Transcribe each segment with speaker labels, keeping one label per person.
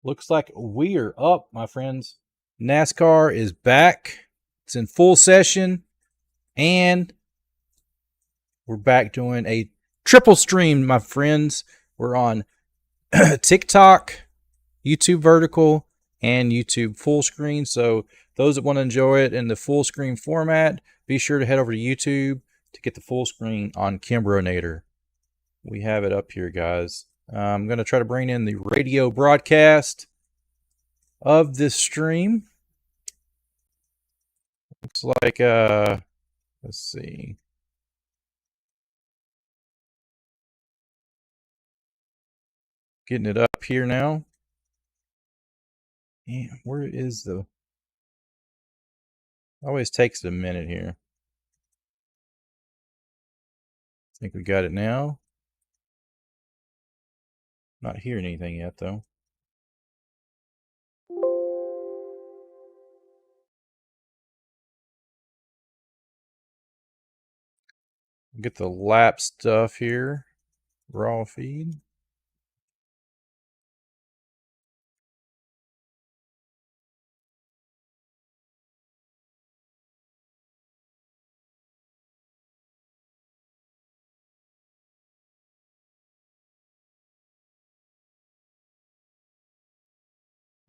Speaker 1: Looks like we are up, my friends. NASCAR is back. It's in full session. And we're back doing a triple stream, my friends. We're on TikTok, YouTube vertical, and YouTube full screen. So those that want to enjoy it in the full screen format, be sure to head over to YouTube to get the full screen on KimbroNator. We have it up here, guys. I'm going to try to bring in the radio broadcast of this stream. Looks like, let's see. Getting it up here now. And where is the... Always takes a minute here. I think we got it now. Not hearing anything yet, though. Get the lap stuff here. Raw feed.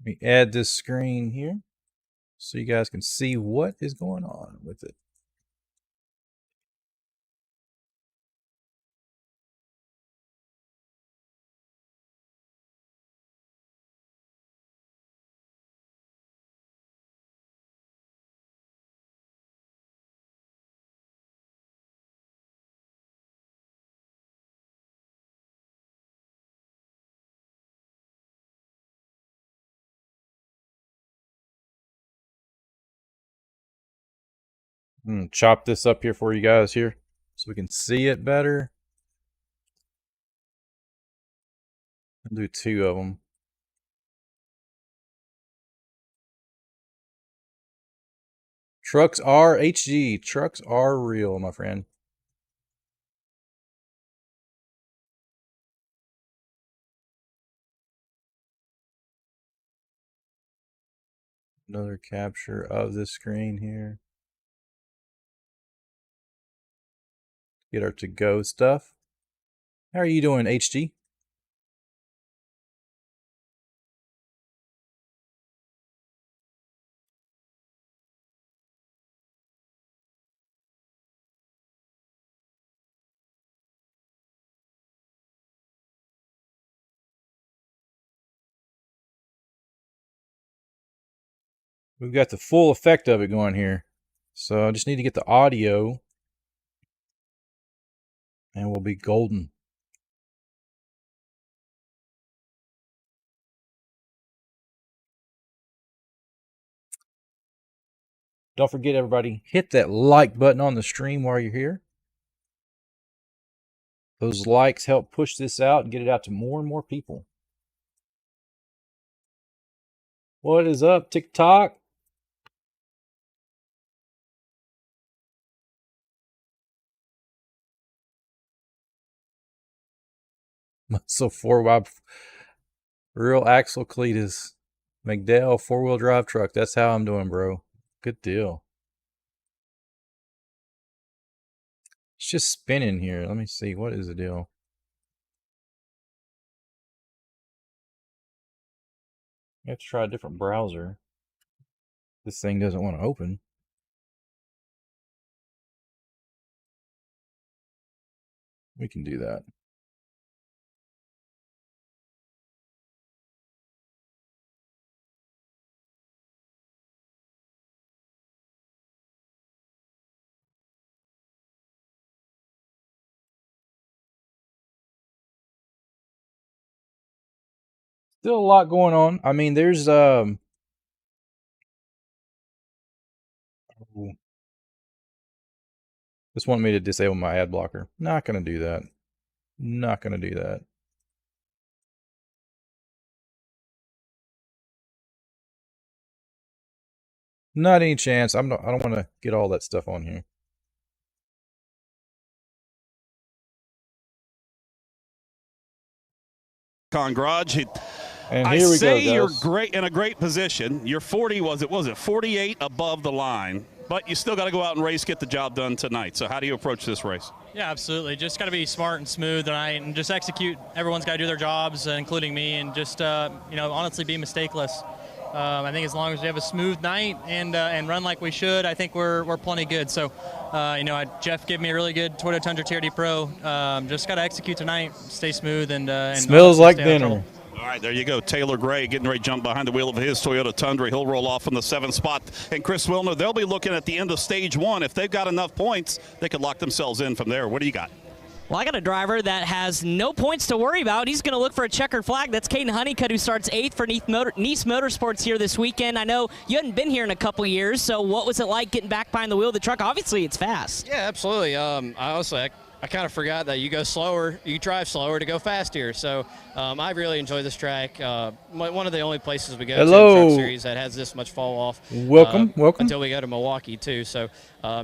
Speaker 1: Let me add this screen here so you guys can see what is going on with it. I'm going to chop this up here for you guys here so we can see it better. I'll do 2 of them. Trucks are HG. Trucks are real, my friend. Another capture of the screen here. Get our to-go stuff. How are you doing, HG? We've got the full effect of it going here. So I just need to get the audio. And we'll be golden. Don't forget, everybody, hit that like button on the stream while you're here. Those likes help push this out and get it out to more and more people. What is up, TikTok? So 4-wheel, real axle Cletus. McDowell 4-wheel drive truck. That's how I'm doing, bro. Good deal. It's just spinning here. Let me see. What is the deal? I have to try a different browser. This thing doesn't want to open. We can do that. Still a lot going on. I mean, there's Just want me to disable my ad blocker. Not going to do that. Not going to do that. Not any chance. I don't want to get all that stuff on here.
Speaker 2: Garage.
Speaker 1: And
Speaker 2: I
Speaker 1: here we
Speaker 2: say
Speaker 1: go,
Speaker 2: you're
Speaker 1: guys.
Speaker 2: great in a great position. You're 48 above the line, but you still got to go out and race, get the job done tonight. So how do you approach this race?
Speaker 3: Yeah, absolutely. Just got to be smart and smooth tonight and just execute. Everyone's got to do their jobs, including me, and just, honestly be mistakeless. I think as long as we have a smooth night and run like we should, I think we're plenty good. So, Jeff gave me a really good Toyota Tundra TRD Pro. Just got to execute tonight, stay smooth, and
Speaker 1: smells like dinner.
Speaker 2: All right, there you go. Taylor Gray getting ready to jump behind the wheel of his Toyota Tundra. He'll roll off from the 7th spot. And Chris Wilner, they'll be looking at the end of stage 1. If they've got enough points, they could lock themselves in from there. What do you got?
Speaker 4: Well, I got a driver that has no points to worry about. He's going to look for a checkered flag. That's Caden Honeycutt, who starts 8th for Nice Motorsports here this weekend. I know you hadn't been here in a couple years, so what was it like getting back behind the wheel of the truck? Obviously, it's fast.
Speaker 5: Yeah, absolutely. I kind of forgot that you go slower, you drive slower to go fast here. So I really enjoy this track. One of the only places we go to in the Truck Series that has this much fall off.
Speaker 1: Welcome.
Speaker 5: Until we go to Milwaukee too. So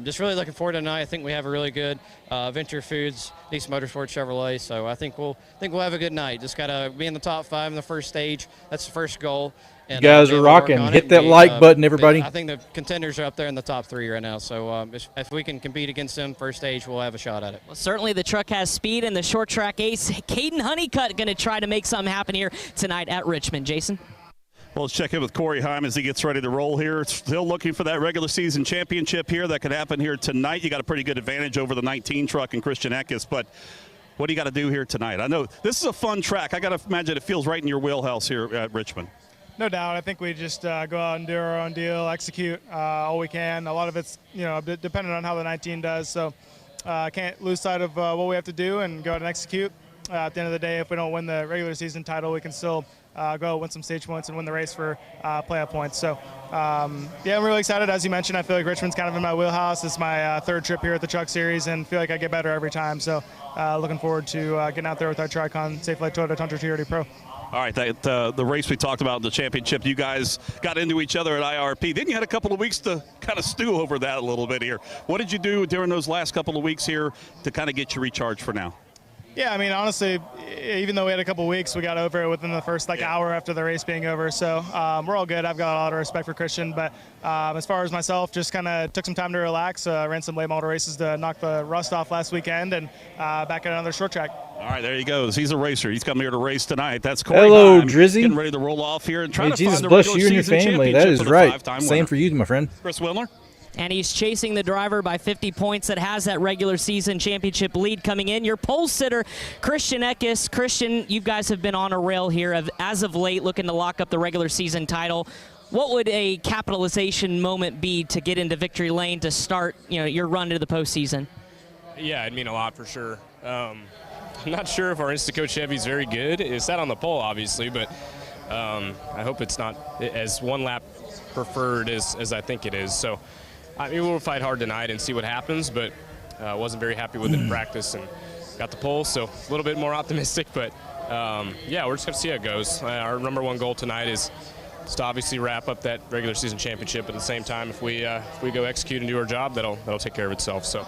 Speaker 5: just really looking forward to tonight. I think we have a really good Venture Foods, Nice Motorsports Chevrolet. So I think we'll have a good night. Just gotta be in the top 5 in the first stage. That's the first goal. And,
Speaker 1: you guys are rocking. Hit that like button, everybody.
Speaker 5: I think the contenders are up there in the top 3 right now. So if we can compete against them first stage, we'll have a shot at it.
Speaker 4: Well, certainly the truck has speed, and the short track ace, Caden Honeycutt, going to try to make something happen here tonight at Richmond. Jason?
Speaker 2: Well, let's check in with Corey Heim as he gets ready to roll here. Still looking for that regular season championship here. That could happen here tonight. You got a pretty good advantage over the 19 truck and Christian Eckes, but what do you got to do here tonight? I know this is a fun track. I got to imagine it feels right in your wheelhouse here at Richmond.
Speaker 6: No doubt. I think we just go out and do our own deal, execute all we can. A lot of it's, dependent on how the 19 does. So can't lose sight of what we have to do and go out and execute. At the end of the day, if we don't win the regular season title, we can still go win some stage points and win the race for playoff points. So, I'm really excited. As you mentioned, I feel like Richmond's kind of in my wheelhouse. It's my 3rd trip here at the Truck Series and feel like I get better every time. So looking forward to getting out there with our Tricon Safe Light Toyota Tundra TRD Pro.
Speaker 2: All right, the race we talked about, the championship, you guys got into each other at IRP. Then you had a couple of weeks to kind of stew over that a little bit here. What did you do during those last couple of weeks here to kind of get you recharged for now?
Speaker 6: Yeah, I mean, honestly, even though we had a couple weeks, we got over it within the first hour after the race being over. So we're all good. I've got a lot of respect for Christian. But as far as myself, just kind of took some time to relax, ran some late model races to knock the rust off last weekend, and back at another short track.
Speaker 2: All right, there he goes. He's a racer. He's coming here to race tonight. That's Corey
Speaker 1: Hello,
Speaker 2: Heim,
Speaker 1: Drizzy.
Speaker 2: getting ready to roll off here and trying to
Speaker 1: Jesus
Speaker 2: find the
Speaker 1: bless
Speaker 2: regular
Speaker 1: you and your
Speaker 2: season
Speaker 1: family. That is
Speaker 2: championship for the
Speaker 1: right.
Speaker 2: five-time
Speaker 1: Same
Speaker 2: winner.
Speaker 1: for you, my friend.
Speaker 2: Chris Wilner.
Speaker 4: And he's chasing the driver by 50 points that has that regular season championship lead coming in. Your pole sitter, Christian Eckes. Christian, you guys have been on a rail here as of late, looking to lock up the regular season title. What would a capitalization moment be to get into victory lane to start, your run into the postseason?
Speaker 7: Yeah, it'd mean a lot for sure. I'm not sure if our Instacoach Chevy's very good. It sat on the pole, obviously, but I hope it's not as one lap preferred as I think it is. So, I mean, we'll fight hard tonight and see what happens, but wasn't very happy with it in practice and got the pole, so a little bit more optimistic. But, yeah, we're just going to see how it goes. Our number one goal tonight is to obviously wrap up that regular season championship. At the same time, if we go execute and do our job, that'll take care of itself. So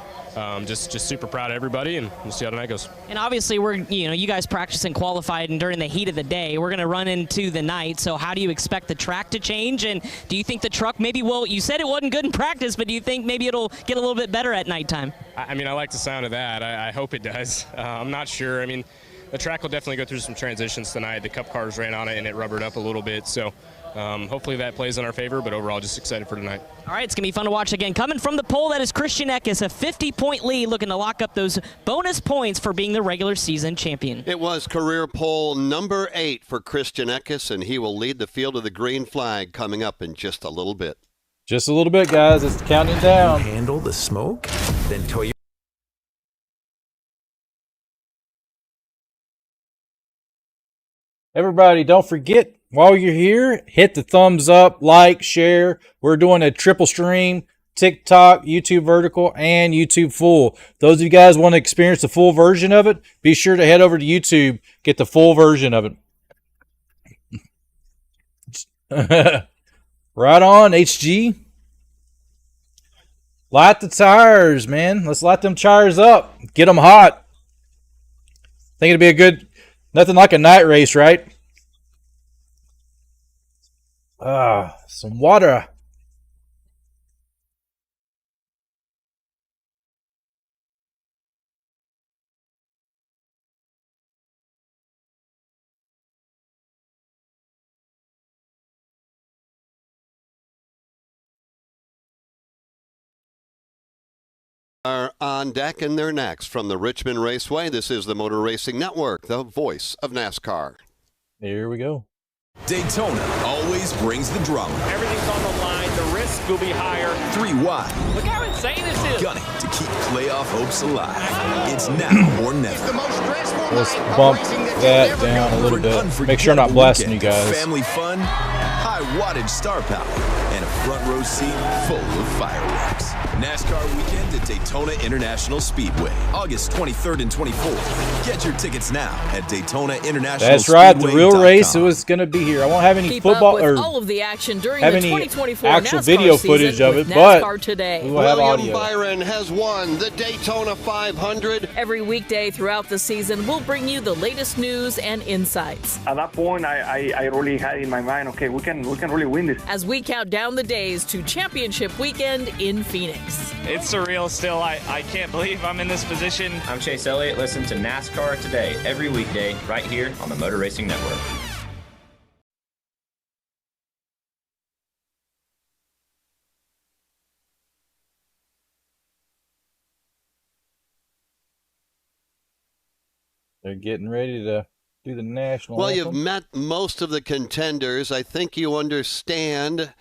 Speaker 7: just super proud of everybody, and we'll see how tonight goes. And
Speaker 4: obviously, we're you guys practice and qualified, and during the heat of the day, we're going to run into the night. So how do you expect the track to change? And do you think the truck maybe will? You said it wasn't good in practice, but do you think maybe it'll get a little bit better at nighttime?
Speaker 7: I mean, I like the sound of that. I hope it does. I'm not sure. I mean, the track will definitely go through some transitions tonight. The Cup cars ran on it, and it rubbered up a little bit. So hopefully that plays in our favor, but overall just excited for tonight.
Speaker 4: All right, it's going to be fun to watch again. Coming from the pole, that is Christian Eckes, a 50-point lead, looking to lock up those bonus points for being the regular season champion.
Speaker 8: It was career pole number 8 for Christian Eckes, and he will lead the field of the green flag coming up in just a little bit.
Speaker 1: Just a little bit, guys. It's counting down.
Speaker 9: Handle the smoke? Then Toyota.
Speaker 1: Everybody, don't forget, while you're here, hit the thumbs up, like, share. We're doing a triple stream, TikTok, YouTube vertical, and YouTube full. Those of you guys want to experience the full version of it, be sure to head over to YouTube, get the full version of it. Right on, HG. Light the tires, man. Let's light them tires up. Get them hot. Think it'd be a good, nothing like a night race, right? Some water.
Speaker 8: Are on deck and they're next from the Richmond Raceway. This is the Motor Racing Network, the voice of NASCAR.
Speaker 1: Here we go.
Speaker 10: Daytona always brings the drama.
Speaker 11: Everything's on the line. The risk will be higher.
Speaker 10: 3 wide.
Speaker 11: Look how insane this is.
Speaker 10: Gunning to keep playoff hopes alive. It's now or never.
Speaker 1: Let's bump that down a little bit. Make sure I'm not blasting you guys.
Speaker 10: Family fun, high wattage star power, and a front row seat full of fireworks. NASCAR weekend at Daytona International Speedway, August 23rd and 24th. Get your tickets now at Daytona International.
Speaker 1: That's right, the real race was going to be here. I won't have any
Speaker 12: Keep
Speaker 1: football
Speaker 12: up with
Speaker 1: or
Speaker 12: all of the action during
Speaker 1: have
Speaker 12: the
Speaker 1: any
Speaker 12: 2024
Speaker 1: actual
Speaker 12: NASCAR
Speaker 1: video footage of it, but
Speaker 12: today.
Speaker 1: we will have
Speaker 8: William
Speaker 1: audio.
Speaker 8: Byron has won the Daytona 500.
Speaker 12: Every weekday throughout the season, we'll bring you the latest news and insights.
Speaker 13: At that point, I really had in my mind, okay, we can really win this.
Speaker 12: As we count down the days to championship weekend in Phoenix.
Speaker 14: It's surreal still. I can't believe I'm in this position.
Speaker 15: I'm Chase Elliott. Listen to NASCAR Today every weekday right here on the Motor Racing Network.
Speaker 1: They're getting ready to do the national
Speaker 8: Well,
Speaker 1: anthem.
Speaker 8: you've met most of the contenders. I think you understand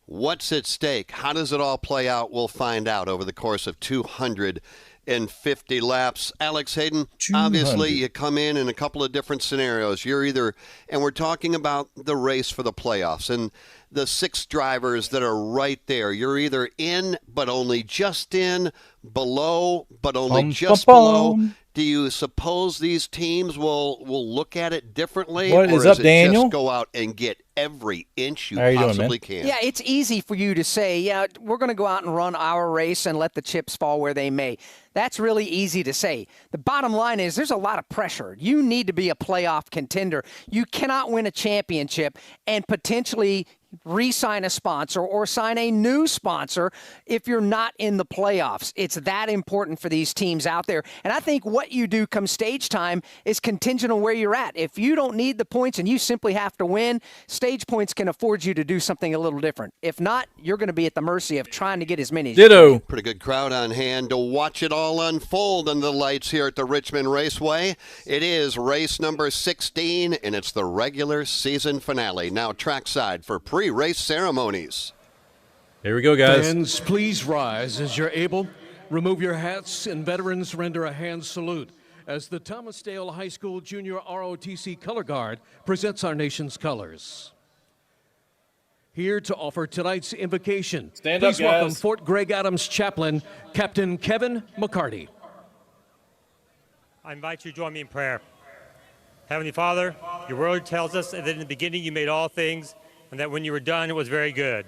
Speaker 8: what's at stake. How does it all play out? We'll find out over the course of 250 laps. Alex Hayden,
Speaker 1: 200.
Speaker 8: obviously you come in a couple of different scenarios. You're either, and we're talking about the race for the playoffs and the 6 drivers that are right there. You're either in, but only just in, below, but only just below. Do you suppose these teams will look at it differently?
Speaker 1: What is up, Daniel?
Speaker 8: Just go out and get every inch you
Speaker 1: How you doing,
Speaker 8: possibly
Speaker 1: man?
Speaker 8: can?
Speaker 16: Yeah, it's easy for you to say, yeah, we're going to go out and run our race and let the chips fall where they may. That's really easy to say. The bottom line is there's a lot of pressure. You need to be a playoff contender. You cannot win a championship and potentially re-sign a sponsor or sign a new sponsor if you're not in the playoffs. It's that important for these teams out there. And I think what you do come stage time is contingent on where you're at. If you don't need the points and you simply have to win, stage points can afford you to do something a little different. If not, you're going to be at the mercy of trying to get as many as you
Speaker 1: Ditto.
Speaker 16: can.
Speaker 8: Pretty good crowd on hand to watch it all unfold under the lights here at the Richmond Raceway. It is race number 16, and it's the regular season finale. Now trackside for pre-race ceremonies.
Speaker 1: Here we go, guys.
Speaker 17: Fans, please rise as you're able. Remove your hats, and veterans render a hand salute as the Thomas Dale High School Junior ROTC Color Guard presents our nation's colors. Here to offer tonight's invocation,
Speaker 1: Stand up,
Speaker 17: please welcome
Speaker 1: guys.
Speaker 17: Fort Gregg Adams Chaplain, Captain Kevin McCarty.
Speaker 18: I invite you to join me in prayer. Heavenly Father, your word tells us that in the beginning you made all things, and that when you were done it was very good.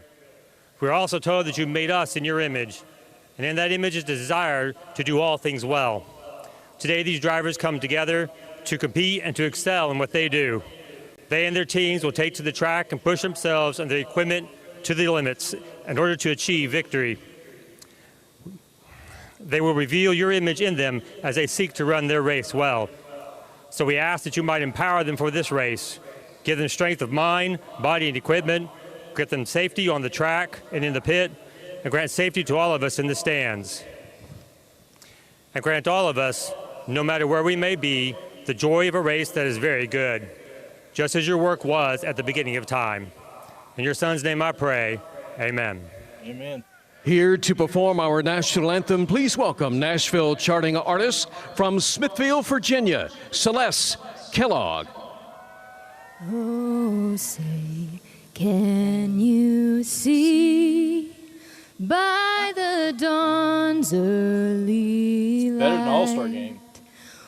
Speaker 18: We're also told that you made us in your image, and in that image is the desire to do all things well. Today these drivers come together to compete and to excel in what they do. They and their teams will take to the track and push themselves and their equipment to the limits in order to achieve victory. They will reveal your image in them as they seek to run their race well. So we ask that you might empower them for this race. Give them strength of mind, body, and equipment. Grant them safety on the track and in the pit, and grant safety to all of us in the stands. And grant all of us, no matter where we may be, the joy of a race that is very good, just as your work was at the beginning of time. In your Son's name I pray, amen.
Speaker 1: Amen.
Speaker 17: Here to perform our national anthem, please welcome Nashville charting artist from Smithfield, Virginia, Celeste Kellogg.
Speaker 19: Oh, say, can you see by the dawn's early light
Speaker 1: Better than All-Star Game.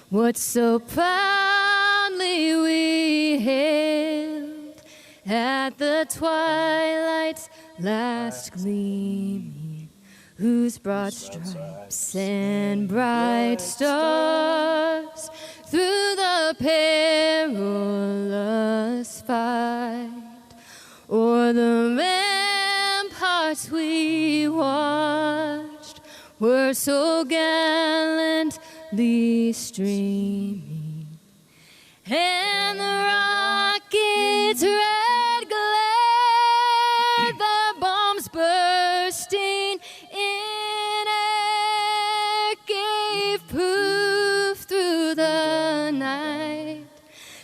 Speaker 19: what so proudly we hailed at the twilight's last gleaming, whose broad stripes and bright stars through the perilous fight o'er o'er the ramparts we watched were so gallantly streaming, and the rockets' red glare, the bombs bursting in air, gave proof through the night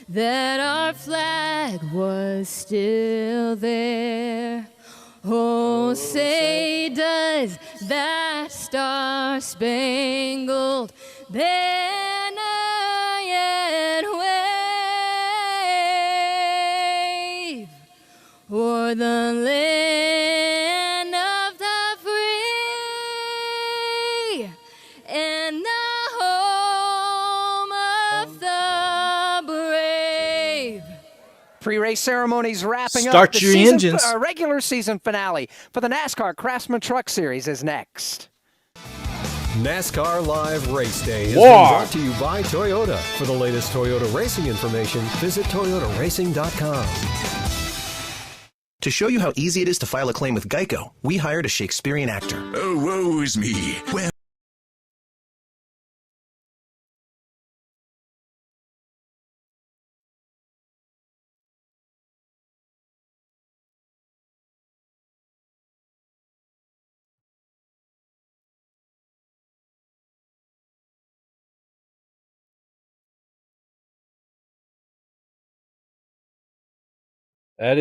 Speaker 19: that our flag was still there. Oh, say does that star-spangled banner yet wave o'er the land of the free and the home of the brave?
Speaker 16: Pre-race ceremonies wrapping up.
Speaker 1: Start
Speaker 16: The
Speaker 1: your
Speaker 16: season,
Speaker 1: engines.
Speaker 16: Regular season finale for the NASCAR Craftsman Truck Series is next.
Speaker 20: NASCAR Live Race Day has
Speaker 1: War.
Speaker 20: been brought to you by Toyota. For the latest Toyota racing information, visit toyotaracing.com.
Speaker 21: To show you how easy it is to file a claim with Geico, we hired a Shakespearean actor. Oh, woe is me. Well,
Speaker 1: That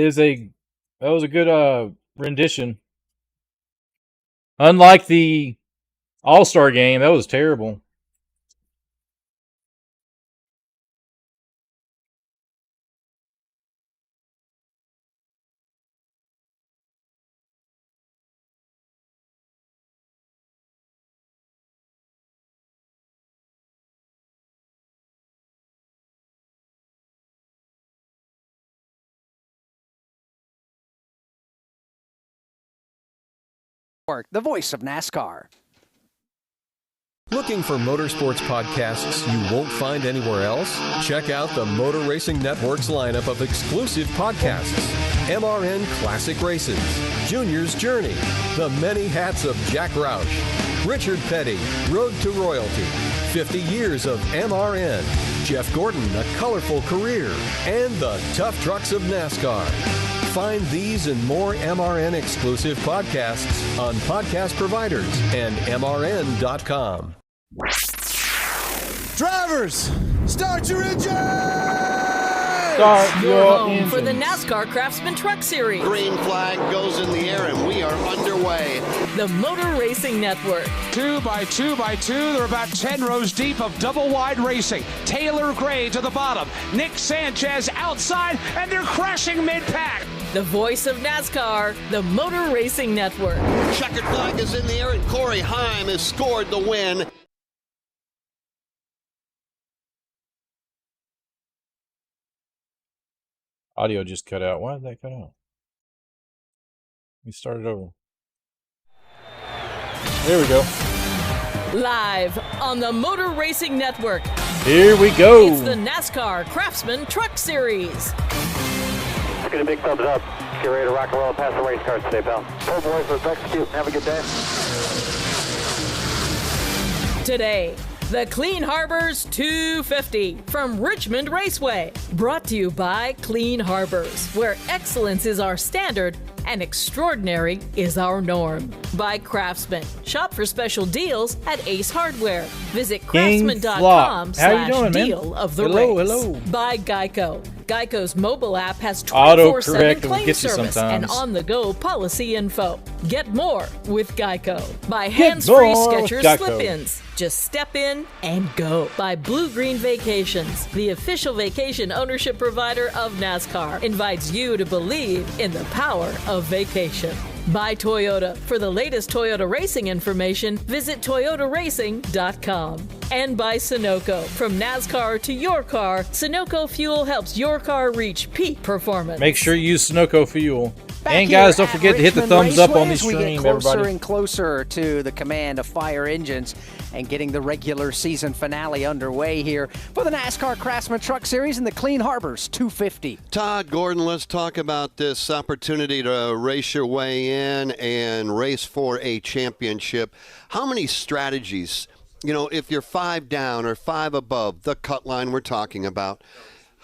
Speaker 1: was a good rendition. Unlike the All-Star game, that was terrible.
Speaker 16: The voice of NASCAR.
Speaker 20: Looking for motorsports podcasts you won't find anywhere else? Check out the Motor Racing Network's lineup of exclusive podcasts. MRN Classic Races, Junior's Journey, The Many Hats of Jack Roush, Richard Petty, Road to Royalty, 50 Years of MRN, Jeff Gordon, A Colorful Career, and The Tough Trucks of NASCAR. Find these and more MRN exclusive podcasts on podcast providers and MRN.com.
Speaker 22: Drivers, start your engines!
Speaker 1: Start
Speaker 12: Your
Speaker 1: your
Speaker 12: home for the
Speaker 1: engines.
Speaker 12: NASCAR Craftsman Truck Series.
Speaker 8: Green flag goes in the air, and we are underway.
Speaker 12: The Motor Racing Network.
Speaker 23: 2 by 2 by 2. They're about 10 rows deep of double-wide racing. Taylor Gray to the bottom. Nick Sanchez outside, and they're crashing mid-pack.
Speaker 12: The voice of NASCAR, the Motor Racing Network.
Speaker 8: Checkered flag is in the air, and Corey Heim has scored the win.
Speaker 1: Audio just cut out. Why did that cut out? Let me start it over. There we go.
Speaker 12: Live on the Motor Racing Network.
Speaker 1: Here we go.
Speaker 12: It's the NASCAR Craftsman Truck Series.
Speaker 24: Get a big thumbs up. Get ready to rock and roll and pass the race cars today, pal. Pull boys, let's execute. Have a good day.
Speaker 12: Today, the Clean Harbors 250 from Richmond Raceway. Brought to you by Clean Harbors, where excellence is our standard and extraordinary is our norm. By Craftsman. Shop for special deals at Ace Hardware. Visit craftsman.com/deal of the race.
Speaker 1: Hello.
Speaker 12: By Geico. Geico's mobile app has
Speaker 1: Autocorrect
Speaker 12: 24/7
Speaker 1: will
Speaker 12: claim
Speaker 1: get you
Speaker 12: service and
Speaker 1: sometimes.
Speaker 12: on-the-go policy info. Get more with Geico. By
Speaker 1: Get
Speaker 12: hands-free
Speaker 1: more with
Speaker 12: Skechers
Speaker 1: Geico.
Speaker 12: slip-ins. Just step in and go. By Blue Green Vacations, the official vacation ownership provider of NASCAR, invites you to believe in the power of vacation. By Toyota. For the latest Toyota racing information, visit toyotaracing.com. And by Sunoco. From NASCAR to your car, Sunoco Fuel helps your car reach peak performance.
Speaker 1: Make sure you use Sunoco fuel.
Speaker 16: Back
Speaker 1: And guys,
Speaker 16: here
Speaker 1: don't forget
Speaker 16: at
Speaker 1: to hit the
Speaker 16: Richmond
Speaker 1: thumbs up on
Speaker 16: Raceway,
Speaker 1: the
Speaker 16: as we get
Speaker 1: stream,
Speaker 16: closer
Speaker 1: everybody.
Speaker 16: and closer to the command of fire engines and getting the regular season finale underway here for the NASCAR Craftsman Truck Series and the Clean Harbors 250.
Speaker 8: Todd Gordon, let's talk about this opportunity to race your way in and race for a championship. How many strategies, if you're 5 down or 5 above the cut line we're talking about,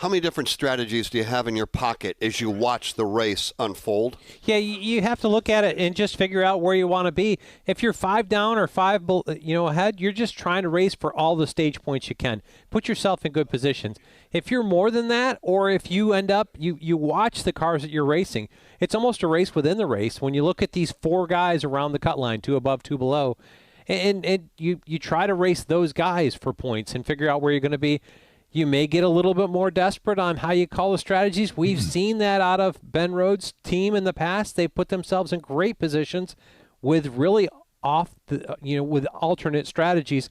Speaker 8: how many different strategies do you have in your pocket as you watch the race unfold?
Speaker 2: Yeah, you have to look at it and just figure out where you want to be. If you're 5 down or 5 ahead, you're just trying to race for all the stage points you can. Put yourself in good positions. If you're more than that, or if you end up, you watch the cars that you're racing, it's almost a race within the race. When you look at these 4 guys around the cut line, 2 above, 2 below, and you try to race those guys for points and figure out where you're going to be. You may get a little bit more desperate on how you call the strategies. We've seen that out of Ben Rhodes' team in the past. They put themselves in great positions with really with alternate strategies.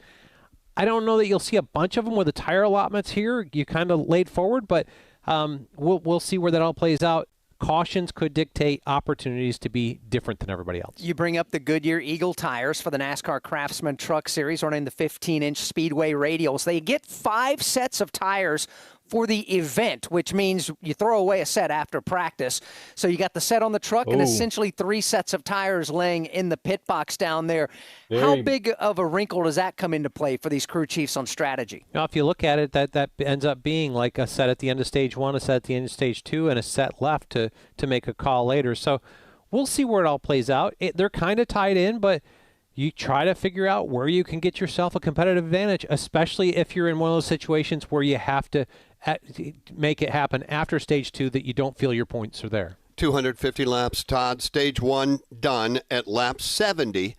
Speaker 2: I don't know that you'll see a bunch of them with the tire allotments here. You kind of laid forward, but we'll see where that all plays out. Cautions could dictate opportunities to be different than everybody else.
Speaker 16: You bring up the Goodyear Eagle tires for the NASCAR Craftsman Truck Series running the 15-inch Speedway radials. They get 5 sets of tires for the event, which means you throw away a set after practice. So you got the set on the truck and essentially 3 sets of tires laying in the pit box down there. How big of a wrinkle does that come into play for these crew chiefs on strategy?
Speaker 2: Now, if you look at it, that ends up being like a set at the end of stage 1, a set at the end of stage 2, and a set left to make a call later. So we'll see where it all plays out. They're kind of tied in, but you try to figure out where you can get yourself a competitive advantage, especially if you're in one of those situations where you have to make it happen after stage 2 that you don't feel your points are there.
Speaker 8: 250 laps, Todd. Stage 1 done at lap 70.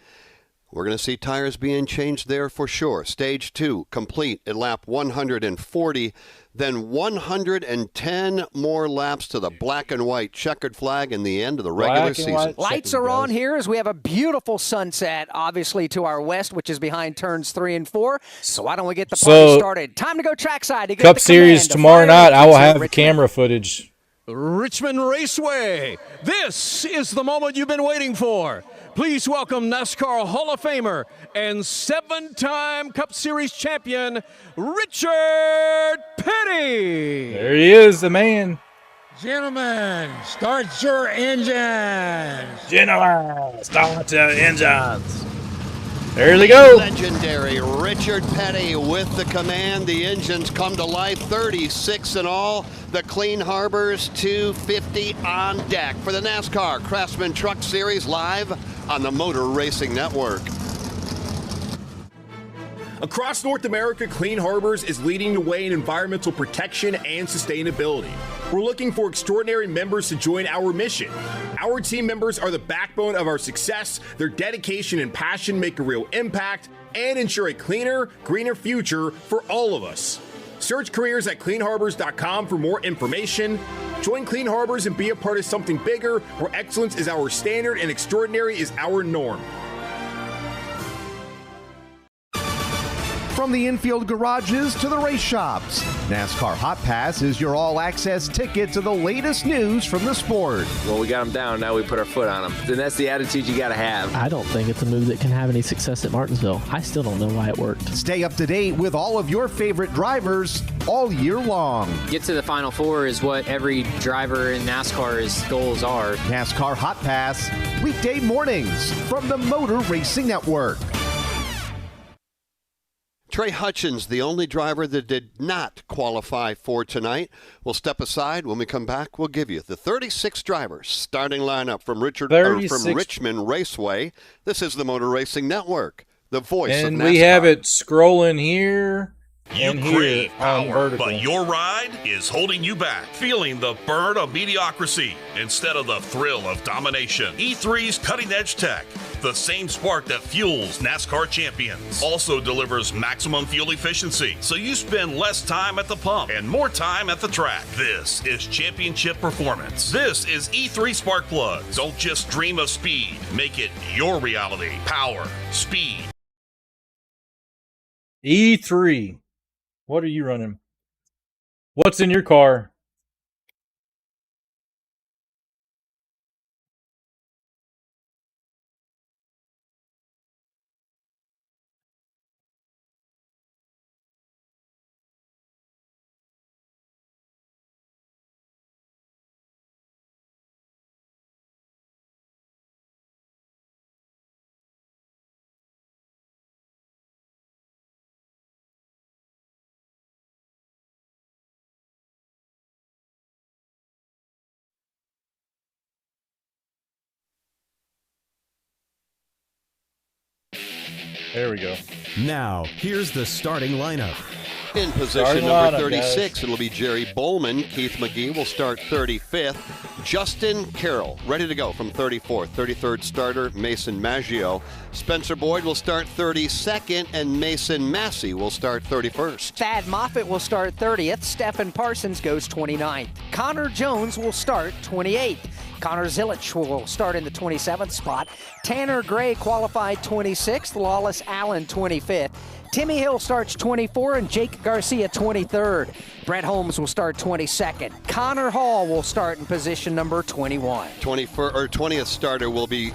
Speaker 8: We're going to see tires being changed there for sure. Stage 2 complete at lap 140. Then 110 more laps to the black and white checkered flag and the end of the regular season.
Speaker 16: Lights are on here as we have a beautiful sunset, obviously, to our west, which is behind turns 3 and 4. So why don't we get the party started? Time to go trackside. To get
Speaker 1: Cup
Speaker 16: the
Speaker 1: Series tomorrow night, I will have camera footage.
Speaker 17: Richmond Raceway. This is the moment you've been waiting for. Please welcome NASCAR Hall of Famer and 7-time Cup Series champion, Richard Petty.
Speaker 1: There he is, the man.
Speaker 3: Gentlemen, start your engines.
Speaker 1: Gentlemen, start your engines. There they go.
Speaker 8: Legendary Richard Petty with the command. The engines come to life, 36 in all. The Clean Harbors 250 on deck for the NASCAR Craftsman Truck Series live on the Motor Racing Network.
Speaker 5: Across North America, Clean Harbors is leading the way in environmental protection and sustainability. We're looking for extraordinary members to join our mission. Our team members are the backbone of our success. Their dedication and passion make a real impact and ensure a cleaner, greener future for all of us. Search careers at cleanharbors.com for more information. Join Clean Harbors and be a part of something bigger where excellence is our standard and extraordinary is our norm.
Speaker 6: From the infield garages to the race shops, NASCAR Hot Pass is your all-access ticket to the latest news from the sport.
Speaker 25: Well, we got them down, now we put our foot on them. And that's the attitude you got to have.
Speaker 26: I don't think it's a move that can have any success at Martinsville. I still don't know why it worked.
Speaker 6: Stay up to date with all of your favorite drivers all year long.
Speaker 27: Get to the Final Four is what every driver in NASCAR's goals are.
Speaker 6: NASCAR Hot Pass, weekday mornings from the Motor Racing Network.
Speaker 8: Trey Hutchins, the only driver that did not qualify for tonight, will step aside. When we come back, we'll give you the 36 drivers starting lineup from Richmond Raceway. This is the Motor Racing Network, the voice of NASCAR.
Speaker 1: And we have it scrolling here.
Speaker 28: You crave power, but your ride is holding you back. Feeling the burn of mediocrity instead of the thrill of domination. E3's cutting-edge tech, the same spark that fuels NASCAR champions, also delivers maximum fuel efficiency, so you spend less time at the pump and more time at the track. This is championship performance. This is E3 Spark Plugs. Don't just dream of speed. Make it your reality. Power, speed.
Speaker 1: E3. What are you running? What's in your car? There we go.
Speaker 21: Now, here's the starting lineup.
Speaker 8: In position
Speaker 1: Starting
Speaker 8: number
Speaker 1: lineup,
Speaker 8: 36,
Speaker 1: guys.
Speaker 8: it'll be Jerry Bowman. Keith McGee will start 35th. Justin Carroll, ready to go from 34th. 33rd starter, Mason Maggio. Spencer Boyd will start 32nd, and Mason Massey will start 31st.
Speaker 16: Thad Moffitt will start 30th. Stephen Parsons goes 29th. Connor Jones will start 28th. Connor Zilich will start in the 27th spot. Tanner Gray qualified 26th. Lawless Allen 25th. Timmy Hill starts 24 and Jake Garcia 23rd. Brett Holmes will start 22nd. Connor Hall will start in position number 21.
Speaker 8: 20th starter will be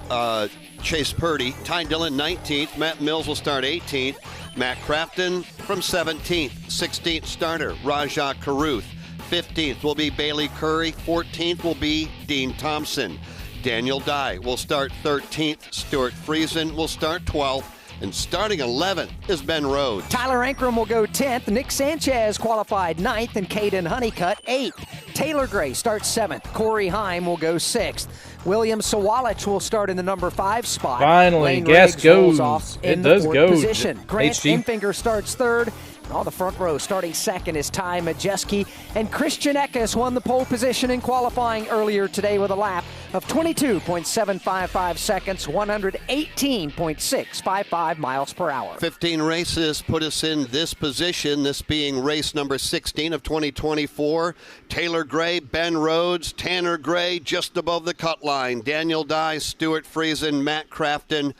Speaker 8: Chase Purdy. Ty Dillon 19th. Matt Mills will start 18th. Matt Crafton from 17th. 16th starter Rajah Caruth. 15th will be Bailey Curry. 14th will be Dean Thompson. Daniel Dye will start 13th. Stuart Friesen will start 12th. And starting 11th is Ben Rhodes.
Speaker 16: Tyler Ankrum will go 10th. Nick Sanchez qualified 9th, and Caden Honeycutt 8th. Taylor Gray starts 7th. Corey Heim will go 6th. William Sawalich will start in the number 5 spot.
Speaker 1: Finally,
Speaker 16: Lane
Speaker 1: gas
Speaker 16: Riggs rolls
Speaker 1: goes.
Speaker 16: off
Speaker 1: It
Speaker 16: in
Speaker 1: does
Speaker 16: the 4th
Speaker 1: go.
Speaker 16: position. Grant
Speaker 1: HG.
Speaker 16: Enfinger starts 3rd. On the front row, starting 2nd is Ty Majeski. And Christian Eckes won the pole position in qualifying earlier today with a lap of 22.755 seconds, 118.655 miles per hour.
Speaker 8: 15 races put us in this position, this being race number 16 of 2024. Taylor Gray, Ben Rhodes, Tanner Gray just above the cut line. Daniel Dye, Stuart Friesen, Matt Crafton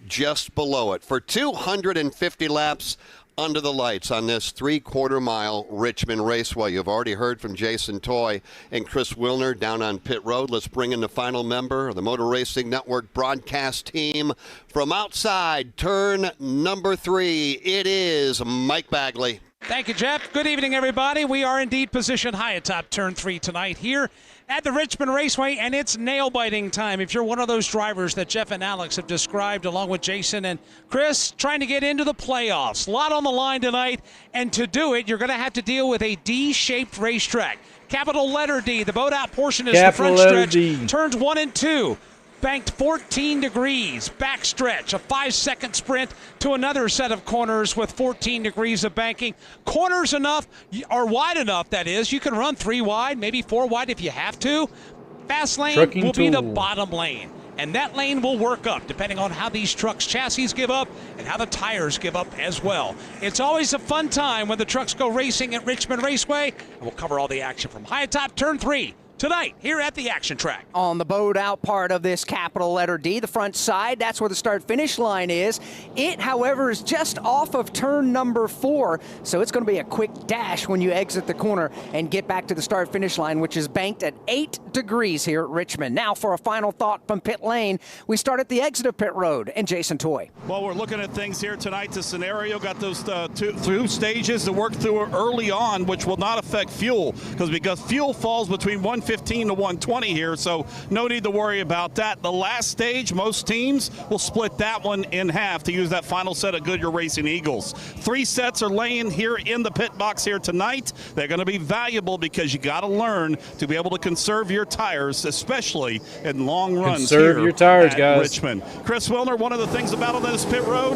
Speaker 8: just below it. For 250 laps under the lights on this 3/4 mile Richmond Raceway. You've already heard from Jason Toy and Chris Wilner down on pit road. Let's bring in the final member of the Motor Racing Network broadcast team from outside turn number 3. It is Mike Bagley.
Speaker 23: Thank you, Jeff. Good evening, everybody. We are indeed positioned high atop turn 3 tonight here at the Richmond Raceway, and it's nail-biting time. If you're one of those drivers that Jeff and Alex have described, along with Jason and Chris, trying to get into the playoffs. A lot on the line tonight, and to do it, you're going to have to deal with a D-shaped racetrack. Capital letter D. The boat-out portion is the front stretch. Turns 1 and 2. Banked 14 degrees, backstretch, a 5-second sprint to another set of corners with 14 degrees of banking. Corners enough, or wide enough, that is. You can run 3 wide, maybe 4 wide if you have to. Fast lane will be the bottom lane, and that lane will work up depending on how these trucks' chassis give up and how the tires give up as well. It's always a fun time when the trucks go racing at Richmond Raceway, and we'll cover all the action from high atop turn 3 tonight here at the action track.
Speaker 16: On the boat out part of this capital letter D, the front side, that's where the start-finish line is. It, however, is just off of turn number 4, so it's going to be a quick dash when you exit the corner and get back to the start-finish line, which is banked at 8 degrees here at Richmond. Now for a final thought from pit lane, we start at the exit of pit road, and Jason Toy.
Speaker 4: Well, we're looking at things here tonight. The scenario got those two stages to work through early on, which will not affect fuel, because fuel falls between 115 to 120 here, so no need to worry about that. The last stage, most teams will split that one in half to use that final set of Goodyear Racing Eagles. 3 sets are laying here in the pit box here tonight. They're going to be valuable because you got to learn to be able to conserve your tires, especially in long runs.
Speaker 1: Conserve your tires, guys.
Speaker 4: Richmond. Chris Wilner, one of the things about on this pit road,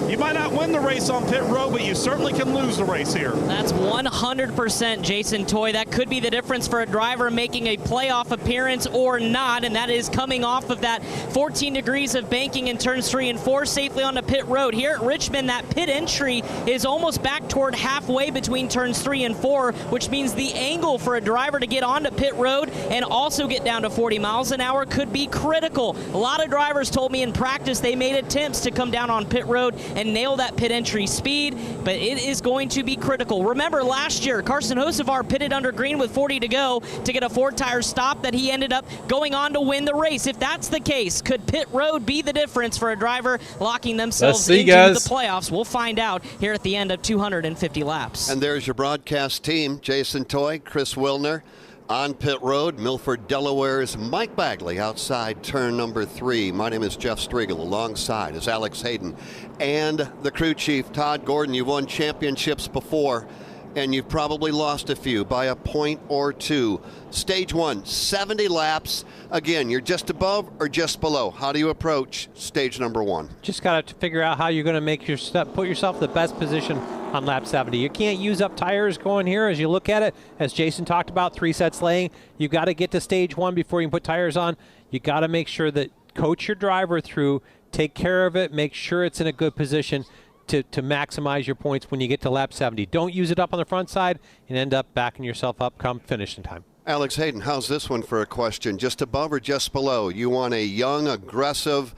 Speaker 4: you might not win the race on pit road, but you certainly can lose the race here.
Speaker 7: That's 100% Jason Toy. That could be the difference for a driver making a playoff appearance or not, and that is coming off of that 14 degrees of banking in turns 3 and 4 safely on the pit road. Here at Richmond, that pit entry is almost back toward halfway between turns 3 and 4, which means the angle for a driver to get onto pit road and also get down to 40 miles an hour could be critical. A lot of drivers told me in practice they made attempts to come down on pit road and nail that pit entry speed, but it is going to be critical. Remember last year, Carson Hocevar pitted under green with 40 to go to get a 4-tire stop that he ended up going on to win the race. If that's the case, could pit road be the difference for a driver locking themselves into the playoffs? We'll find out here at the end of 250 laps.
Speaker 8: And there's your broadcast team, Jason Toy, Chris Wilner. On pit road, Milford, Delaware's Mike Bagley outside turn number 3. My name is Jeff Striegel. Alongside is Alex Hayden and the crew chief, Todd Gordon. You've won championships before. and you've probably lost a few by a point or two. Stage 1, 70 laps. Again, you're just above or just below. How do you approach stage number 1?
Speaker 2: Just got to figure out how you're going to make your put yourself in the best position on lap 70. You can't use up tires going here as you look at it. As Jason talked about, 3 sets laying. You got to get to stage 1 before you can put tires on. You got to make sure that coach your driver through, take care of it, make sure it's in a good position to maximize your points when you get to lap 70. Don't use it up on the front side and end up backing yourself up come finishing time.
Speaker 8: Alex Hayden, how's this one for a question? Just above or just below? You want a young, aggressive,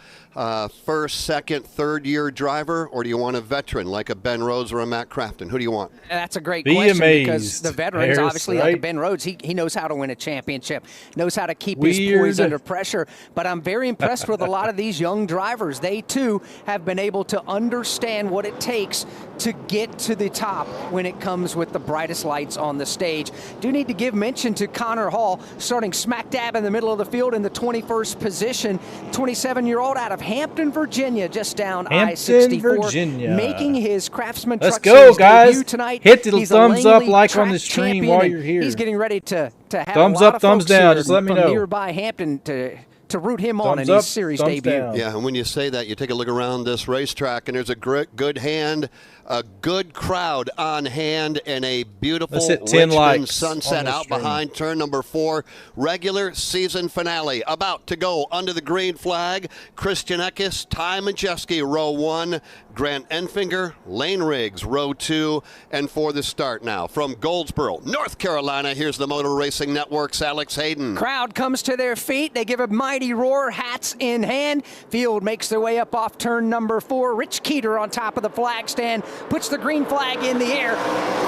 Speaker 8: first, second, third-year driver, or do you want a veteran like a Ben Rhodes or a Matt Crafton? Who do you want?
Speaker 16: That's a great
Speaker 1: Be
Speaker 16: question
Speaker 1: amazed,
Speaker 16: because the veterans,
Speaker 1: Harris,
Speaker 16: obviously,
Speaker 1: right?
Speaker 16: like a Ben Rhodes, he knows how to win a championship, knows how to keep his poise under pressure. But I'm very impressed with a lot of these young drivers. They, too, have been able to understand what it takes to get to the top when it comes with the brightest lights on the stage. Do need to give mention to Connor Hall, starting smack dab in the middle of the field in the 21st position. 27-year-old out of Hampton, Virginia, just down I-64,
Speaker 1: Virginia.
Speaker 16: making his Craftsman
Speaker 1: Let's
Speaker 16: Truck
Speaker 1: go,
Speaker 16: Series
Speaker 1: guys.
Speaker 16: debut tonight.
Speaker 1: Hit the
Speaker 16: He's a
Speaker 1: thumbs up
Speaker 16: Langley
Speaker 1: like on
Speaker 16: track
Speaker 1: the stream
Speaker 16: champion,
Speaker 1: while
Speaker 16: and
Speaker 1: you're here.
Speaker 16: He's getting ready to have
Speaker 1: Thumbs
Speaker 16: a lot
Speaker 1: up,
Speaker 16: of
Speaker 1: thumbs
Speaker 16: folks
Speaker 1: down.
Speaker 16: here
Speaker 1: Just let me
Speaker 16: from
Speaker 1: know.
Speaker 16: nearby Hampton to root him on
Speaker 1: Thumbs
Speaker 16: in
Speaker 1: up,
Speaker 16: his series
Speaker 1: thumbs
Speaker 16: debut.
Speaker 1: down.
Speaker 8: Yeah, and when you say that, you take a look around this racetrack, and there's a good hand, a good crowd on hand, and a beautiful
Speaker 1: Let's hit 10
Speaker 8: Richmond
Speaker 1: likes
Speaker 8: sunset
Speaker 1: on the
Speaker 8: out
Speaker 1: stream.
Speaker 8: behind turn number 4. Regular season finale about to go under the green flag. Christian Eckes, Ty Majeski, row 1. Grant Enfinger, Lane Riggs, row 2. And for the start now, from Goldsboro, North Carolina, here's the Motor Racing Network's Alex Hayden.
Speaker 16: Crowd comes to their feet. They give a mighty roar, hats in hand. Field makes their way up off turn number 4. Rich Keeter on top of the flag stand, puts the green flag in the air.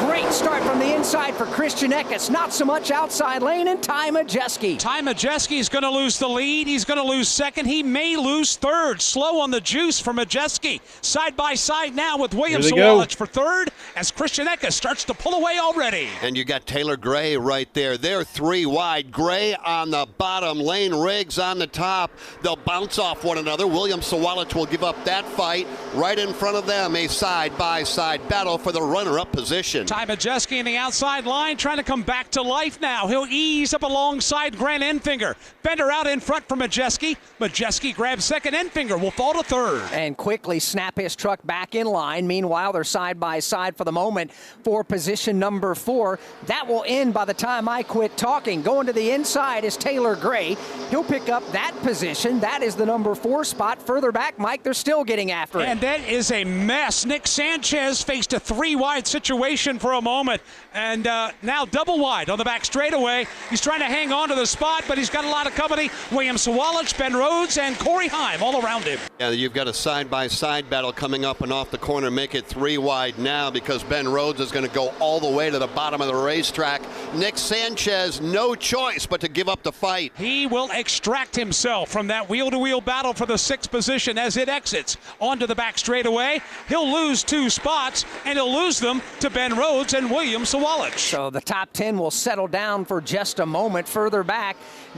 Speaker 16: Great start from the inside for Christian Eckes. Not so much outside lane, and Ty Majeski.
Speaker 23: Ty Majeski is going to lose the lead. He's going to lose second. He may lose third. Slow on the juice for Majeski. Side by side now with William
Speaker 1: Here they go.
Speaker 23: Sawalich for third as Christian Eckes starts to pull away already.
Speaker 8: And you got Taylor Gray right there. They're 3 wide. Gray on the bottom, Lane Riggs on the top. They'll bounce off one another. William Sawalich will give up that fight. Right in front of them, a side-by-side battle for the runner-up position.
Speaker 23: Ty Majeski in the outside line trying to come back to life now. He'll ease up alongside Grant Enfinger. Bender out in front for Majeski. Majeski grabs second. Enfinger will fall to third.
Speaker 16: And quickly snap his truck back in line. Meanwhile, they're side by side for the moment for position number 4. That will end by the time I quit talking. Going to the inside is Taylor Gray. He'll pick up that position. That is the number 4 spot. Further back, Mike, they're still getting after it.
Speaker 23: And that is a mess. Nick Sanchez faced a 3-wide situation for a moment. And now double wide on the back straightaway. He's trying to hang on to the spot, but he's got a lot of company. William Sawalich, Ben Rhodes, and Corey Heim all around him.
Speaker 8: Yeah, you've got a side-by-side battle coming up and off the corner. Make it 3 wide now because Ben Rhodes is going to go all the way to the bottom of the racetrack. Nick Sanchez, no choice but to give up the fight.
Speaker 23: He will extract himself from that wheel-to-wheel battle for the 6th position as it exits onto the back straightaway. He'll lose 2 spots, and he'll lose them to Ben Rhodes and William Sawalich.
Speaker 16: So the top 10 will settle down for just a moment. Further back,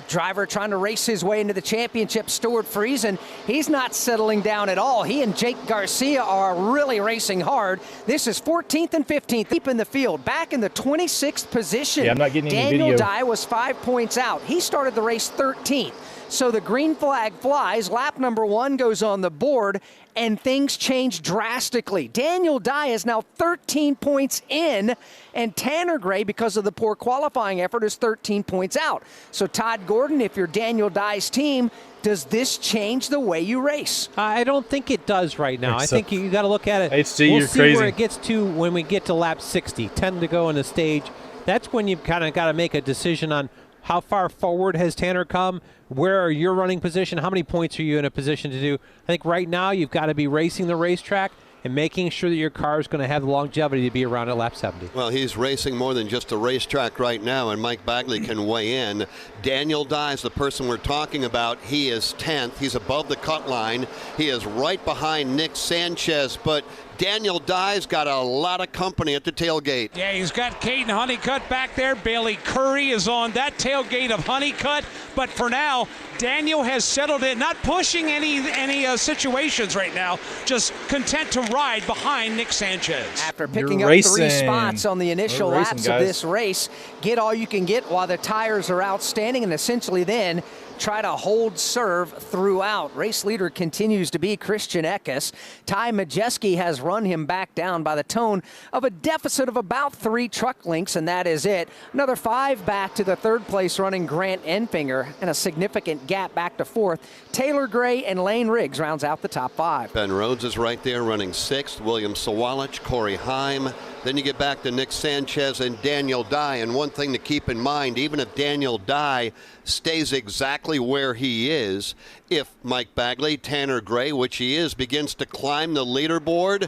Speaker 16: driver trying to race his way into the championship, Stuart Friesen. He's not settling down at all. He and Jake Garcia are really racing hard. This is 14th and 15th, deep in the field, back in the 26th position.
Speaker 1: Yeah, I'm not getting any
Speaker 16: Daniel
Speaker 1: video.
Speaker 16: Dye was 5 points out. He started the race 13th. So the green flag flies, lap number 1 goes on the board, and things change drastically. Daniel Dye is now 13 points in, and Tanner Gray, because of the poor qualifying effort, is 13 points out. So Todd Gordon, if you're Daniel Dye's team, does this change the way you race?
Speaker 2: I don't think it does right now. I think you got to look at it.
Speaker 1: HC,
Speaker 2: we'll
Speaker 1: you're
Speaker 2: see
Speaker 1: crazy.
Speaker 2: where it gets to when we get to lap 60, 10 to go in the stage. That's when you've kind of got to make a decision on how far forward has Tanner come? Where are your running position? How many points are you in a position to do? I think right now you've got to be racing the racetrack and making sure that your car is going to have the longevity to be around at lap 70.
Speaker 8: Well, he's racing more than just a racetrack right now, and Mike Bagley can weigh in. Daniel Dye is the person we're talking about. He is 10th. He's above the cut line. He is right behind Nick Sanchez, but Daniel Dye's got a lot of company at the tailgate.
Speaker 23: Yeah, he's got Caden Honeycutt back there. Bailey Curry is on that tailgate of Honeycutt. But for now, Daniel has settled in, not pushing any situations right now, just content to ride behind Nick Sanchez.
Speaker 16: After picking up 3 spots on the initial laps of this race, get all you can get while the tires are outstanding, and essentially then try to hold serve throughout. Race leader continues to be Christian Eckes. Ty Majeski has run him back down by the tone of a deficit of about 3 truck lengths, and that is it. Another 5 back to the third place running Grant Enfinger, and a significant gap back to fourth. Taylor Gray and Lane Riggs rounds out the top 5.
Speaker 8: Ben Rhodes is right there running 6th. William Sawalich, Corey Heim. Then you get back to Nick Sanchez and Daniel Dye. And one thing to keep in mind, even if Daniel Dye stays exactly where he is, if Mike Bagley, Tanner Gray, which he is, begins to climb the leaderboard,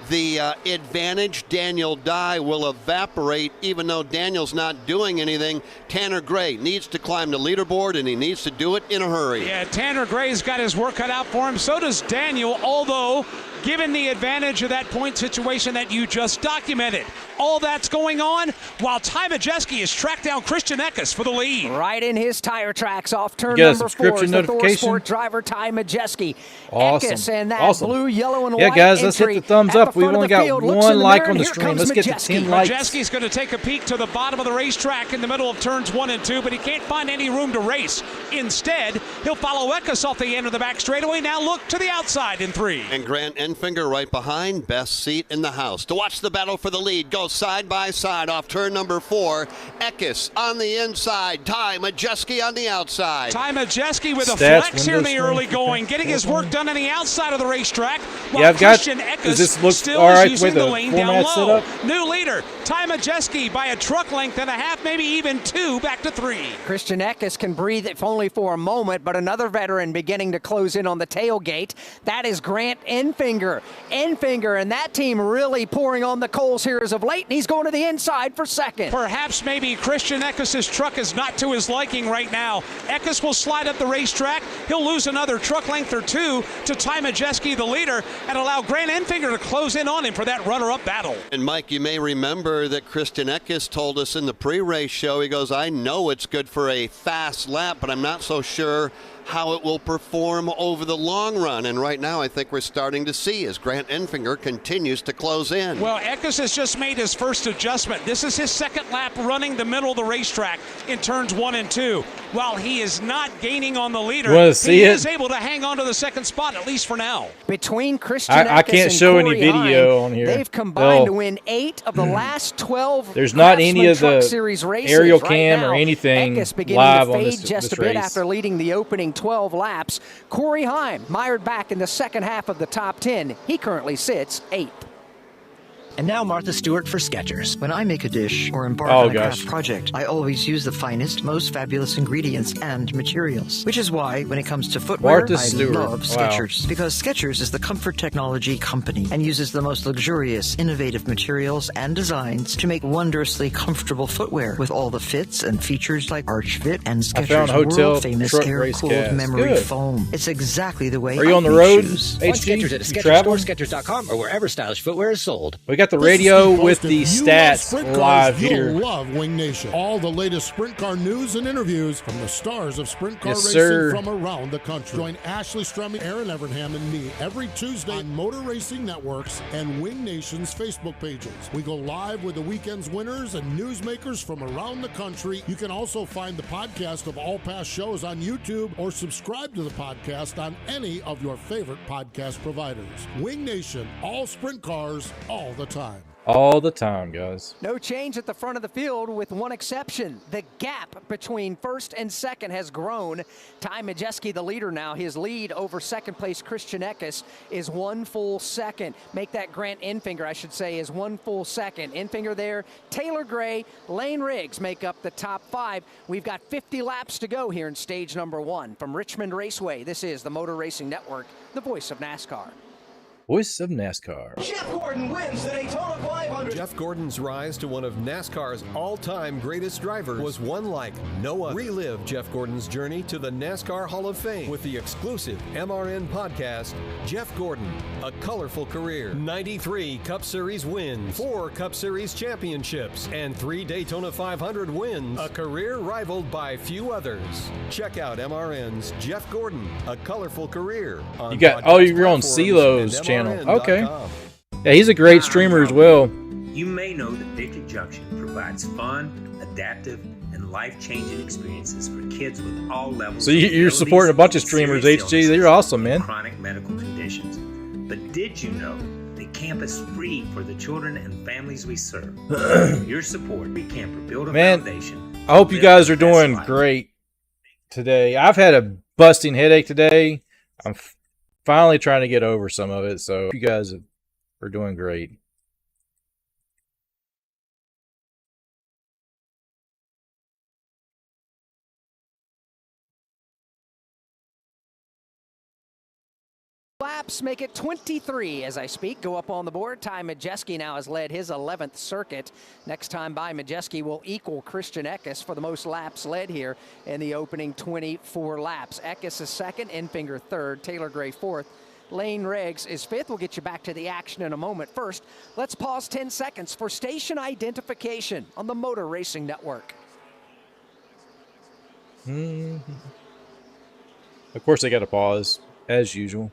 Speaker 8: the advantage Daniel Dye will evaporate. Even though Daniel's not doing anything, Tanner Gray needs to climb the leaderboard, and he needs to do it in a hurry.
Speaker 23: Yeah, Tanner Gray's got his work cut out for him. So does Daniel, although given the advantage of that point situation that you just documented. All that's going on while Ty Majeski has tracked down Christian Eckes for the lead.
Speaker 16: Right in his tire tracks off turn number 4 is the Thor Sport driver Ty Majeski.
Speaker 1: Awesome.
Speaker 16: Eckes and that blue, yellow, and white
Speaker 1: guys, let's hit the thumbs up. We've only got
Speaker 16: field.
Speaker 1: 1 like on the stream. Let's get to 10 likes.
Speaker 23: Majeski's going to take a peek to the bottom of the racetrack in the middle of turns 1 and 2, but he can't find any room to race. Instead, he'll follow Eckes off the end of the back straightaway. Now look to the outside in 3.
Speaker 8: And Grant Enfinger right behind. Best seat in the house. To watch the battle for the lead go side by side off turn number 4. Eckes on the inside. Ty Majeski on the outside.
Speaker 23: Ty Majeski with a flex here in the early going, getting his work done on the outside of the racetrack. While Christian Eckes still is using the lane down low. New leader, Ty Majeski by a truck length and a half, maybe even 2, back to 3.
Speaker 16: Christian Eckes can breathe if only for a moment, but another veteran beginning to close in on the tailgate. That is Grant Enfinger. And that team really pouring on the coals here as of late, and he's going to the inside for second.
Speaker 23: Perhaps maybe Christian Eckes' truck is not to his liking right now. Eckes will slide up the racetrack. He'll lose another truck length or 2 to Ty Majeski, the leader, and allow Grant Enfinger to close in on him for that runner-up battle.
Speaker 8: And Mike, you may remember that Christian Eckes told us in the pre-race show, he goes, I know it's good for a fast lap, but I'm not so sure how it will perform over the long run. And right now I think we're starting to see as Grant Enfinger continues to close in.
Speaker 23: Well, Eckes has just made his first adjustment. This is his second lap running the middle of the racetrack in turns 1 and 2. While he is not gaining on the leader, he is able to hang on to the second spot, at least for now.
Speaker 16: Between Christian Eckes
Speaker 1: I can't
Speaker 16: and
Speaker 1: show
Speaker 16: Corey
Speaker 1: any video on here.
Speaker 16: They've combined to win 8 of the last 12
Speaker 1: There's not any of the
Speaker 16: Series races.
Speaker 1: aerial
Speaker 16: right
Speaker 1: cam
Speaker 16: now,
Speaker 1: or anything
Speaker 16: Eckes beginning
Speaker 1: live
Speaker 16: to
Speaker 1: on
Speaker 16: fade
Speaker 1: this
Speaker 16: just a
Speaker 1: race.
Speaker 16: bit after leading the opening 12 laps. Corey Heim mired back in the second half of the top 10. He currently sits 8th.
Speaker 9: And now Martha Stewart for Skechers. When I make a dish or embark on a craft project, I always use the finest, most fabulous ingredients and materials. Which is why, when it comes to footwear, I love Skechers. Because Skechers is the comfort technology company and uses the most luxurious, innovative materials and designs to make wondrously comfortable footwear with all the fits and features like Arch Fit and Skechers' world-famous air-cooled memory foam. It's exactly the way
Speaker 1: Are you on the road?
Speaker 10: Find Skechers at a Skechers store, Skechers.com, or wherever stylish footwear is sold.
Speaker 1: We got the radio with the stats live here.
Speaker 11: You'll love Wing Nation. All the latest sprint car news and interviews from the stars of sprint car racing from around the country. Join Ashley Strumming, Aaron Evernham, and me every Tuesday on Motor Racing Networks and Wing Nation's Facebook pages. We go live with the weekend's winners and newsmakers from around the country. You can also find the podcast of all past shows on YouTube or subscribe to the podcast on any of your favorite podcast providers. Wing Nation, all sprint cars, all the time.
Speaker 1: All the time, guys.
Speaker 16: No change at the front of the field with one exception. The gap between first and second has grown. Ty Majeski, the leader now. His lead over second place Christian Eckes is 1 full second. Make that Grant Enfinger, I should say, is 1 full second. Enfinger there. Taylor Gray, Lane Riggs make up the top 5. We've got 50 laps to go here in stage number 1. From Richmond Raceway, this is the Motor Racing Network, the voice of NASCAR.
Speaker 1: Voice of NASCAR.
Speaker 13: Jeff Gordon wins the Daytona 500. Jeff Gordon's rise to one of NASCAR's all-time greatest drivers was one like no other. Relive Jeff Gordon's journey to the NASCAR Hall of Fame with the exclusive MRN podcast, Jeff Gordon, A Colorful Career. 93 Cup Series wins, 4 Cup Series championships, and 3 Daytona 500 wins. A career rivaled by few others. Check out MRN's Jeff Gordon, A Colorful Career.
Speaker 1: You got you're on CeeLo's channel. Okay. Yeah, he's a great streamer as well.
Speaker 14: You may know that Victory Junction provides fun, adaptive, and life-changing experiences for kids with all levels.
Speaker 1: So you're supporting a bunch of streamers, HG. They're awesome, man.
Speaker 14: Chronic medical conditions. But did you know that camp is free for the children and families we serve? Your support, we camper build a foundation.
Speaker 1: I hope you guys are doing great today. I've had a busting headache today. I'm finally trying to get over some of it, so you guys are doing great.
Speaker 16: Laps make it 23 as I speak. Go up on the board. Ty Majeski now has led his 11th circuit. Next time by, Majeski will equal Christian Eckes for the most laps led here in the opening 24 laps. Eckes is second, Enfinger third, Taylor Gray fourth. Lane Riggs is fifth. We'll get you back to the action in a moment. First, let's pause 10 seconds for station identification on the Motor Racing Network.
Speaker 1: Of course, they got to pause, as usual.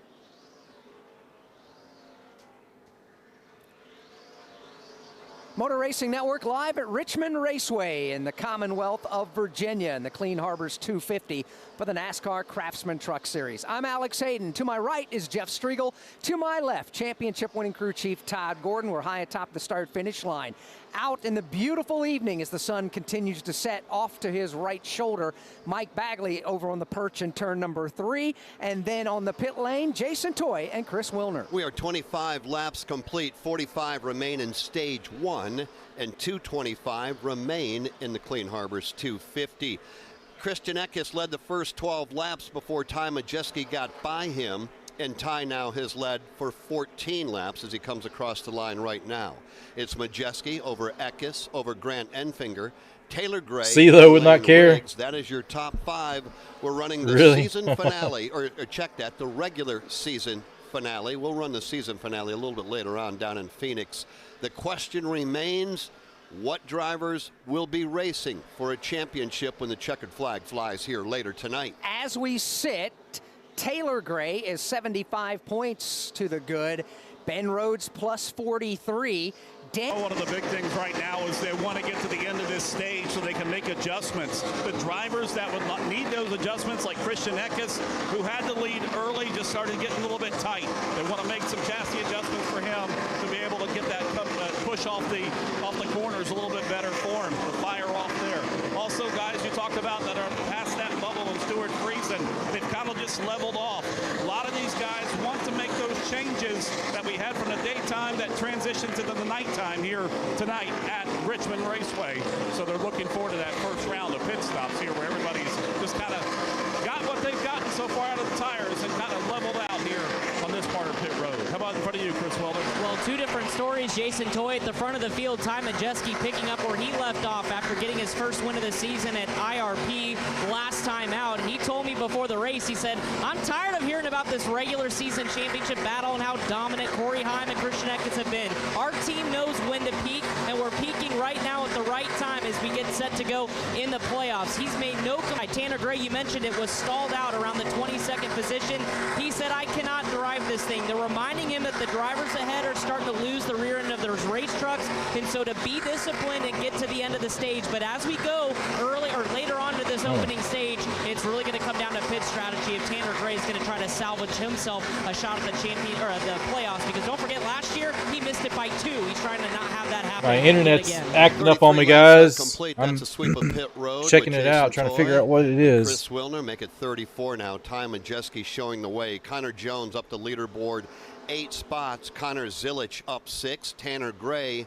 Speaker 16: Motor Racing Network live at Richmond Raceway in the Commonwealth of Virginia in the Clean Harbors 250 for the NASCAR Craftsman Truck Series. I'm Alex Hayden. To my right is Jeff Striegel. To my left, championship-winning crew chief Todd Gordon. We're high atop the start-finish line. Out in the beautiful evening as the sun continues to set off to his right shoulder, Mike Bagley over on the perch in turn number 3. And then on the pit lane, Jason Toy and Chris Wilner.
Speaker 8: We are 25 laps complete. 45 remain in stage 1, and 225 remain in the Clean Harbors 250. Christian Eckes led the first 12 laps before Ty Majeski got by him, and Ty now has led for 14 laps as he comes across the line right now. It's Majeski over Eckes, over Grant Enfinger, Taylor Gray.
Speaker 1: CeeLo would not care.
Speaker 8: Riggs. That is your top 5. We're running the
Speaker 1: Really?
Speaker 8: season finale, or check that, the regular season finale. We'll run the season finale a little bit later on down in Phoenix. The question remains, what drivers will be racing for a championship when the checkered flag flies here later tonight?
Speaker 16: As we sit, Taylor Gray is 75 points to the good. Ben Rhodes plus 43.
Speaker 4: One of the big things right now is they want to get to the end of this stage so they can make adjustments. The drivers that would need those adjustments, like Christian Eckes, who had the lead early, just started getting a little bit tight. They want to make some chassis adjustments for him to be able to get that push off the corners a little bit better for him, to fire off there. Also, guys you talked about that are past that bubble of Stuart Friesen, they've kind of just leveled off. A lot of these guys want to make those changes that we had from the daytime that transitioned to the nighttime here tonight at Richmond Raceway. So they're looking forward to that first round of pit stops here where everybody's just kind of got what they've gotten so far out of the tires and kind of leveled out here on this part of pit road. How about in front of you, Chris Wilder?
Speaker 7: Well, two different stories. Jason Toy at the front of the field, Ty Majeski picking up where he left off after getting his first win of the season at IRP last time out. And he told me before the race, he said, I'm tired of hearing about this regular season championship battle and how dominant Corey Heim and Christian Eckes have been. Our team knows when to peak, and we're peaking right now at the right time as we get set to go in the playoffs. He's made no complaint. Tanner Gray, you mentioned it, was stalled out around the 22nd position. He said, I cannot drive this thing. They're reminding him that the drivers ahead are starting to lose the rear end of those race trucks, and so to be disciplined and get to the end of the stage. But as we go early or later on to this opening stage, it's really going to come down to pit strategy if Tanner Gray is going to try to salvage himself a shot at the champion or the playoffs, because don't forget last year he missed it by 2. He's trying to not have that happen.
Speaker 1: My internet's acting up on me, guys. I'm checking it out, trying to figure out what it is.
Speaker 8: Chris Wilner make it 34 now. Ty Majeski showing the way. Connor Jones up the leaderboard 8 spots. Connor Zilich up 6. Tanner Gray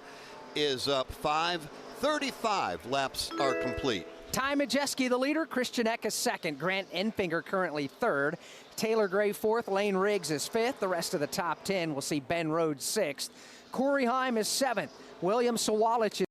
Speaker 8: is up 5. 35 laps are complete.
Speaker 16: Ty Majeski the leader, Christian Eckes second, Grant Enfinger currently third, Taylor Gray fourth, Lane Riggs is fifth. The rest of the top 10 will see Ben Rhodes sixth. Corey Heim is seventh. William Sawalich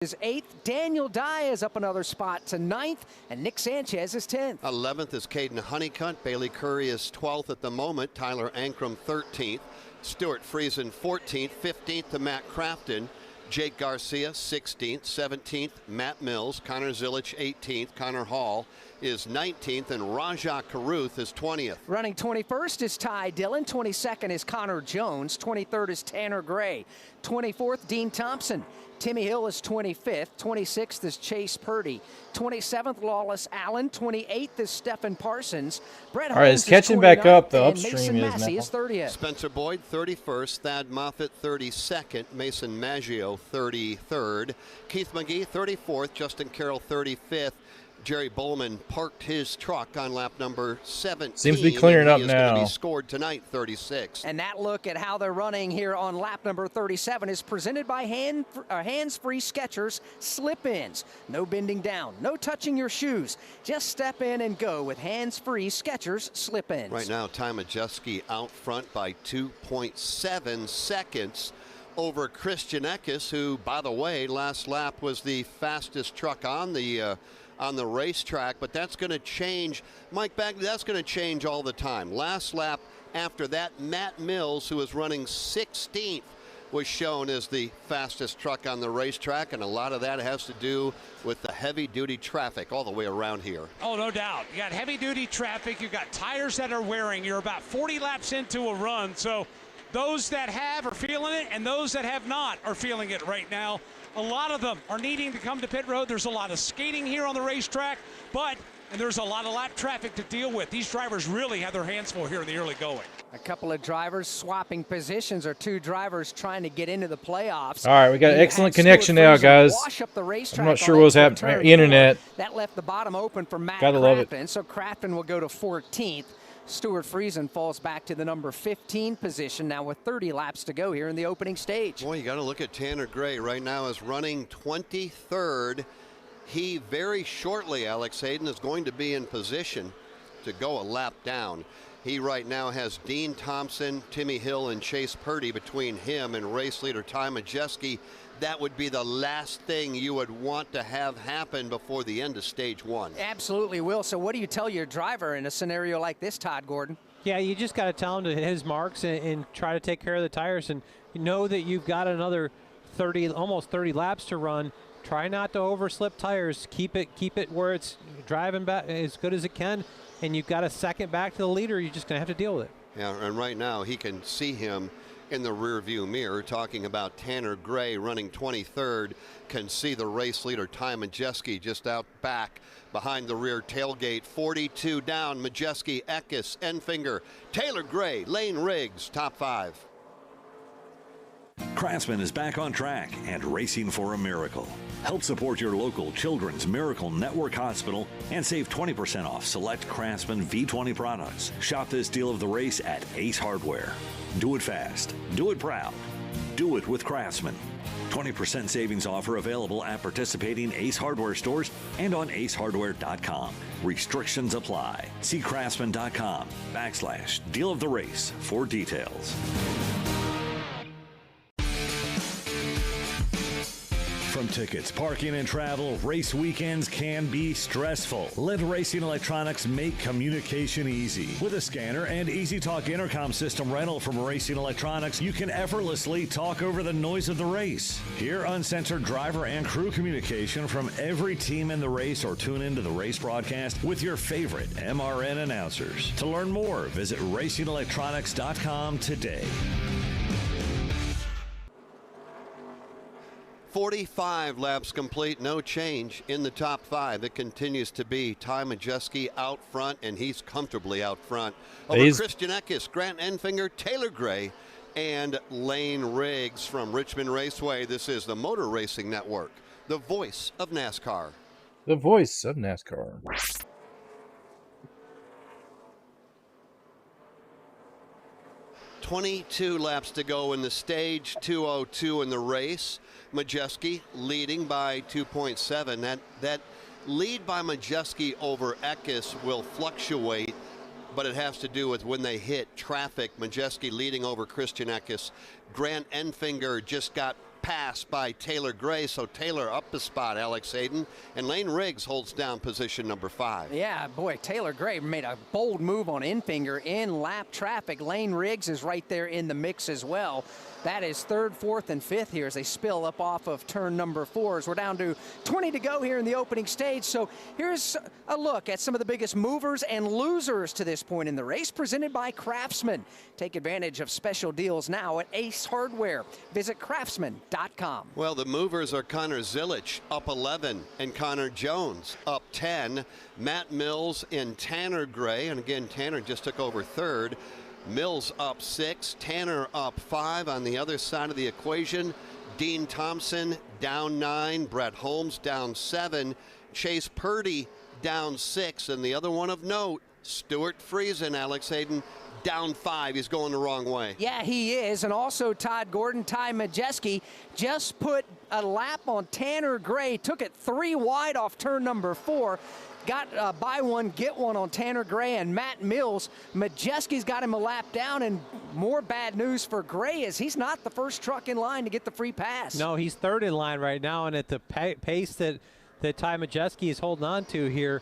Speaker 16: is 8th. Daniel Dye is up another spot to 9th, and Nick Sanchez is 10th.
Speaker 8: 11th is Caden Honeycutt. Bailey Curry is 12th at the moment. Tyler Ankrum 13th. Stuart Friesen 14th. 15th to Matt Crafton. Jake Garcia 16th. 17th Matt Mills. Connor Zilich 18th. Connor Hall is 19th, and Rajah Caruth is 20th.
Speaker 16: Running 21st is Ty Dillon. 22nd is Connor Jones. 23rd is Tanner Gray. 24th, Dean Thompson. Timmy Hill is 25th. 26th is Chase Purdy. 27th, Lawless Allen. 28th is Stephen Parsons. Brett
Speaker 1: All right,
Speaker 16: Holmes
Speaker 1: it's catching back up. The upstream is now.
Speaker 16: Is 30th.
Speaker 8: Spencer Boyd 31st. Thad Moffitt 32nd. Mason Maggio 33rd. Keith McGee 34th. Justin Carroll 35th. Jerry Bowman parked his truck on lap number 17.
Speaker 1: Seems to be clearing up now.
Speaker 8: He is going to be scored tonight, 36.
Speaker 16: And that look at how they're running here on lap number 37 is presented by Hands-Free Skechers Slip-Ins. No bending down, no touching your shoes. Just step in and go with Hands-Free Skechers Slip-Ins.
Speaker 8: Right now, Ty Majeski out front by 2.7 seconds over Christian Eckes, who, by the way, last lap was the fastest truck on the racetrack, but that's going to change. Mike Bagley, that's going to change all the time. Last lap after that, Matt Mills, who was running 16th, was shown as the fastest truck on the racetrack, and a lot of that has to do with the heavy-duty traffic all the way around here.
Speaker 23: Oh, no doubt. You got heavy-duty traffic. You got tires that are wearing. You're about 40 laps into a run, so those that have are feeling it, and those that have not are feeling it right now. A lot of them are needing to come to pit road. There's a lot of skating here on the racetrack, and there's a lot of lap traffic to deal with. These drivers really have their hands full here in the early going.
Speaker 16: A couple of drivers swapping positions, or two drivers trying to get into the playoffs.
Speaker 1: All right, we got excellent connection now, guys. I'm not sure what's happening. Internet.
Speaker 16: That left the bottom open for Matt
Speaker 1: Gotta love
Speaker 16: Crafton, so Crafton will go to 14th. Stuart Friesen falls back to the number 15 position now with 30 laps to go here in the opening stage.
Speaker 8: Boy, you got to look at Tanner Gray right now is running 23rd. He very shortly, Alex Hayden, is going to be in position to go a lap down. He right now has Dean Thompson, Timmy Hill, and Chase Purdy between him and race leader Ty Majeski. That would be the last thing you would want to have happen before the end of stage one.
Speaker 16: Absolutely will. So what do you tell your driver in a scenario like this, Todd Gordon?
Speaker 2: Yeah, you just got to tell him to hit his marks and try to take care of the tires, and know that you've got another almost 30 laps to run. Try not to overslip tires. Keep it where it's driving back as good as it can, and you've got a second back to the leader. You're just going to have to deal with it.
Speaker 8: Yeah, and right now he can see him in the rear view mirror, talking about Tanner Gray running 23rd, can see the race leader Ty Majeski just out back behind the rear tailgate. 42 down, Majeski, Eckes, Enfinger, Taylor Gray, Lane Riggs, top 5.
Speaker 12: Craftsman is back on track and racing for a miracle. Help support your local Children's Miracle Network Hospital and save 20% off select Craftsman V20 products. Shop this deal of the race at Ace Hardware. Do it fast. Do it proud. Do it with Craftsman. 20% savings offer available at participating Ace Hardware stores and on acehardware.com. Restrictions apply. See craftsman.com/deal of the race for details. From tickets, parking, and travel, race weekends can be stressful. Let Racing Electronics make communication easy. With a scanner and Easy Talk intercom system rental from Racing Electronics, you can effortlessly talk over the noise of the race. Hear uncensored driver and crew communication from every team in the race, or tune into the race broadcast with your favorite MRN announcers. To learn more, visit racingelectronics.com today.
Speaker 8: 45 laps complete, no change in the top 5. It continues to be Ty Majeski out front, and he's comfortably out front. Over Christian Eckes, Grant Enfinger, Taylor Gray, and Lane Riggs from Richmond Raceway. This is the Motor Racing Network, the voice of NASCAR.
Speaker 1: The voice of NASCAR.
Speaker 8: .22 laps to go in the stage, 2:02 in the race. Majeski leading by 2.7. That lead by Majeski over Eckes will fluctuate but it has to do with when they hit traffic. Majeski leading over Christian Eckes. Grant Enfinger just got passed by Taylor Gray, so Taylor up a spot, Alex Hayden, and Lane Riggs holds down position number 5.
Speaker 16: Yeah, boy, Taylor Gray made a bold move on Enfinger in lap traffic. Lane Riggs is right there in the mix as well. That is 3rd, 4th, and 5th here as they spill up off of turn number 4. As we're down to 20 to go here in the opening stage. So here's a look at some of the biggest movers and losers to this point in the race, presented by Craftsman. Take advantage of special deals now at Ace Hardware. Visit craftsman.com.
Speaker 8: Well, the movers are Connor Zilich up 11 and Connor Jones up 10. Matt Mills and Tanner Gray, and again, Tanner just took over 3rd. Mills up 6, Tanner up 5 on the other side of the equation. Dean Thompson down 9, Brett Holmes down 7, Chase Purdy down 6, and the other one of note, Stuart Friesen, Alex Hayden, down 5. He's going the wrong way.
Speaker 16: Yeah, he is. And also Todd Gordon, Ty Majeski just put a lap on Tanner Gray, took it 3 wide off turn number 4. Got buy one, get one on Tanner Gray and Matt Mills. Majeski's got him a lap down, and more bad news for Gray is he's not the first truck in line to get the free pass.
Speaker 2: No, he's 3rd in line right now, and at the pace that Ty Majeski is holding on to here,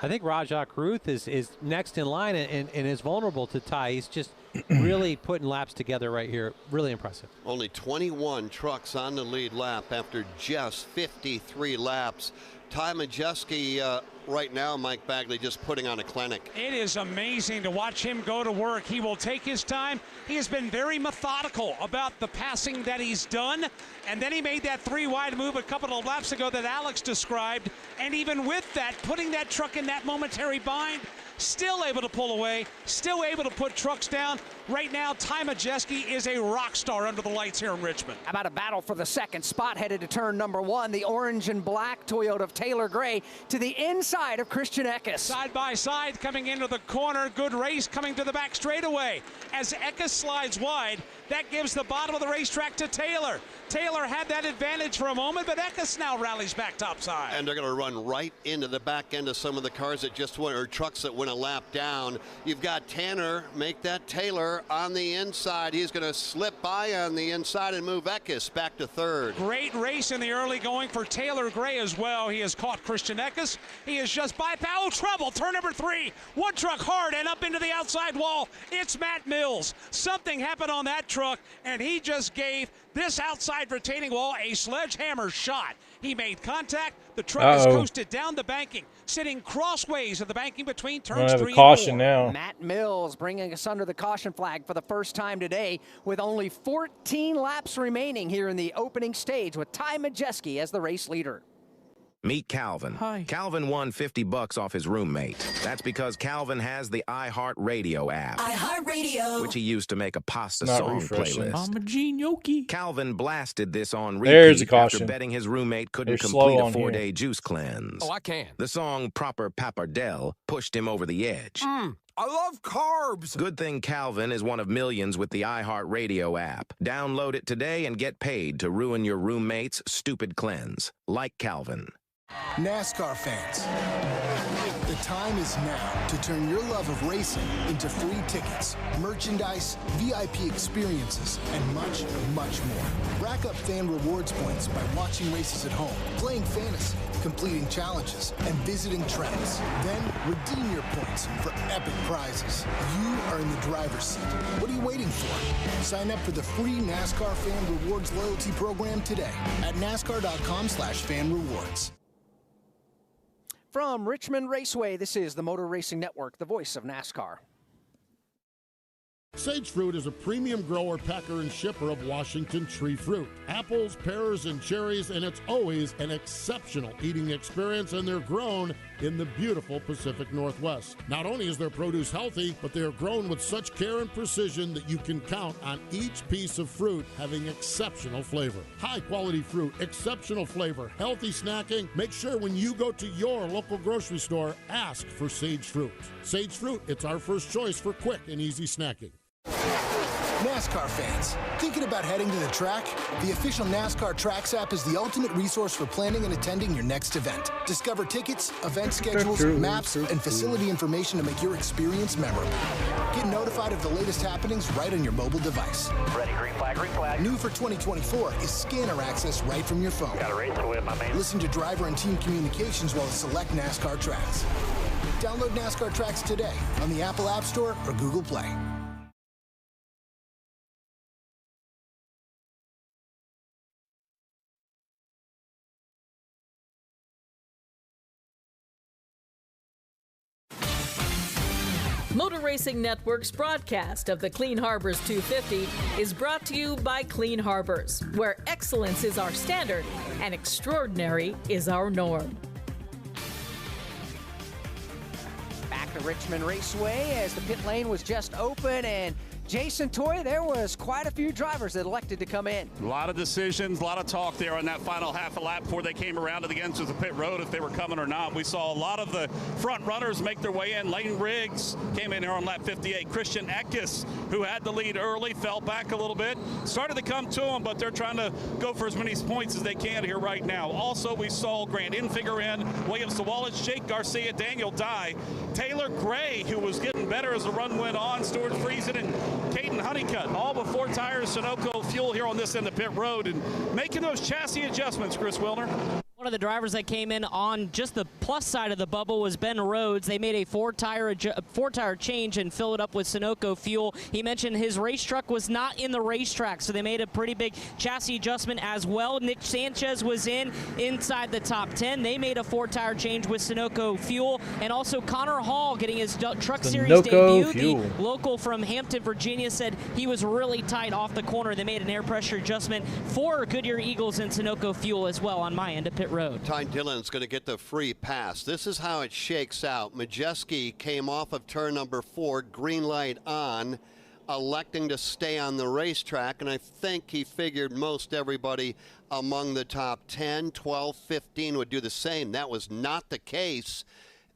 Speaker 2: I think Rajah Caruth is next in line and is vulnerable to Ty. He's just really putting laps together right here. Really impressive.
Speaker 8: Only 21 trucks on the lead lap after just 53 laps. Ty Majeski right now, Mike Bagley, just putting on a clinic.
Speaker 23: It is amazing to watch him go to work. He will take his time. He has been very methodical about the passing that he's done. And then he made that 3 wide move a couple of laps ago that Alex described. And even with that, putting that truck in that momentary bind, still able to pull away, still able to put trucks down. Right now, Ty Majeski is a rock star under the lights here in Richmond.
Speaker 16: How about a battle for the 2nd spot headed to turn number 1? The orange and black Toyota of Taylor Gray to the inside of Christian Eckes.
Speaker 23: Side by side coming into the corner. Good race coming to the back straightaway. As Eckes slides wide, that gives the bottom of the racetrack to Taylor. Taylor had that advantage for a moment, but Eckes now rallies back topside.
Speaker 8: And they're going to run right into the back end of some of the cars that just went, or trucks that went a lap down. You've got Tanner make that Taylor on the inside. He's going to slip by on the inside and move Eckes back to 3rd.
Speaker 23: Great race in the early going for Taylor Gray as well. He has caught Christian Eckes. He is just by trouble. Turn number 3. One truck hard and up into the outside wall. It's Matt Mills. Something happened on that truck, and he just gave this outside retaining wall a sledgehammer shot. He made contact. The truck is coasted down the banking, sitting crossways of the banking between turns 3 and 4.
Speaker 1: Now.
Speaker 16: Matt Mills bringing us under the caution flag for the first time today with only 14 laps remaining here in the opening stage with Ty Majeski as the race leader.
Speaker 3: Meet Calvin.
Speaker 16: Hi.
Speaker 3: Calvin won $50 off his roommate. That's because Calvin has the iHeartRadio app.
Speaker 15: iHeartRadio.
Speaker 3: Which he used to make a pasta song playlist.
Speaker 15: I'm a genioki.
Speaker 3: Calvin blasted this on
Speaker 1: There's
Speaker 3: repeat
Speaker 1: a caution.
Speaker 3: after betting his roommate couldn't
Speaker 1: They're
Speaker 3: complete
Speaker 1: slow
Speaker 3: a
Speaker 1: on
Speaker 3: 4-day juice cleanse.
Speaker 15: Oh, I can.
Speaker 3: The song Proper Pappardelle pushed him over the edge.
Speaker 15: I love carbs.
Speaker 3: Good thing Calvin is one of millions with the iHeartRadio app. Download it today and get paid to ruin your roommate's stupid cleanse. Like Calvin.
Speaker 17: NASCAR fans, the time is now to turn your love of racing into free tickets, merchandise, VIP experiences, and much, much more. Rack up fan rewards points by watching races at home, playing fantasy, completing challenges, and visiting tracks. Then redeem your points for epic prizes. You are in the driver's seat. What are you waiting for? Sign up for the free NASCAR Fan Rewards loyalty program today at NASCAR.com/fan rewards.
Speaker 16: From Richmond Raceway, this is the Motor Racing Network, the voice of NASCAR.
Speaker 11: Sage Fruit is a premium grower, packer, and shipper of Washington tree fruit. Apples, pears, and cherries, and it's always an exceptional eating experience, and they're grown in the beautiful Pacific Northwest. Not only is their produce healthy, but they are grown with such care and precision that you can count on each piece of fruit having exceptional flavor. High-quality fruit, exceptional flavor, healthy snacking. Make sure when you go to your local grocery store, ask for Sage Fruit. Sage Fruit, it's our first choice for quick and easy snacking.
Speaker 17: NASCAR fans, thinking about heading to the track? The official NASCAR Tracks app is the ultimate resource for planning and attending your next event. Discover tickets, event schedules, maps, and facility information to make your experience memorable. Get notified of the latest happenings right on your mobile device.
Speaker 5: Ready, green flag, green flag.
Speaker 17: New for 2024 is scanner access right from your phone.
Speaker 5: Got a race with my man.
Speaker 17: Listen to driver and team communications while at select NASCAR tracks. Download NASCAR Tracks today on the Apple App Store or Google Play.
Speaker 18: Motor Racing Network's broadcast of the Clean Harbors 250 is brought to you by Clean Harbors, where excellence is our standard and extraordinary is our norm.
Speaker 16: Back to Richmond Raceway as the pit lane was just open, and Jason Toy, there was quite a few drivers that elected to come in.
Speaker 4: A lot of decisions, a lot of talk there on that final half a lap before they came around to the end of the pit road if they were coming or not. We saw a lot of the front runners make their way in. Lane Riggs came in here on lap 58. Christian Eckes, who had the lead early, fell back a little bit. Started to come to him, but they're trying to go for as many points as they can here right now. Also, we saw Grant Infinger in, Williams Sawalich, Jake Garcia, Daniel Dye, Taylor Gray, who was getting better as the run went on, Stuart Friesen, and Caden Honeycutt, all before tires, Sunoco Fuel here on this end of pit road, and making those chassis adjustments, Chris Wilner.
Speaker 7: One of the drivers that came in on just the plus side of the bubble was Ben Rhodes. They made a four-tire change and filled it up with Sunoco fuel. He mentioned his race truck was not in the racetrack, so they made a pretty big chassis adjustment as well. Nick Sanchez was inside the top 10. They made a four-tire change with Sunoco fuel. And also Connor Hall getting his Truck Series debut. The local from Hampton, Virginia, said he was really tight off the corner. They made an air pressure adjustment for Goodyear Eagles and Sunoco fuel as well on my end of pit road.
Speaker 8: Ty Dillon's going to get the free pass. This is how it shakes out. Majeski came off of turn number 4, green light on, electing to stay on the racetrack, and I think he figured most everybody among the top 10, 12, 15 would do the same. That was not the case.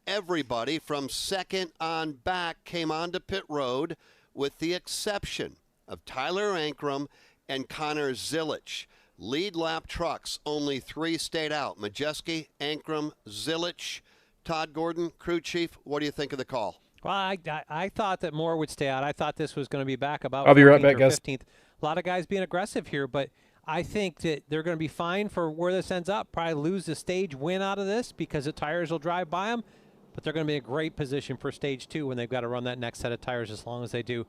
Speaker 8: Everybody from second on back came onto pit road with the exception of Tyler Ankrum and Connor Zilich. Lead lap trucks, only 3 stayed out. Majeski, Ankrum, Zilich. Todd Gordon, crew chief, what do you think of the call?
Speaker 2: Well, I thought that more would stay out. I thought this was going to be back about
Speaker 1: I'll be right back,
Speaker 2: 15th. A lot of guys being aggressive here, but I think that they're going to be fine for where this ends up. Probably lose the stage win out of this because the tires will drive by them, but they're going to be in a great position for stage 2 when they've got to run that next set of tires as long as they do.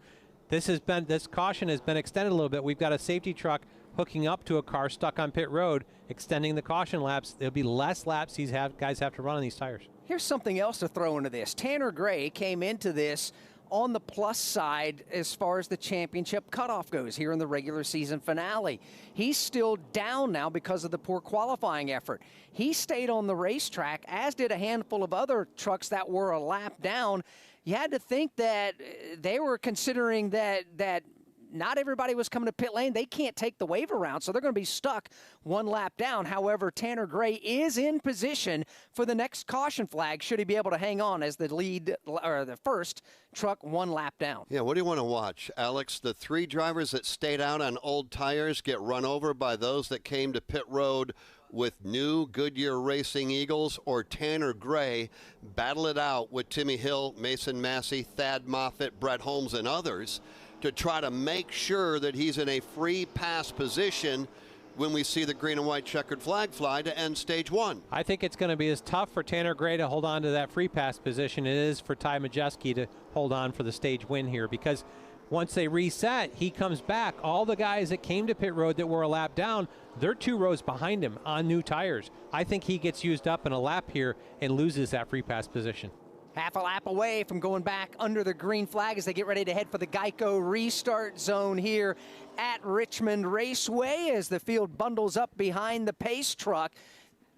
Speaker 2: This caution has been extended a little bit. We've got a safety truck hooking up to a car stuck on pit road, extending the caution laps. There'll be less laps these guys have to run on these tires.
Speaker 16: Here's something else to throw into this. Tanner Gray came into this on the plus side as far as the championship cutoff goes here in the regular season finale. He's still down now because of the poor qualifying effort. He stayed on the racetrack, as did a handful of other trucks that were a lap down. You had to think that they were considering that not everybody was coming to pit lane. They can't take the wave around, so they're going to be stuck one lap down. However, Tanner Gray is in position for the next caution flag should he be able to hang on as the lead or the first truck one lap down.
Speaker 8: Yeah, what do you want to watch, Alex? The 3 drivers that stayed out on old tires get run over by those that came to pit road with new Goodyear Racing Eagles, or Tanner Gray battle it out with Timmy Hill, Mason Massey, Thad Moffitt, Brett Holmes, and others to try to make sure that he's in a free pass position when we see the green and white checkered flag fly to end stage 1.
Speaker 2: I think it's going to be as tough for Tanner Gray to hold on to that free pass position as it is for Ty Majeski to hold on for the stage win here, because once they reset, he comes back. All the guys that came to pit road that were a lap down, they're 2 rows behind him on new tires. I think he gets used up in a lap here and loses that free pass position.
Speaker 16: Half a lap away from going back under the green flag as they get ready to head for the Geico restart zone here at Richmond Raceway as the field bundles up behind the pace truck.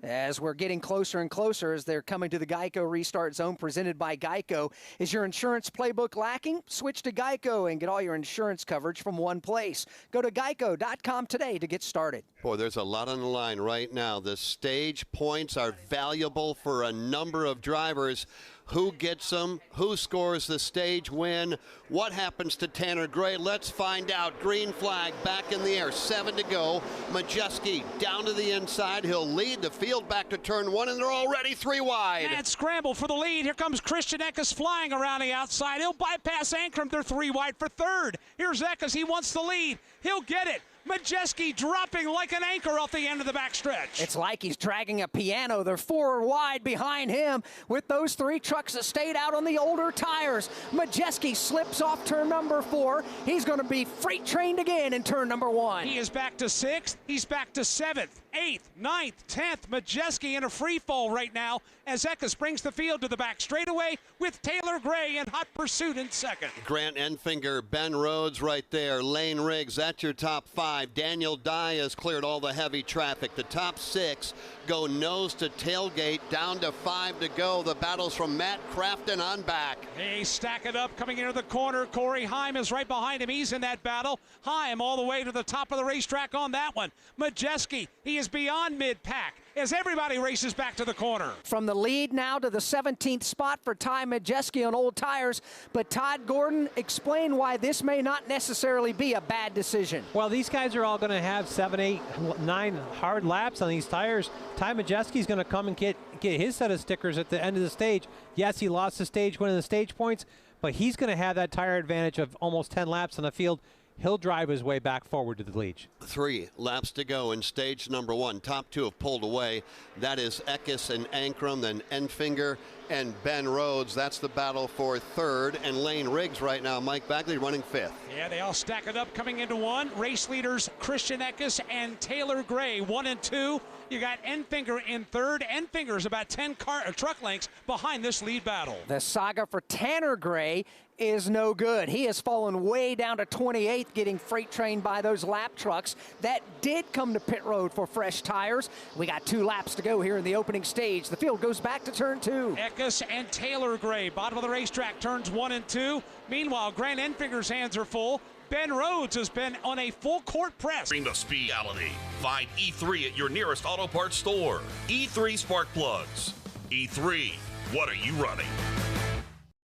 Speaker 16: As we're getting closer and closer as they're coming to the Geico restart zone presented by Geico. Is your insurance playbook lacking? Switch to Geico and get all your insurance coverage from one place. Go to geico.com today to get started.
Speaker 8: Boy, there's a lot on the line right now. The stage points are valuable for a number of drivers Who gets them? Who scores the stage win? What happens to Tanner Gray? Let's find out. Green flag back in the air. 7 to go. Majeski down to the inside. He'll lead the field back to turn 1, and they're already 3 wide.
Speaker 23: And scramble for the lead. Here comes Christian Eckes flying around the outside. He'll bypass Ankrum. They're 3 wide for third. Here's Eckes. He wants the lead. He'll get it. Majeski dropping like an anchor off the end of the backstretch.
Speaker 16: It's like he's dragging a piano. They're 4 wide behind him with those 3 trucks that stayed out on the older tires. Majeski slips off turn number 4. He's going to be freight trained again in turn number 1.
Speaker 23: He is back to 6th. He's back to 7th, 8th, 9th, 10th. Majeski in a free fall right now as Eckes brings the field to the back straightaway with Taylor Gray in hot pursuit in second.
Speaker 8: Grant Enfinger, Ben Rhodes right there. Lane Riggs, that's your top 5. Daniel Dye has cleared all the heavy traffic. The top 6 go nose to tailgate, down to 5 to go. The battle's from Matt Crafton on back.
Speaker 23: They stack it up coming into the corner. Corey Heim is right behind him. He's in that battle. Heim all the way to the top of the racetrack on that one. Majeski, he is beyond mid-pack as everybody races back to the corner.
Speaker 16: From the lead now to the 17th spot for Ty Majeski on old tires. But Todd Gordon, explain why this may not necessarily be a bad decision.
Speaker 2: Well, these guys are all going to have 7, 8, 9 hard laps on these tires. Ty Majeski's going to come and get his set of stickers at the end of the stage. Yes, he lost the stage win in the stage points, but he's going to have that tire advantage of almost 10 laps on the field. He'll drive his way back forward to the lead.
Speaker 8: 3 laps to go in stage number 1. Top 2 have pulled away. That is Eckes and Ankrum, then Enfinger and Ben Rhodes. That's the battle for 3rd. And Lane Riggs right now, Mike Bagley running 5th.
Speaker 23: Yeah, they all stack it up coming into 1. Race leaders Christian Eckes and Taylor Gray, 1 and 2. You got Enfinger in 3rd. Enfinger's about 10 truck lengths behind this lead battle.
Speaker 16: The saga for Tanner Gray is no good. He has fallen way down to 28th, getting freight trained by those lap trucks that did come to pit road for fresh tires. We got 2 laps to go here in the opening stage. The field goes back to turn 2.
Speaker 23: Eckes and Taylor Gray, bottom of the racetrack, turns 1 and 2. Meanwhile, Grant Enfinger's hands are full. Ben Rhodes has been on a full court press.
Speaker 28: Bring the speedality. Find E3 at your nearest auto parts store. E3 spark plugs. E3, what are you running?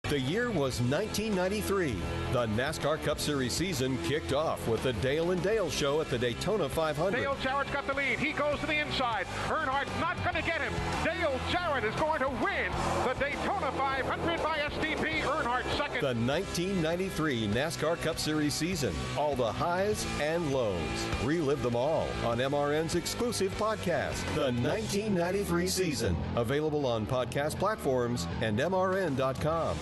Speaker 13: The year was 1993. The NASCAR Cup Series season kicked off with the Dale and Dale show at the Daytona 500.
Speaker 6: Dale Jarrett's got the lead. He goes to the inside. Earnhardt's not going to get him. Dale Jarrett is going to win the Daytona 500 by SDP. Earnhardt second.
Speaker 13: The 1993 NASCAR Cup Series season. All the highs and lows. Relive them all on MRN's exclusive podcast, The 1993 Season. Available on podcast platforms and MRN.com.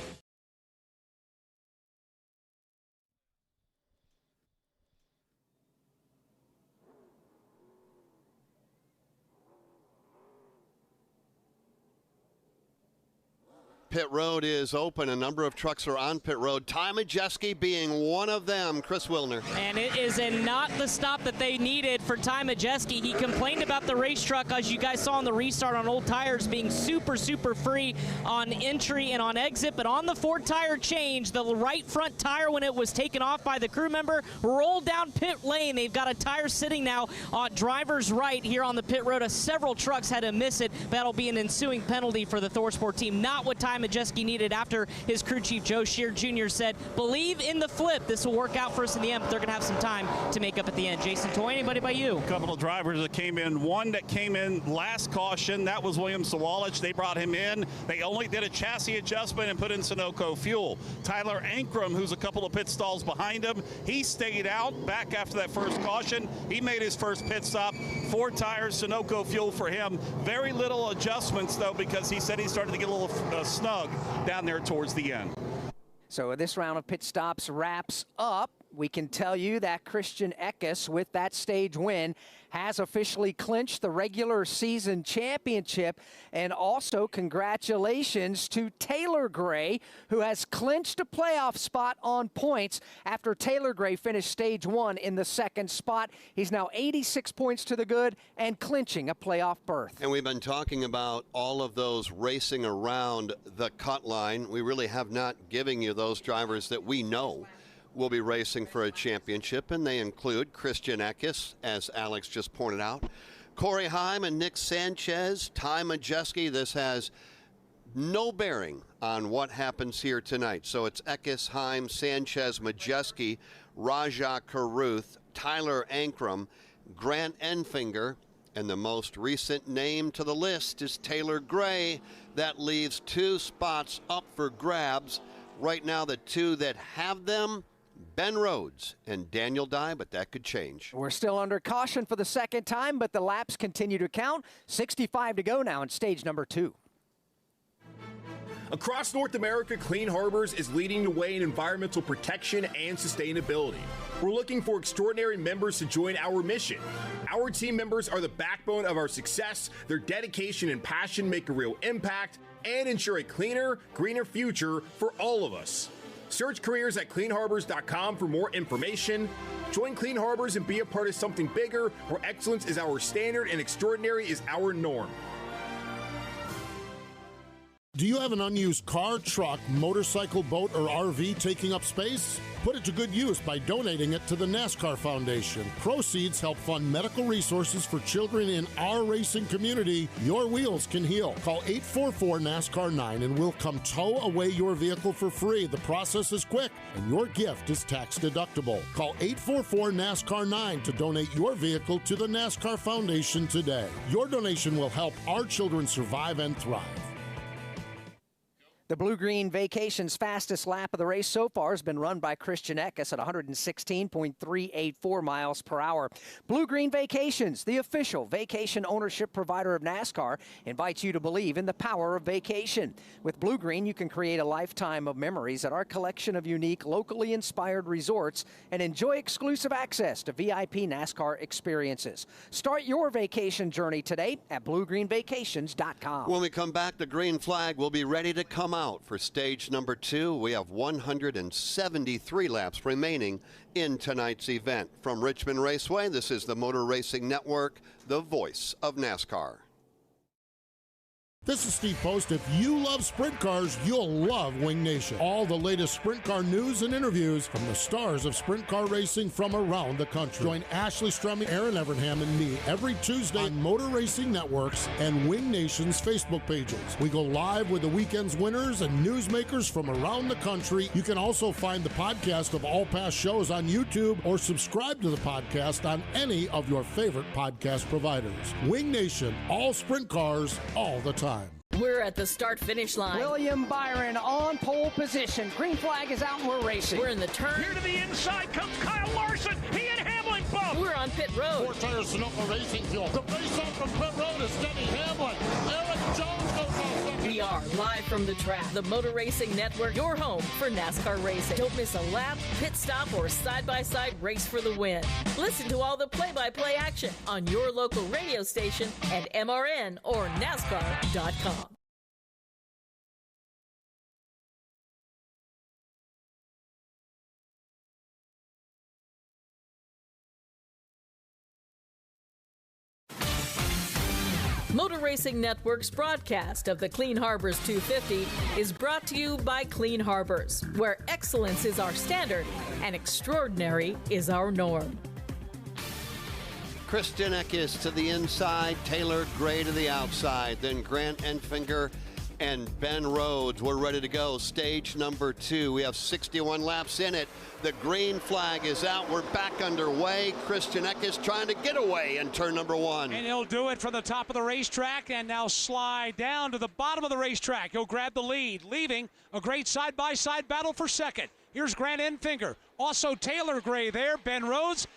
Speaker 8: Pit road is open. A number of trucks are on pit road. Ty Majeski being one of them. Chris Wilner.
Speaker 7: And it is not the stop that they needed for Ty Majeski. He complained about the race truck, as you guys saw on the restart on old tires, being super free on entry and on exit. But on the 4-tire change, the right front tire, when it was taken off by the crew member, rolled down pit lane. They've got a tire sitting now on driver's right here on the pit road. Several trucks had to miss it. That'll be an ensuing penalty for the ThorSport team. Not what Ty Majeski needed after his crew chief Joe Shear Jr. said, believe in the flip. This will work out for us in the end, but they're going to have some time to make up at the end. Jason Toy, anybody but you?
Speaker 4: A couple of drivers that came in. One that came in last caution, that was William Sawalich. They brought him in. They only did a chassis adjustment and put in Sunoco fuel. Tyler Ankrum, who's a couple of pit stalls behind him, he stayed out back after that first caution. He made his first pit stop. 4 tires, Sunoco fuel for him. Very little adjustments, though, because he said he started to get a little snug down there towards the end.
Speaker 16: So this round of pit stops wraps up. We can tell you that Christian Eckes, with that stage win, has officially clinched the regular season championship. And also congratulations to Taylor Gray, who has clinched a playoff spot on points after Taylor Gray finished stage 1 in the 2nd spot. He's now 86 points to the good and clinching a playoff berth.
Speaker 8: And we've been talking about all of those racing around the cut line. We really have not given you those drivers that we know will be racing for a championship, and they include Christian Eckes, as Alex just pointed out, Corey Heim and Nick Sanchez, Ty Majeski. This has no bearing on what happens here tonight. So it's Eckes, Heim, Sanchez, Majeski, Raja Caruth, Tyler Ankrum, Grant Enfinger, and the most recent name to the list is Taylor Gray. That leaves 2 spots up for grabs. Right now, the 2 that have them, Ben Rhodes and Daniel Dye, but that could change.
Speaker 16: We're still under caution for the second time, but the laps continue to count. 65 to go now in stage number 2.
Speaker 19: Across North America, Clean Harbors is leading the way in environmental protection and sustainability. We're looking for extraordinary members to join our mission. Our team members are the backbone of our success. Their dedication and passion make a real impact and ensure a cleaner, greener future for all of us. Search careers at cleanharbors.com for more information. Join Clean Harbors and be a part of something bigger where excellence is our standard and extraordinary is our norm.
Speaker 11: Do you have an unused car, truck, motorcycle, boat, or RV taking up space? Put it to good use by donating it to the NASCAR Foundation. Proceeds help fund medical resources for children in our racing community. Your wheels can heal. Call 844-NASCAR-9 and we'll come tow away your vehicle for free. The process is quick and your gift is tax deductible. Call 844-NASCAR-9 to donate your vehicle to the NASCAR Foundation today. Your donation will help our children survive and thrive.
Speaker 16: The Blue Green Vacations fastest lap of the race so far has been run by Christian Eckes at 116.384 miles per hour. Blue Green Vacations, the official vacation ownership provider of NASCAR, invites you to believe in the power of vacation. With Blue Green, you can create a lifetime of memories at our collection of unique, locally inspired resorts and enjoy exclusive access to VIP NASCAR experiences. Start your vacation journey today at bluegreenvacations.com.
Speaker 8: When we come back, the green flag will be ready to come out for stage number 2. We have 173 laps remaining in tonight's event. From Richmond Raceway, this is the Motor Racing Network, the voice of NASCAR.
Speaker 11: This is Steve Post. If you love sprint cars, you'll love Wing Nation. All the latest sprint car news and interviews from the stars of sprint car racing from around the country. Join Ashley Strumming, Aaron Evernham, and me every Tuesday on Motor Racing Networks and Wing Nation's Facebook pages. We go live with the weekend's winners and newsmakers from around the country. You can also find the podcast of all past shows on YouTube or subscribe to the podcast on any of your favorite podcast providers. Wing Nation, all sprint cars, all the time.
Speaker 18: We're at the start-finish line.
Speaker 16: William Byron on pole position. Green flag is out and we're racing.
Speaker 18: We're in the turn.
Speaker 6: Here to the inside comes Kyle Larson. He and Hamlin bump.
Speaker 18: We're on pit road.
Speaker 11: 4 tires Sonoma Racing Fuel. The race off from pit road is Denny Hamlin. Eric Jones goes off.
Speaker 18: We are live from the track. The Motor Racing Network, your home for NASCAR racing. Don't miss a lap, pit stop, or side-by-side race for the win. Listen to all the play-by-play action on your local radio station at MRN or NASCAR.com. Motor Racing Network's broadcast of the Clean Harbors 250 is brought to you by Clean Harbors, where excellence is our standard and extraordinary is our norm.
Speaker 8: Christian Eckes to the inside, Taylor Gray to the outside, then Grant Enfinger and Ben Rhodes. We're ready to go. Stage number 2. We have 61 laps in it. The green flag is out. We're back underway. Christian Eckes trying to get away in turn number 1.
Speaker 23: And he'll do it from the top of the racetrack and now slide down to the bottom of the racetrack. He'll grab the lead, leaving a great side-by-side battle for second. Here's Grant Enfinger. Also Taylor Gray there, Ben Rhodes,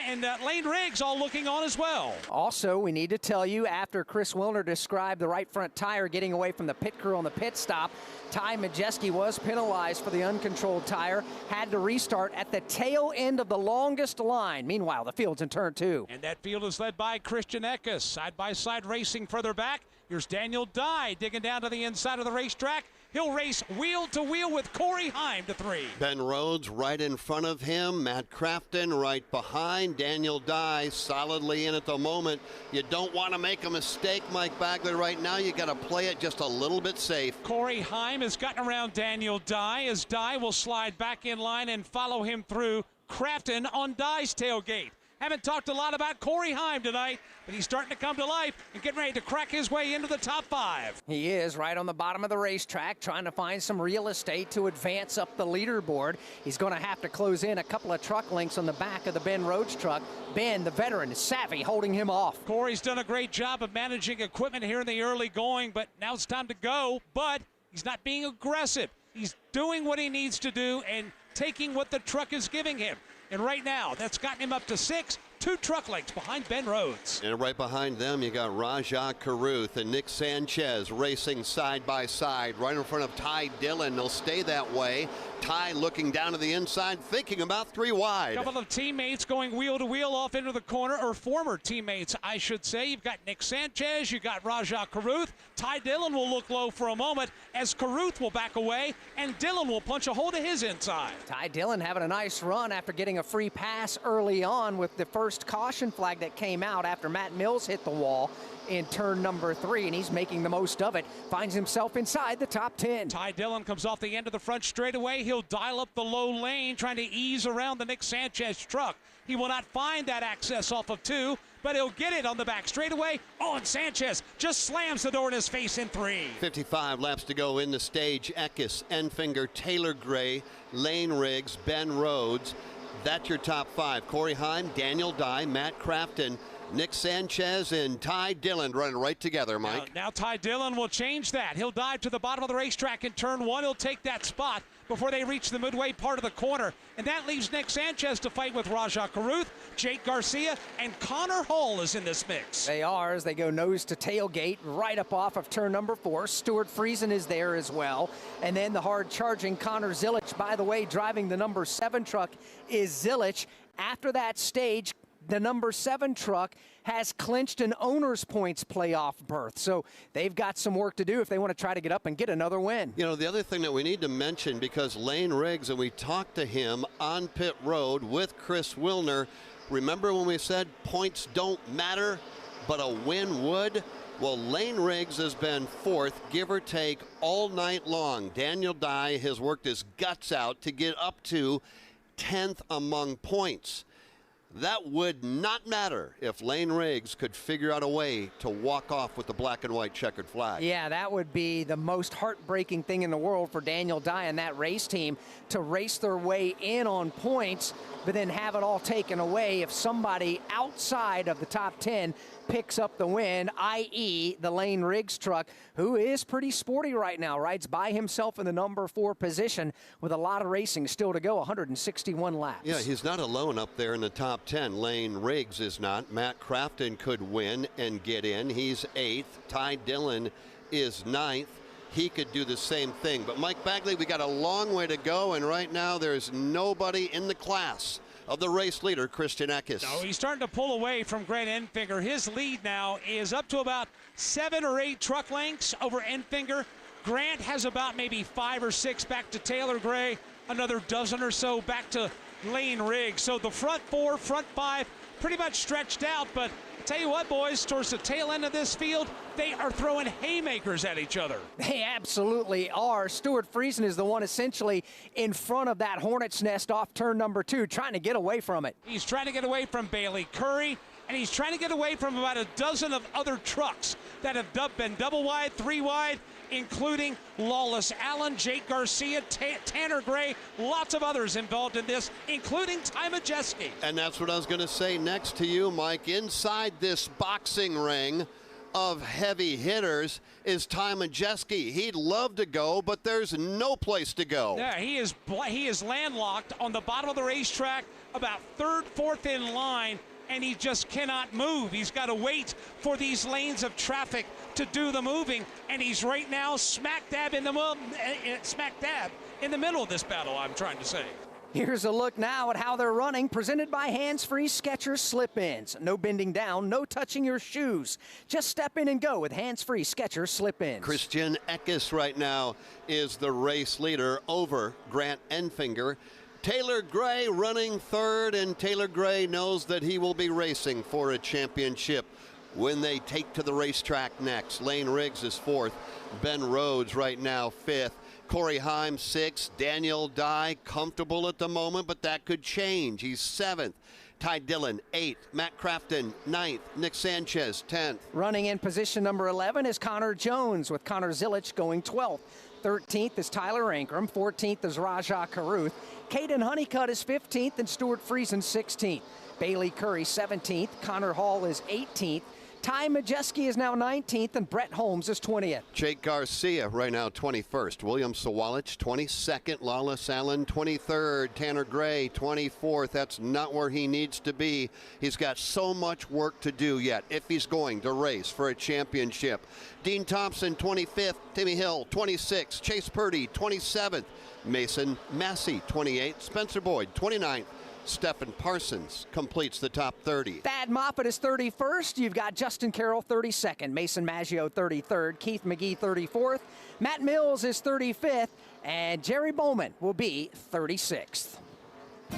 Speaker 23: and Lane Riggs all looking on as well.
Speaker 16: Also, we need to tell you, after Chris Wilner described the right front tire getting away from the pit crew on the pit stop, Ty Majeski was penalized for the uncontrolled tire, had to restart at the tail end of the longest line. Meanwhile, the field's in turn 2.
Speaker 23: And that field is led by Christian Eckes. Side-by-side racing further back. Here's Daniel Dye digging down to the inside of the racetrack. He'll race wheel to wheel with Corey Heim to 3.
Speaker 8: Ben Rhodes right in front of him. Matt Crafton right behind. Daniel Dye solidly in at the moment. You don't want to make a mistake, Mike Bagley, right now. You got to play it just a little bit safe.
Speaker 23: Corey Heim has gotten around Daniel Dye as Dye will slide back in line and follow him through Crafton on Dye's tailgate. Haven't talked a lot about Corey Heim tonight, but he's starting to come to life and getting ready to crack his way into the top 5.
Speaker 16: He is right on the bottom of the racetrack, trying to find some real estate to advance up the leaderboard. He's going to have to close in a couple of truck lengths on the back of the Ben Rhodes truck. Ben, the veteran, is savvy, holding him off.
Speaker 23: Corey's done a great job of managing equipment here in the early going, but now it's time to go. But he's not being aggressive. He's doing what he needs to do and taking what the truck is giving him. And right now, that's gotten him up to 6, 2 truck lengths behind Ben Rhodes.
Speaker 8: And right behind them, you got Rajah Caruth and Nick Sanchez racing side by side right in front of Ty Dillon. They'll stay that way. Ty looking down to the inside, thinking about 3 wide.
Speaker 23: A couple of teammates going wheel to wheel off into the corner, or former teammates, I should say. You've got Nick Sanchez, you've got Rajah Caruth. Ty Dillon will look low for a moment as Caruth will back away, and Dillon will punch a hole to his inside.
Speaker 16: Ty Dillon having a nice run after getting a free pass early on with the first caution flag that came out after Matt Mills hit the wall in turn number 3, and he's making the most of it. Finds himself inside the top 10.
Speaker 23: Ty Dillon comes off the end of the front straightaway. He'll dial up the low lane, trying to ease around the Nick Sanchez truck. He will not find that access off of 2, but he'll get it on the back straightaway. Oh, and Sanchez just slams the door in his face in 3.
Speaker 8: 55 laps to go in the stage. Eckes, Enfinger, Taylor Gray, Lane Riggs, Ben Rhodes. That's your top 5. Corey Heim, Daniel Dye, Matt Crafton, Nick Sanchez, and Ty Dillon running right together, Mike.
Speaker 23: Now Ty Dillon will change that. He'll dive to the bottom of the racetrack in turn 1. He'll take that spot before they reach the midway part of the corner. And that leaves Nick Sanchez to fight with Rajah Caruth, Jake Garcia, and Connor Hall is in this mix.
Speaker 16: They are, as they go nose to tailgate right up off of turn number 4. Stuart Friesen is there as well. And then the hard-charging Connor Zilich, by the way, driving the number 7 truck is Zilich. After that stage, the number 7 truck has clinched an owner's points playoff berth. So they've got some work to do if they want to try to get up and get another win.
Speaker 8: You know, the other thing that we need to mention, because Lane Riggs, and we talked to him on pit road with Chris Wilner, remember when we said points don't matter, but a win would? Well, Lane Riggs has been 4th, give or take, all night long. Daniel Dye has worked his guts out to get up to 10th among points. That would not matter if Lane Riggs could figure out a way to walk off with the black and white checkered flag.
Speaker 16: Yeah, that would be the most heartbreaking thing in the world for Daniel Dye and that race team, to race their way in on points, but then have it all taken away if somebody outside of the top 10 picks up the win, i.e. the Lane Riggs truck, who is pretty sporty right now, rides by himself in the number 4 position with a lot of racing still to go, 161 laps.
Speaker 8: Yeah, he's not alone up there in the top 10. Lane Riggs is not. Matt Crafton could win and get in. He's 8th. Ty Dillon is 9th. He could do the same thing. But Mike Bagley, we got a long way to go, and right now there's nobody in the class of the race leader, Christian Eckes.
Speaker 23: No, he's starting to pull away from Grant Enfinger. His lead now is up to about 7 or 8 truck lengths over Enfinger. Grant has about maybe 5 or 6 back to Taylor Gray, another dozen or so back to Lane Riggs. So the front 4, front 5, pretty much stretched out, but I'll tell you what, boys, towards the tail end of this field, they are throwing haymakers at each other.
Speaker 16: They absolutely are. Stuart Friesen is the one essentially in front of that hornet's nest off turn number 2, trying to get away from it.
Speaker 23: He's trying to get away from Bailey Curry, and he's trying to get away from about a dozen of other trucks that have been double wide, 3 wide, including Lawless Allen, Jake Garcia, Tanner Gray, lots of others involved in this, including Ty Majeski.
Speaker 8: And that's what I was going to say next to you, Mike. Inside this boxing ring of heavy hitters is Ty Majeski. He'd love to go, but there's no place to go.
Speaker 23: Yeah, he is landlocked on the bottom of the racetrack, about 3rd, 4th in line, and he just cannot move. He's got to wait for these lanes of traffic to do the moving, and he's right now smack dab in the middle of this battle, I'm trying to say.
Speaker 16: Here's a look now at how they're running, presented by Hands-Free Skechers Slip-Ins. No bending down, no touching your shoes. Just step in and go with Hands-Free Skechers Slip-Ins.
Speaker 8: Christian Eckes right now is the race leader over Grant Enfinger. Taylor Gray running 3rd, and Taylor Gray knows that he will be racing for a championship when they take to the racetrack next. Lane Riggs is 4th. Ben Rhodes right now 5th. Corey Heim 6th. Daniel Dye comfortable at the moment, but that could change. He's 7th. Ty Dillon, 8th. Matt Crafton, 9th. Nick Sanchez, 10th.
Speaker 16: Running in position number 11 is Connor Jones, with Connor Zilich going 12th. 13th is Tyler Ankrum. 14th is Rajah Caruth. Caden Honeycutt is 15th, and Stuart Friesen 16th. Bailey Curry 17th. Connor Hall is 18th. Ty Majeski is now 19th, and Brett Holmes is 20th.
Speaker 8: Jake Garcia right now 21st. William Sawalich 22nd. Lawless Allen 23rd. Tanner Gray 24th. That's not where he needs to be. He's got so much work to do yet if he's going to race for a championship. Dean Thompson 25th. Timmy Hill 26th. Chase Purdy 27th. Mason Massey 28th. Spencer Boyd 29th. Stephen Parsons completes the top 30.
Speaker 16: Thad Moffitt is 31st. You've got Justin Carroll 32nd. Mason Maggio 33rd. Keith McGee 34th. Matt Mills is 35th. And Jerry Bowman will be 36th.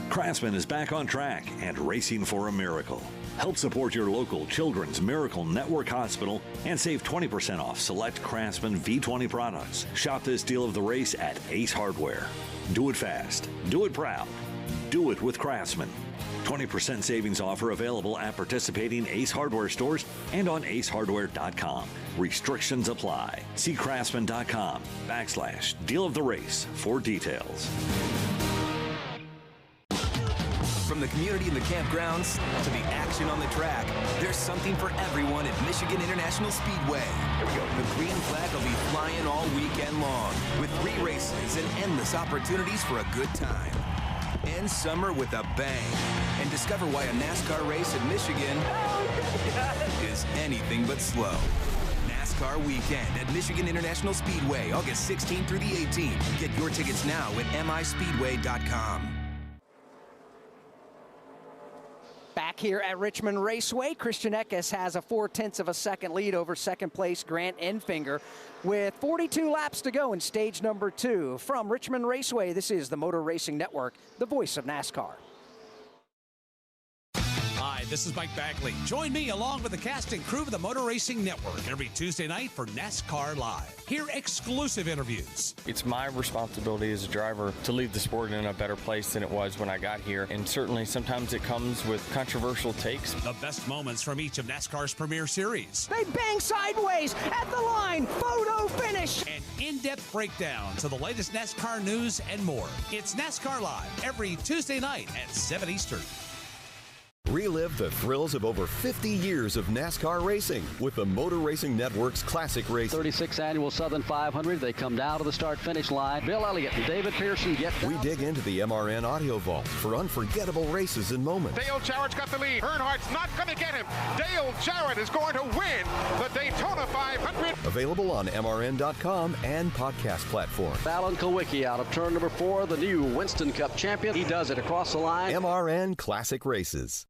Speaker 12: Craftsman is back on track and racing for a miracle. Help support your local Children's Miracle Network Hospital and save 20% off select Craftsman V20 products. Shop this deal of the race at Ace Hardware. Do it fast. Do it proud. Do it with Craftsman. 20% savings offer available at participating Ace Hardware stores and on acehardware.com. Restrictions apply. See craftsman.com/deal of the race for details.
Speaker 9: From the community in the campgrounds to the action on the track, there's something for everyone at Michigan International Speedway. Here we go. The green flag will be flying all weekend long with 3 races and endless opportunities for a good time. End summer with a bang and discover why a NASCAR race in Michigan is anything but slow. NASCAR weekend at Michigan International Speedway, August 16th through the 18th. Get your tickets now at mispeedway.com.
Speaker 16: Back here at Richmond Raceway, Christian Eckes has a 0.4 of a second lead over second place Grant Enfinger with 42 laps to go in stage number 2. From Richmond Raceway, this is the Motor Racing Network, the voice of NASCAR.
Speaker 23: Hi, this is Mike Bagley. Join me along with the cast and crew of the Motor Racing Network every Tuesday night for NASCAR Live. Hear exclusive interviews.
Speaker 20: It's my responsibility as a driver to leave the sport in a better place than it was when I got here. And certainly sometimes it comes with controversial takes.
Speaker 23: The best moments from each of NASCAR's premier series.
Speaker 16: They bang sideways at the line. Photo finish.
Speaker 23: And in-depth breakdowns of the latest NASCAR news and more. It's NASCAR Live every Tuesday night at 7 Eastern.
Speaker 13: Relive the thrills of over 50 years of NASCAR racing with the Motor Racing Network's classic race.
Speaker 10: 36th Annual Southern 500. They come down to the start-finish line. Bill Elliott and David Pearson get down.
Speaker 13: We dig into the MRN audio vault for unforgettable races and moments.
Speaker 6: Dale Jarrett's got the lead. Earnhardt's not going to get him. Dale Jarrett is going to win the Daytona 500.
Speaker 13: Available on MRN.com and podcast platform.
Speaker 10: Alan Kulwicki out of turn number 4, the new Winston Cup champion. He does it across the line.
Speaker 13: MRN Classic Races.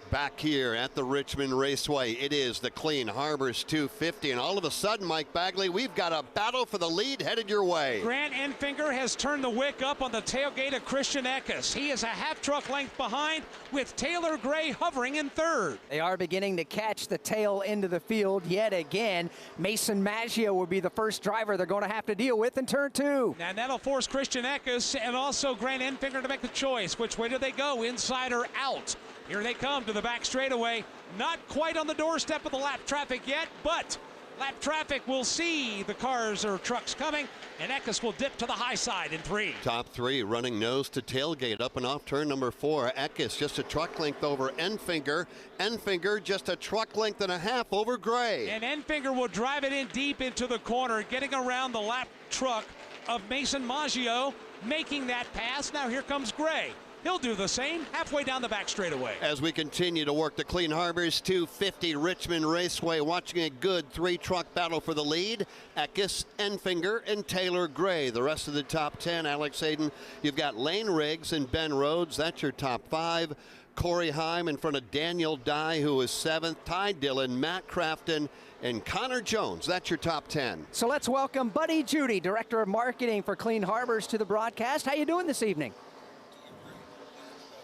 Speaker 8: Back here at the Richmond Raceway, it is the Clean Harbors 250, and all of a sudden, Mike Bagley, we've got a battle for the lead headed your way.
Speaker 23: Grant Enfinger has turned the wick up on the tailgate of Christian Eckes. He is a half-truck length behind, with Taylor Gray hovering in third.
Speaker 16: They are beginning to catch the tail end of the field yet again. Mason Maggio will be the first driver they're going to have to deal with in turn 2.
Speaker 23: And that'll force Christian Eckes and also Grant Enfinger to make the choice. Which way do they go, inside or out? Here they come to the back straightaway. Not quite on the doorstep of the lap traffic yet, but lap traffic will see the cars or trucks coming, and Eckes will dip to the high side in 3.
Speaker 8: Top 3 running nose to tailgate up and off turn number 4. Eckes just a truck length over Enfinger. Enfinger just a truck length and a half over Gray.
Speaker 23: And Enfinger will drive it in deep into the corner, getting around the lap truck of Mason Maggio, making that pass. Now here comes Gray. He'll do the same halfway down the back straightaway.
Speaker 8: As we continue to work the Clean Harbors 250 Richmond Raceway, watching a good 3-truck battle for the lead. Eckes, Enfinger, and Taylor Gray. The rest of the top 10, Alex Hayden, you've got Lane Riggs and Ben Rhodes. That's your top 5. Corey Heim in front of Daniel Dye, who is 7th. Ty Dillon, Matt Crafton, and Connor Jones. That's your top 10.
Speaker 16: So let's welcome Buddy Judy, Director of Marketing for Clean Harbors, to the broadcast. How you doing this evening?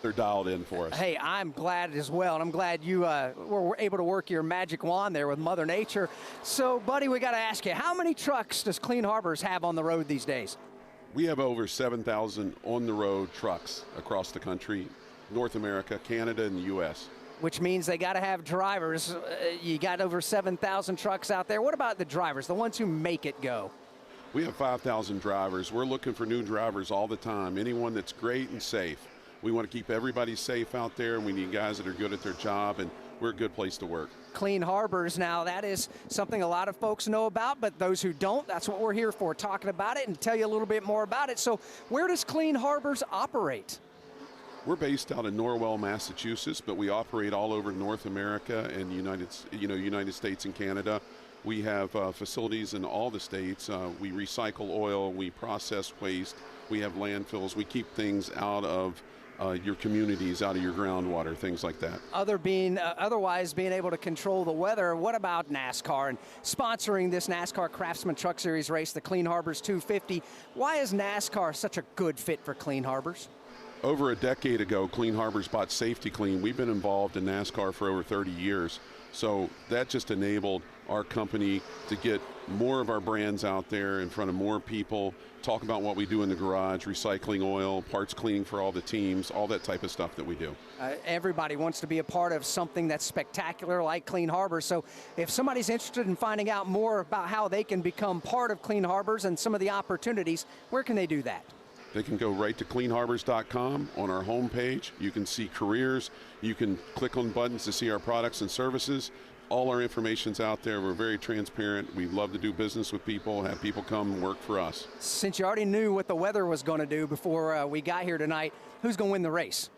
Speaker 14: They're dialed in for us.
Speaker 16: Hey, I'm glad as well, and I'm glad you were able to work your magic wand there with Mother Nature. So, buddy, we got to ask you, how many trucks does Clean Harbors have on the road these days?
Speaker 14: We have over 7,000 on-the-road trucks across the country, North America, Canada, and the U.S.
Speaker 16: Which means they got to have drivers. You got over 7,000 trucks out there. What about the drivers, the ones who make it go?
Speaker 14: We have 5,000 drivers. We're looking for new drivers all the time, anyone that's great and safe. We want to keep everybody safe out there, and we need guys that are good at their job, and we're a good place to work.
Speaker 16: Clean Harbors, now that is something a lot of folks know about, but those who don't, that's what we're here for, talking about it and tell you a little bit more about it. So where does Clean Harbors operate?
Speaker 14: We're based out of Norwell, Massachusetts, but we operate all over North America and United States and Canada. We have facilities in all the states. We recycle oil, we process waste, we have landfills, we keep things out of your communities, out of your groundwater, things like that.
Speaker 16: Otherwise being able to control the weather, what about NASCAR and sponsoring this NASCAR Craftsman Truck Series race, the Clean Harbors 250? Why is NASCAR such a good fit for Clean Harbors?
Speaker 14: Over a decade ago, Clean Harbors bought Safety Clean. We've been involved in NASCAR for over 30 years. So that just enabled our company to get more of our brands out there in front of more people, talk about what we do in the garage, recycling oil, parts cleaning for all the teams, all that type of stuff that we do.
Speaker 16: Everybody wants to be a part of something that's spectacular like Clean Harbors. So if somebody's interested in finding out more about how they can become part of Clean Harbors and some of the opportunities, where can they do that?
Speaker 14: They can go right to cleanharbors.com. On our homepage, you can see careers. You can click on buttons to see our products and services. All our information's out there. We're very transparent. We love to do business with people, have people come and work for us.
Speaker 16: Since you already knew what the weather was going to do before we got here tonight, who's going to win the race?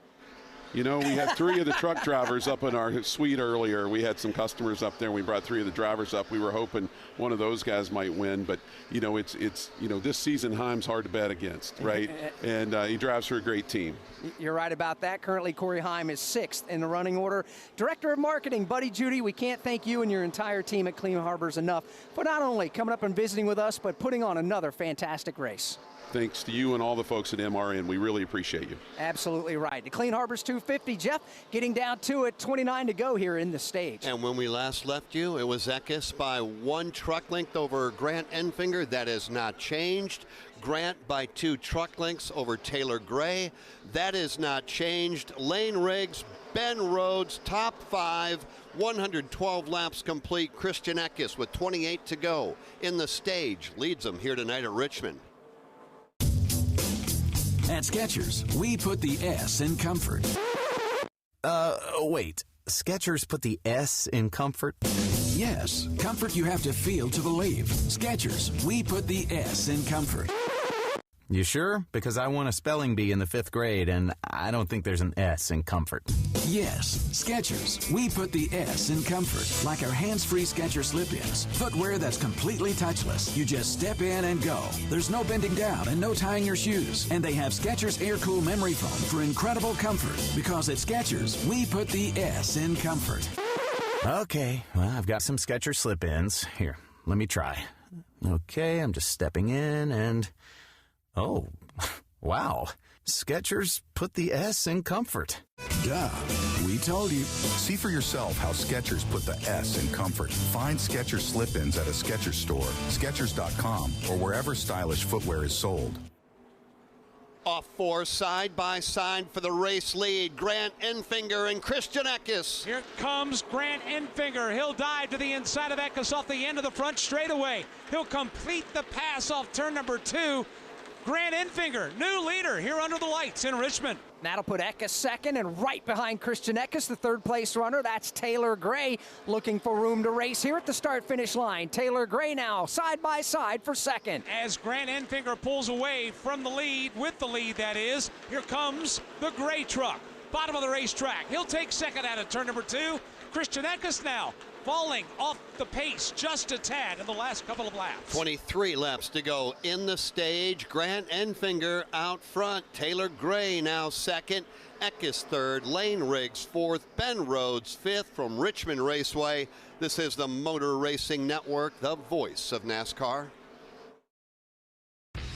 Speaker 14: You know, we had 3 of the truck drivers up in our suite earlier. We had some customers up there, and we brought 3 of the drivers up. We were hoping one of those guys might win, but it's this season Heim's hard to bet against, right? And he drives for a great team.
Speaker 16: You're right about that. Currently, Corey Heim is 6th in the running order. Director of Marketing, Buddy Judy, we can't thank you and your entire team at Clean Harbors enough for not only coming up and visiting with us, but putting on another fantastic race.
Speaker 14: Thanks to you and all the folks at MRN. We really appreciate you.
Speaker 16: Absolutely right. The Clean Harbors 250, Jeff, getting down to it, 29 to go here in the stage.
Speaker 8: And when we last left you, it was Eckes by 1 truck length over Grant Enfinger. That has not changed. Grant by 2 truck lengths over Taylor Gray. That is not changed. Lane Riggs, Ben Rhodes, top 5, 112 laps complete. Christian Eckes with 28 to go in the stage leads them here tonight at Richmond.
Speaker 15: At Skechers, we put the S in comfort.
Speaker 21: Wait. Skechers put the S in comfort?
Speaker 15: Yes, comfort you have to feel to believe. Skechers, we put the S in comfort.
Speaker 21: You sure? Because I won a spelling bee in the 5th grade, and I don't think there's an S in comfort.
Speaker 15: Yes, Skechers, we put the S in comfort. Like our hands-free Skechers slip-ins. Footwear that's completely touchless. You just step in and go. There's no bending down and no tying your shoes. And they have Skechers Air-Cool Memory Foam for incredible comfort. Because at Skechers, we put the S in comfort.
Speaker 21: Okay, well, I've got some Skechers slip-ins. Here, let me try. Okay, I'm just stepping in and... Oh, wow. Skechers put the S in comfort.
Speaker 15: Duh. We told you.
Speaker 22: See for yourself how Skechers put the S in comfort. Find Skechers slip-ins at a Skechers store, Skechers.com, or wherever stylish footwear is sold.
Speaker 8: Off 4 side by side for the race lead. Grant Enfinger and Christian Eckes.
Speaker 23: Here comes Grant Enfinger. He'll dive to the inside of Eckes off the end of the front straightaway. He'll complete the pass off turn number 2. Grant Enfinger, new leader here under the lights in Richmond.
Speaker 16: That'll put Eckes 2nd, and right behind Christian Eckes, the 3rd place runner, that's Taylor Gray, looking for room to race here at the start-finish line. Taylor Gray now side by side for 2nd.
Speaker 23: As Grant Enfinger pulls away from the lead, with the lead that is, here comes the Gray truck. Bottom of the racetrack. He'll take 2nd out of turn number 2. Christian Eckes now falling off the pace just a tad in the last couple of laps.
Speaker 8: 23 laps to go in the stage. Grant Enfinger out front. Taylor Gray now 2nd. Eckes 3rd. Lane Riggs 4th. Ben Rhodes 5th from Richmond Raceway. This is the Motor Racing Network, the voice of NASCAR.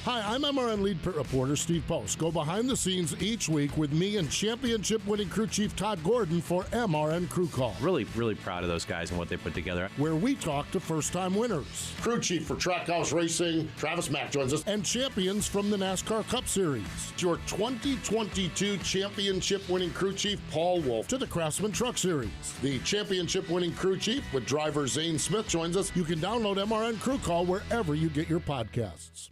Speaker 11: Hi, I'm MRN lead pit reporter Steve Post. Go behind the scenes each week with me and championship-winning crew chief Todd Gordon for MRN Crew Call.
Speaker 1: Really proud of those guys and what they put together.
Speaker 11: Where we talk to first-time winners. Crew chief for Trackhouse Racing, Travis Mack joins us, and champions from the NASCAR Cup Series. Your 2022 championship-winning crew chief Paul Wolf to the Craftsman Truck Series. The championship-winning crew chief with driver Zane Smith joins us. You can download MRN Crew Call wherever you get your podcasts.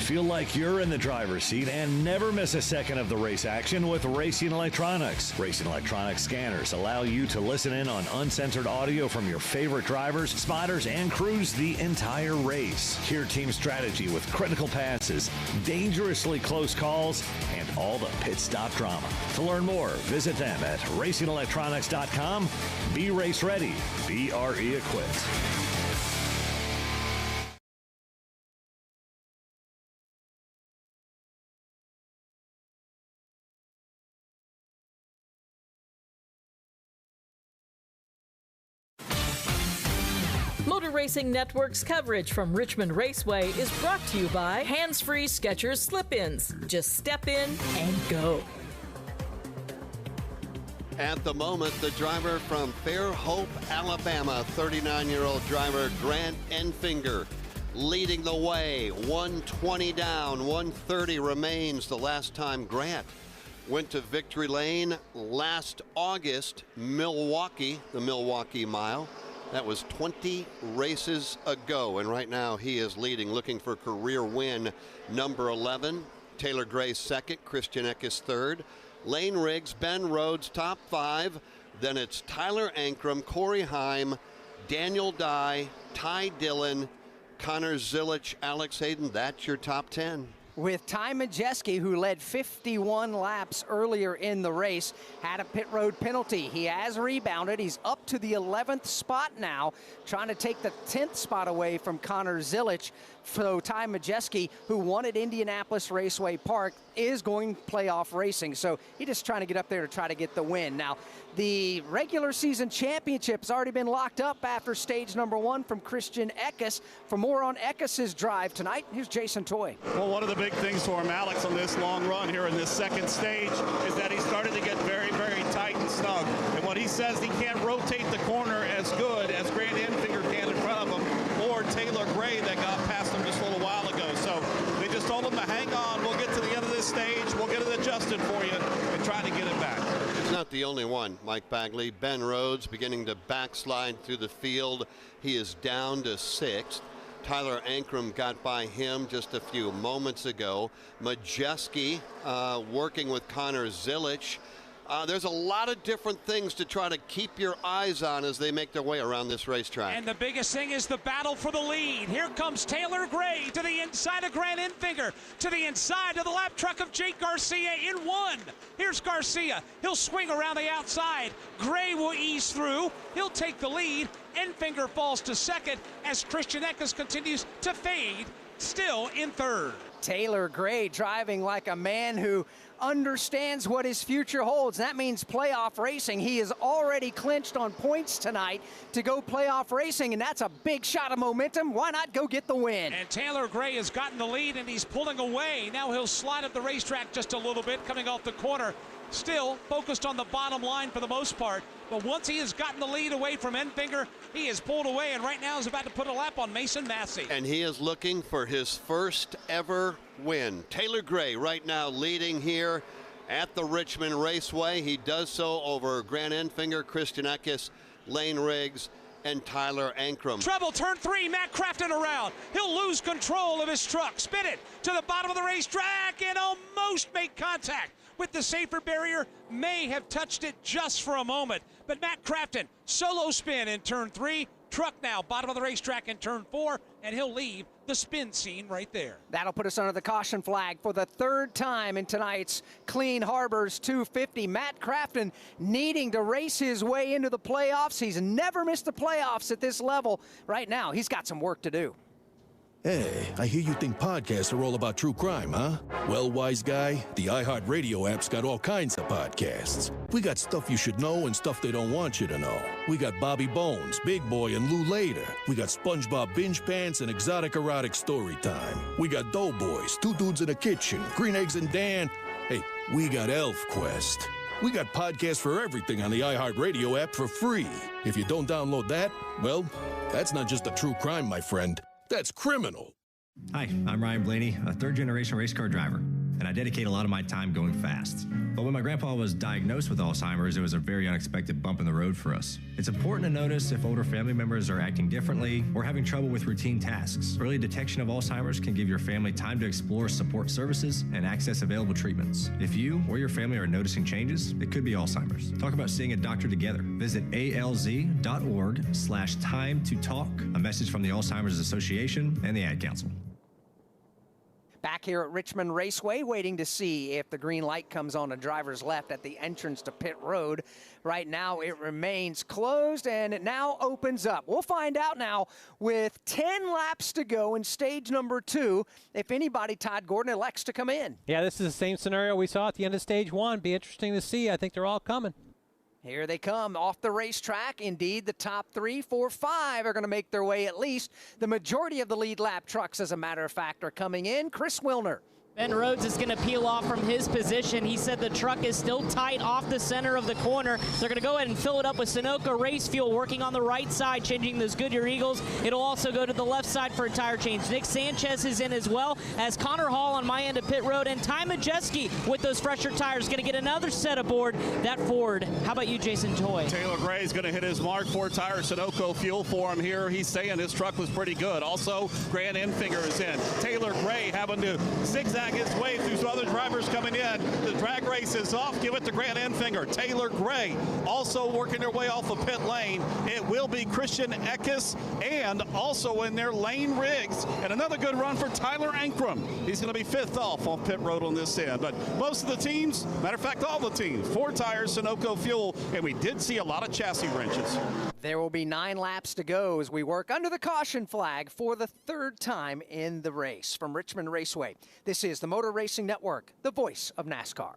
Speaker 12: Feel like you're in the driver's seat and never miss a second of the race action with Racing Electronics. Racing Electronics scanners allow you to listen in on uncensored audio from your favorite drivers, spotters, and crews the entire race. Hear team strategy with critical passes, dangerously close calls, and all the pit stop drama. To learn more, visit them at racingelectronics.com. Be race ready. Be RE equipped.
Speaker 18: Motor Racing Network's coverage from Richmond Raceway is brought to you by hands-free Skechers slip-ins. Just step in and go.
Speaker 8: At the moment, the driver from Fairhope, Alabama, 39-year-old driver Grant Enfinger, leading the way. 120 down, 130 remains. The last time Grant went to victory lane last August, Milwaukee, the Milwaukee Mile. That was 20 races ago, and right now he is leading, looking for career win number 11. Taylor Gray second, Christian Eckes third. Lane Riggs, Ben Rhodes top 5. Then it's Tyler Ankrum, Corey Heim, Daniel Dye, Ty Dillon, Connor Zilich, Alex Hayden. That's your top 10.
Speaker 16: With Ty Majeski, who led 51 laps earlier in the race, had a pit road penalty. He has rebounded. He's up to the 11th spot now, trying to take the 10th spot away from Connor Zilich. So Ty Majeski, who won at Indianapolis Raceway Park, is going playoff racing. So he's just trying to get up there to try to get the win. Now, the regular season championship has already been locked up after stage number 1 from Christian Eckes. For more on Eckes' drive tonight, here's Jason Toy.
Speaker 4: Well, one of the big things for him, Alex, on this long run here in this second stage is that he started to get very, very tight and snug. And what he says, he can't rotate the corner as good as Grant Enfinger can in front of him, or Taylor Gray that got past him just a little while ago. So they just told him to hang on. We'll get to the end of this stage. We'll get it adjusted for you and try to get it back.
Speaker 8: It's not the only one, Mike Bagley. Ben Rhodes beginning to backslide through the field. He is down to 6th. Tyler Ankrum got by him just a few moments ago. Majeski working with Connor Zilich. There's a lot of different things to try to keep your eyes on as they make their way around this racetrack.
Speaker 23: And the biggest thing is the battle for the lead. Here comes Taylor Gray to the inside of Grant Enfinger, to the inside of the lap truck of Jake Garcia in 1. Here's Garcia. He'll swing around the outside. Gray will ease through. He'll take the lead. Enfinger falls to 2nd as Christian Eckes continues to fade, still in 3rd.
Speaker 16: Taylor Gray driving like a man who understands what his future holds. That means playoff racing. He is already clinched on points tonight to go playoff racing, and that's a big shot of momentum. Why not go get the win?
Speaker 23: And Taylor Gray has gotten the lead, and he's pulling away. Now he'll slide up the racetrack just a little bit, coming off the corner. Still focused on the bottom line for the most part. But once he has gotten the lead away from Enfinger, he is pulled away, and right now is about to put a lap on Mason Massey.
Speaker 8: And he is looking for his first ever win. Taylor Gray right now leading here at the Richmond Raceway. He does so over Grant Enfinger, Christian Eckes, Lane Riggs, and Tyler Ankrum.
Speaker 23: Trouble, turn 3, Matt Crafton around. He'll lose control of his truck. Spin it to the bottom of the racetrack and almost make contact with the safer barrier. May have touched it just for a moment. But Matt Crafton, solo spin in turn 3. Truck now, bottom of the racetrack in turn 4, and he'll leave the spin scene right there.
Speaker 16: That'll put us under the caution flag for the 3rd time in tonight's Clean Harbors 250. Matt Crafton needing to race his way into the playoffs. He's never missed the playoffs at this level. Right now, he's got some work to do.
Speaker 2: Hey, I hear you think podcasts are all about true crime, huh? Well, wise guy, the iHeartRadio app's got all kinds of podcasts. We got stuff you should know and stuff they don't want you to know. We got Bobby Bones, Big Boy, and Lou Later. We got SpongeBob Binge Pants and Exotic Erotic Story Time. We got Doughboys, Two Dudes in a Kitchen, Green Eggs and Dan. Hey, we got Elf Quest. We got podcasts for everything on the iHeartRadio app for free. If you don't download that, well, that's not just a true crime, my friend. That's criminal.
Speaker 3: Hi, I'm Ryan Blaney, a third-generation race car driver, and I dedicate a lot of my time going fast. But when my grandpa was diagnosed with Alzheimer's, it was a very unexpected bump in the road for us. It's important to notice if older family members are acting differently or having trouble with routine tasks. Early detection of Alzheimer's can give your family time to explore support services and access available treatments. If you or your family are noticing changes, it could be Alzheimer's. Talk about seeing a doctor together. Visit alz.org/time-to-talk. A message from the Alzheimer's Association and the Ad Council.
Speaker 16: Back here at Richmond Raceway, waiting to see if the green light comes on the driver's left at the entrance to pit road. Right now, it remains closed, and it now opens up. We'll find out now with 10 laps to go in stage number 2 if anybody, Todd Gordon, elects to come in.
Speaker 5: Yeah, this is the same scenario we saw at the end of stage 1. Be interesting to see. I think they're all coming.
Speaker 16: Here they come off the racetrack. Indeed, the top 3, 4, 5 are going to make their way at least. The majority of the lead lap trucks, as a matter of fact, are coming in. Chris Wilner.
Speaker 7: Ben Rhodes is going to peel off from his position. He said the truck is still tight off the center of the corner. They're going to go ahead and fill it up with Sunoco race fuel, working on the right side, changing those Goodyear Eagles. It'll also go to the left side for a tire change. Nick Sanchez is in as well as Connor Hall on my end of pit road, and Ty Majeski with those fresher tires going to get another set aboard that Ford. How about you, Jason Toy?
Speaker 4: Taylor Gray is going to hit his mark. 4-tire Sunoco fuel for him here. He's saying his truck was pretty good. Also, Grant Enfinger is in. Taylor Gray having to zigzag his way through some other drivers coming in. The drag race is off. Give it to Grant Enfinger. Taylor Gray also working their way off of pit lane. It will be Christian Eckes and also in there Lane Riggs. And another good run for Tyler Ankrum. He's going to be 5th off on pit road on this end. But most of the teams, matter of fact, all the teams, 4 tires, Sunoco fuel, and we did see a lot of chassis wrenches.
Speaker 16: There will be 9 laps to go as we work under the caution flag for the 3rd time in the race. From Richmond Raceway, this is the Motor Racing Network, the voice of NASCAR.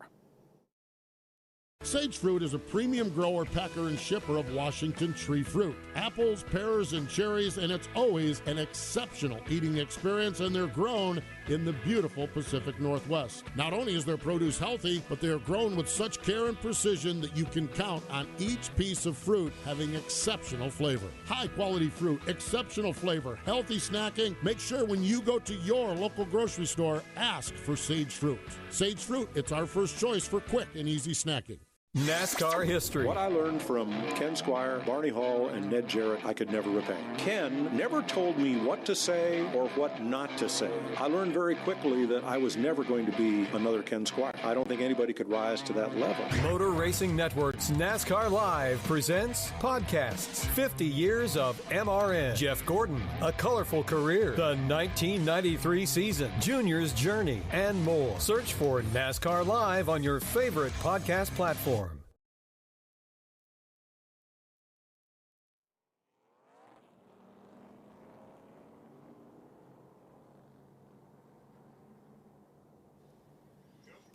Speaker 11: Sage Fruit is a premium grower, packer, and shipper of Washington tree fruit. Apples, pears, and cherries, and it's always an exceptional eating experience, and they're grown in the beautiful Pacific Northwest. Not only is their produce healthy, but they are grown with such care and precision that you can count on each piece of fruit having exceptional flavor. High-quality fruit, exceptional flavor, healthy snacking. Make sure when you go to your local grocery store, ask for Sage Fruit. Sage Fruit, it's our first choice for quick and easy snacking.
Speaker 17: NASCAR history.
Speaker 24: What I learned from Ken Squire, Barney Hall, and Ned Jarrett, I could never repay. Ken never told me what to say or what not to say. I learned very quickly that I was never going to be another Ken Squire. I don't think anybody could rise to that level.
Speaker 13: Motor Racing Network's NASCAR Live presents podcasts. 50 years of MRN. Jeff Gordon, A Colorful Career, the 1993 season, Junior's Journey, and more. Search for NASCAR Live on your favorite podcast platform.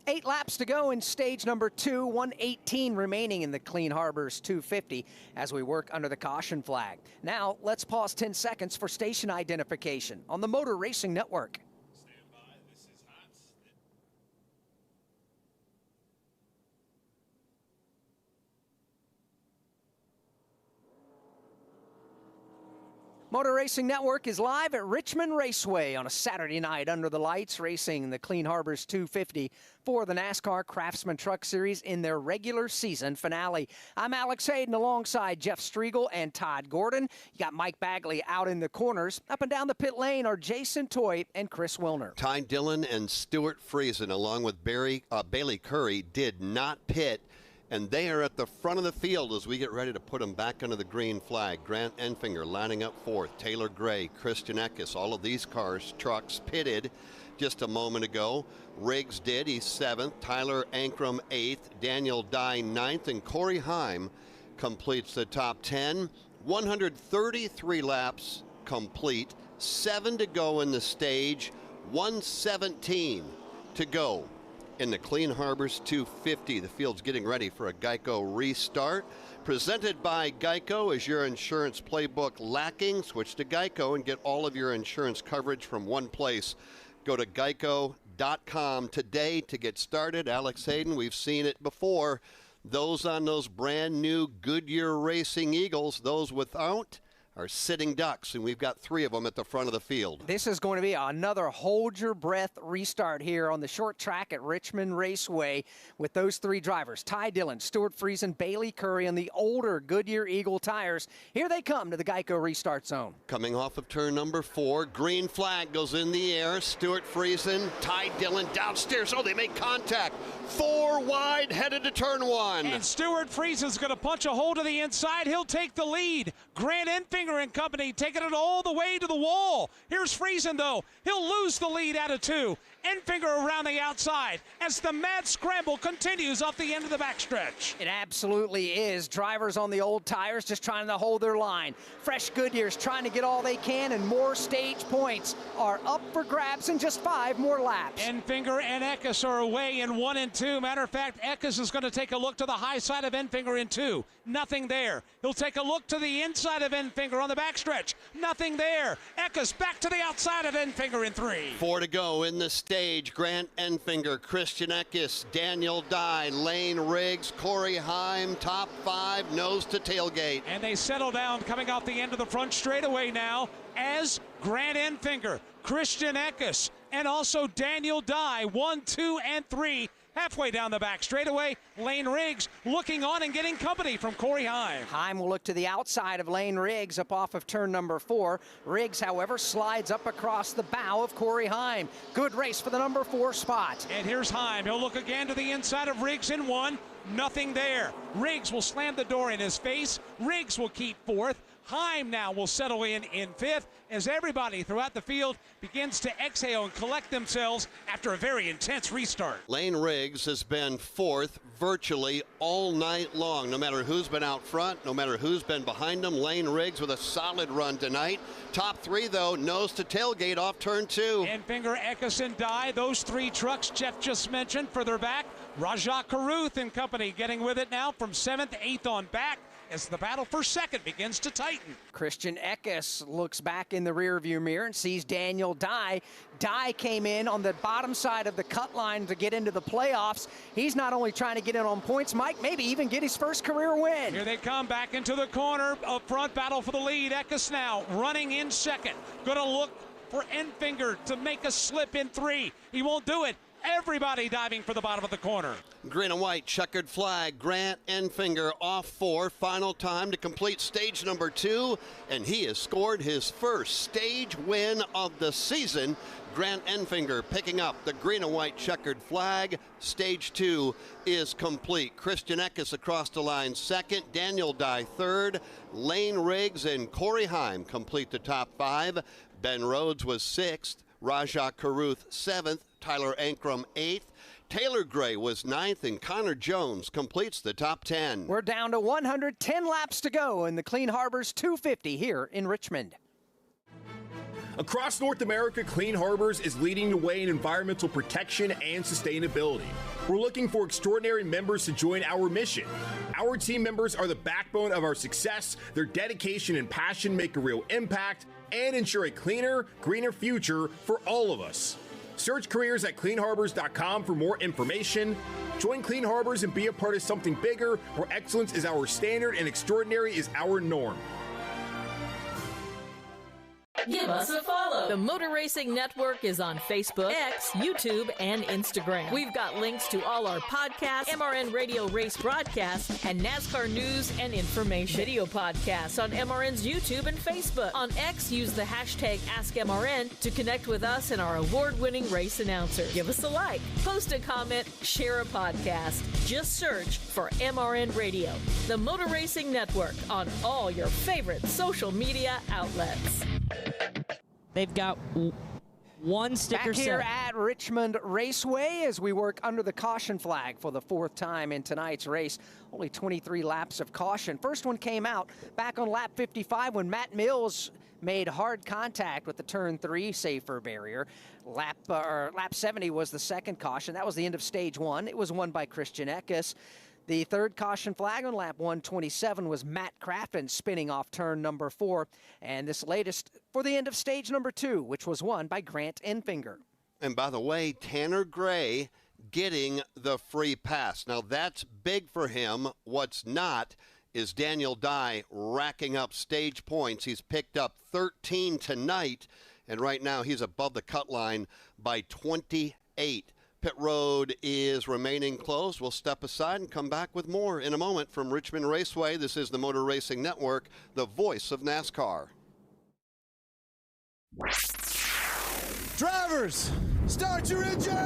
Speaker 16: 8 laps to go in stage number 2, 118 remaining in the Clean Harbors 250 as we work under the caution flag. Now, let's pause 10 seconds for station identification on the Motor Racing Network. Motor Racing Network is live at Richmond Raceway on a Saturday night under the lights, racing the Clean Harbors 250 for the NASCAR Craftsman Truck Series in their regular season finale. I'm Alex Hayden alongside Jeff Striegel and Todd Gordon. You got Mike Bagley out in the corners. Up and down the pit lane are Jason Toy and Chris Wilner.
Speaker 8: Ty Dillon and Stuart Friesen, along with Bailey Curry, did not pit. And they are at the front of the field as we get ready to put them back under the green flag. Grant Enfinger lining up 4th. Taylor Gray, Christian Eckes, all of these trucks pitted just a moment ago. Riggs did, he's 7th. Tyler Ankrum 8th. Daniel Dye 9th. And Corey Heim completes the top 10. 133 laps complete. 7 to go in the stage, 1:17 to go in the Clean Harbors 250. The field's getting ready for a Geico restart. Presented by Geico. Is your insurance playbook lacking? Switch to Geico and get all of your insurance coverage from one place. Go to geico.com today to get started. Alex Hayden, we've seen it before. Those on those brand new Goodyear Racing Eagles, those without, are sitting ducks, and we've got 3 of them at the front of the field.
Speaker 16: This is going to be another hold-your-breath restart here on the short track at Richmond Raceway with those 3 drivers, Ty Dillon, Stuart Friesen, Bailey Curry, on the older Goodyear Eagle tires. Here they come to the Geico restart zone.
Speaker 8: Coming off of turn number 4, green flag goes in the air. Stuart Friesen, Ty Dillon downstairs. Oh, they make contact. 4 wide, headed to turn 1.
Speaker 23: And Stuart Friesen's going to punch a hole to the inside. He'll take the lead. Grant Enfinger and company taking it all the way to the wall. Here's Friesen, though. He'll lose the lead out of 2. Enfinger around the outside as the mad scramble continues off the end of the backstretch.
Speaker 16: It absolutely is. Drivers on the old tires just trying to hold their line. Fresh Goodyear's trying to get all they can, and more stage points are up for grabs in just 5 more laps.
Speaker 23: Enfinger and Eckes are away in 1 and 2. Matter of fact, Eckes is going to take a look to the high side of Enfinger in 2. Nothing there. He'll take a look to the inside of Enfinger on the backstretch. Nothing there. Eckes back to the outside of Enfinger in 3.
Speaker 8: 4 to go in the stage. Grant Enfinger, Christian Eckes, Daniel Dye, Lane Riggs, Corey Heim, top 5, nose to tailgate.
Speaker 23: And they settle down coming off the end of the front straightaway now as Grant Enfinger, Christian Eckes, and also Daniel Dye, 1, 2, and 3. Halfway down the back straightaway, Lane Riggs looking on and getting company from Corey Heim.
Speaker 16: Heim will look to the outside of Lane Riggs up off of turn number 4. Riggs, however, slides up across the bow of Corey Heim. Good race for the number 4 spot.
Speaker 23: And here's Heim. He'll look again to the inside of Riggs in 1. Nothing there. Riggs will slam the door in his face. Riggs will keep 4th. Heim now will settle in 5th as everybody throughout the field begins to exhale and collect themselves after a very intense restart.
Speaker 8: Lane Riggs has been 4th virtually all night long. No matter who's been out front, no matter who's been behind him, Lane Riggs with a solid run tonight. Top 3, though, nose to tailgate off turn 2.
Speaker 23: Enfinger, Eckes, and Dye, those 3 trucks Jeff just mentioned. Further back, Rajah Caruth and company getting with it now from 7th, 8th on back as the battle for 2nd begins to tighten.
Speaker 16: Christian Eckes looks back in the rearview mirror and sees Daniel Dye. Dye came in on the bottom side of the cut line to get into the playoffs. He's not only trying to get in on points, Mike, maybe even get his first career win.
Speaker 23: Here they come back into the corner. Up front, battle for the lead. Eckes now running in 2nd. Gonna look for Enfinger to make a slip in 3. He won't do it. Everybody diving for the bottom of the corner.
Speaker 8: Green and white checkered flag. Grant Enfinger off 4. Final time to complete stage number 2, and he has scored his first stage win of the season. Grant Enfinger picking up the green and white checkered flag. Stage 2 is complete. Christian Eckes across the line 2nd. Daniel Dye 3rd. Lane Riggs and Corey Heim complete the top 5. Ben Rhodes was 6th. Rajah Caruth 7th. Tyler Ankrum 8th. Taylor Gray was 9th, and Connor Jones completes the top 10.
Speaker 16: We're down to 110 laps to go in the Clean Harbors 250 here in Richmond.
Speaker 6: Across North America, Clean Harbors is leading the way in environmental protection and sustainability. We're looking for extraordinary members to join our mission. Our team members are the backbone of our success. Their dedication and passion make a real impact and ensure a cleaner, greener future for all of us. Search careers at cleanharbors.com for more information. Join Clean Harbors and be a part of something bigger where excellence is our standard and extraordinary is our norm.
Speaker 18: Give us a follow. The Motor Racing Network is on Facebook, X, YouTube, and Instagram. We've got links to all our podcasts, MRN Radio race broadcasts, and NASCAR news and information. Video podcasts on MRN's YouTube and Facebook. On X, use the hashtag AskMRN to connect with us and our award-winning race announcer. Give us a like, post a comment, share a podcast. Just search for MRN Radio. The Motor Racing Network on all your favorite social media outlets.
Speaker 7: They've got one sticker
Speaker 16: back here
Speaker 7: set.
Speaker 16: At at Richmond Raceway as we work under the caution flag for the 4th time in tonight's race. Only 23 laps of caution. First one came out back on lap 55 when Matt Mills made hard contact with the turn 3 safer barrier. Lap 70 was the second caution. That was the end of stage 1. It was won by Christian Eckes. The third caution flag on lap 127 was Matt Craftsman spinning off turn number 4. And this latest for the end of stage number 2, which was won by Grant Enfinger.
Speaker 8: And by the way, Tanner Gray getting the free pass. Now that's big for him. What's not is Daniel Dye racking up stage points. He's picked up 13 tonight, and right now he's above the cut line by 28. Pit road is remaining closed. We'll step aside and come back with more in a moment from Richmond Raceway. This is the Motor Racing Network, the voice of NASCAR.
Speaker 9: Drivers, start your engines!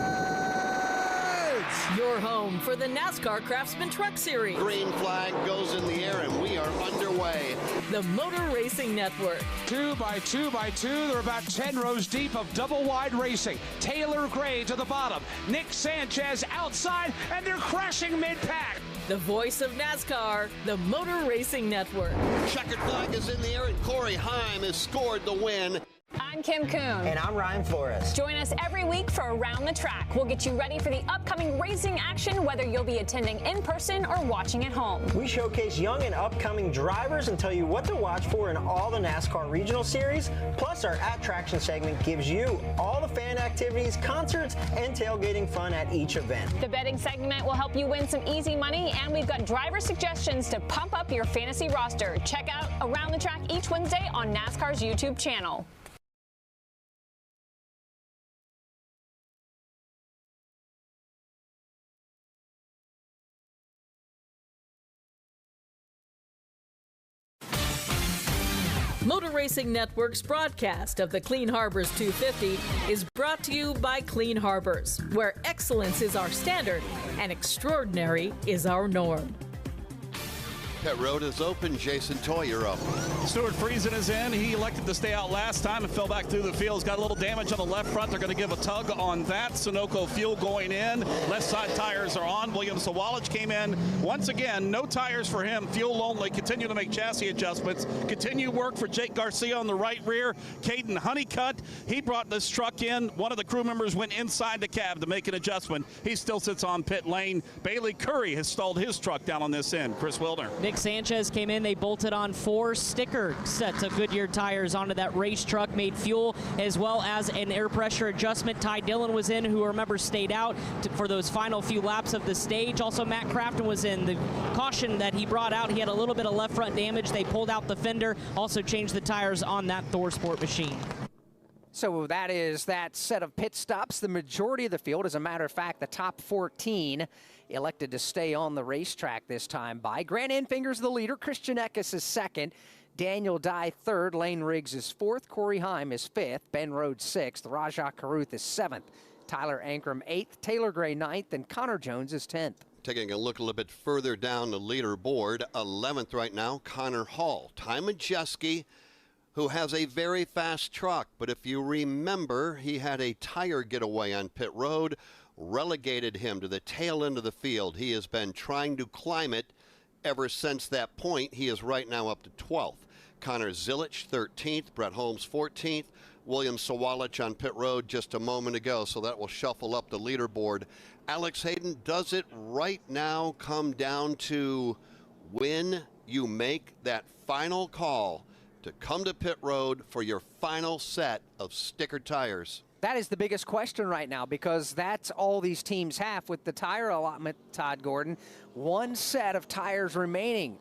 Speaker 18: Your home for the NASCAR Craftsman Truck Series.
Speaker 8: Green flag goes in the air, and we are underway.
Speaker 18: The Motor Racing Network.
Speaker 23: 2 by 2 by 2. They're about 10 rows deep of double-wide racing. Taylor Gray to the bottom. Nick Sanchez outside, and they're crashing mid-pack.
Speaker 18: The voice of NASCAR, the Motor Racing Network.
Speaker 8: Checkered flag is in the air, and Corey Heim has scored the win.
Speaker 10: I'm Kim Kuhn.
Speaker 19: And I'm Ryan Flores.
Speaker 10: Join us every week for Around the Track. We'll get you ready for the upcoming racing action, whether you'll be attending in person or watching at home.
Speaker 19: We showcase young and upcoming drivers and tell you what to watch for in all the NASCAR regional series. Plus, our Attraction segment gives you all the fan activities, concerts, and tailgating fun at each event.
Speaker 10: The betting segment will help you win some easy money, and we've got driver suggestions to pump up your fantasy roster. Check out Around the Track each Wednesday on NASCAR's YouTube channel.
Speaker 18: Motor Racing Network's broadcast of the Clean Harbors 250 is brought to you by Clean Harbors, where excellence is our standard and extraordinary is our norm.
Speaker 8: Pit road is open. Jason Toy, you're up.
Speaker 4: Stuart Friesen is in. He elected to stay out last time and fell back through the field. He's got a little damage on the left front. They're going to give a tug on that. Sunoco fuel going in. Left side tires are on. William Sawalich came in. Once again, no tires for him. Fuel only. Continue to make chassis adjustments. Continue work for Jake Garcia on the right rear. Caden Honeycutt, he brought this truck in. One of the crew members went inside the cab to make an adjustment. He still sits on pit lane. Bailey Curry has stalled his truck down on this end. Chris Wilder.
Speaker 7: Nick Sanchez came in. They bolted on 4 sticker sets of Goodyear tires onto that race truck, made fuel as well as an air pressure adjustment. Ty Dillon was in, who remember stayed out for those final few laps of the stage. Also, Matt Craftsman was in. The caution that he brought out, he had a little bit of left front damage. They pulled out the fender, also changed the tires on that Thor Sport machine.
Speaker 16: So that is that set of pit stops. The majority of the field, as a matter of fact, the top 14 elected to stay on the racetrack this time by Grant Enfinger's the leader. Christian Eckes is second. Daniel Dye third. Lane Riggs is fourth. Corey Heim is fifth. Ben Rhodes sixth. Rajah Caruth is seventh. Tyler Ankrum eighth. Taylor Gray ninth. And Connor Jones is 10th.
Speaker 8: Taking a look a little bit further down the leaderboard, 11th right now, Connor Hall. Ty Majeski, who has a very fast truck, but if you remember, he had a tire getaway on pit road, relegated him to the tail end of the field. He has been trying to climb it ever since that point. He is right now up to 12th. Connor Zilich, 13th. Brett Holmes, 14th. William Sawalich on pit road just a moment ago, so that will shuffle up the leaderboard. Alex Hayden, does it right now come down to when you make that final call to come to pit road for your final set of sticker tires?
Speaker 16: That is the biggest question right now, because that's all these teams have with the tire allotment, Todd Gordon. One set of tires remaining.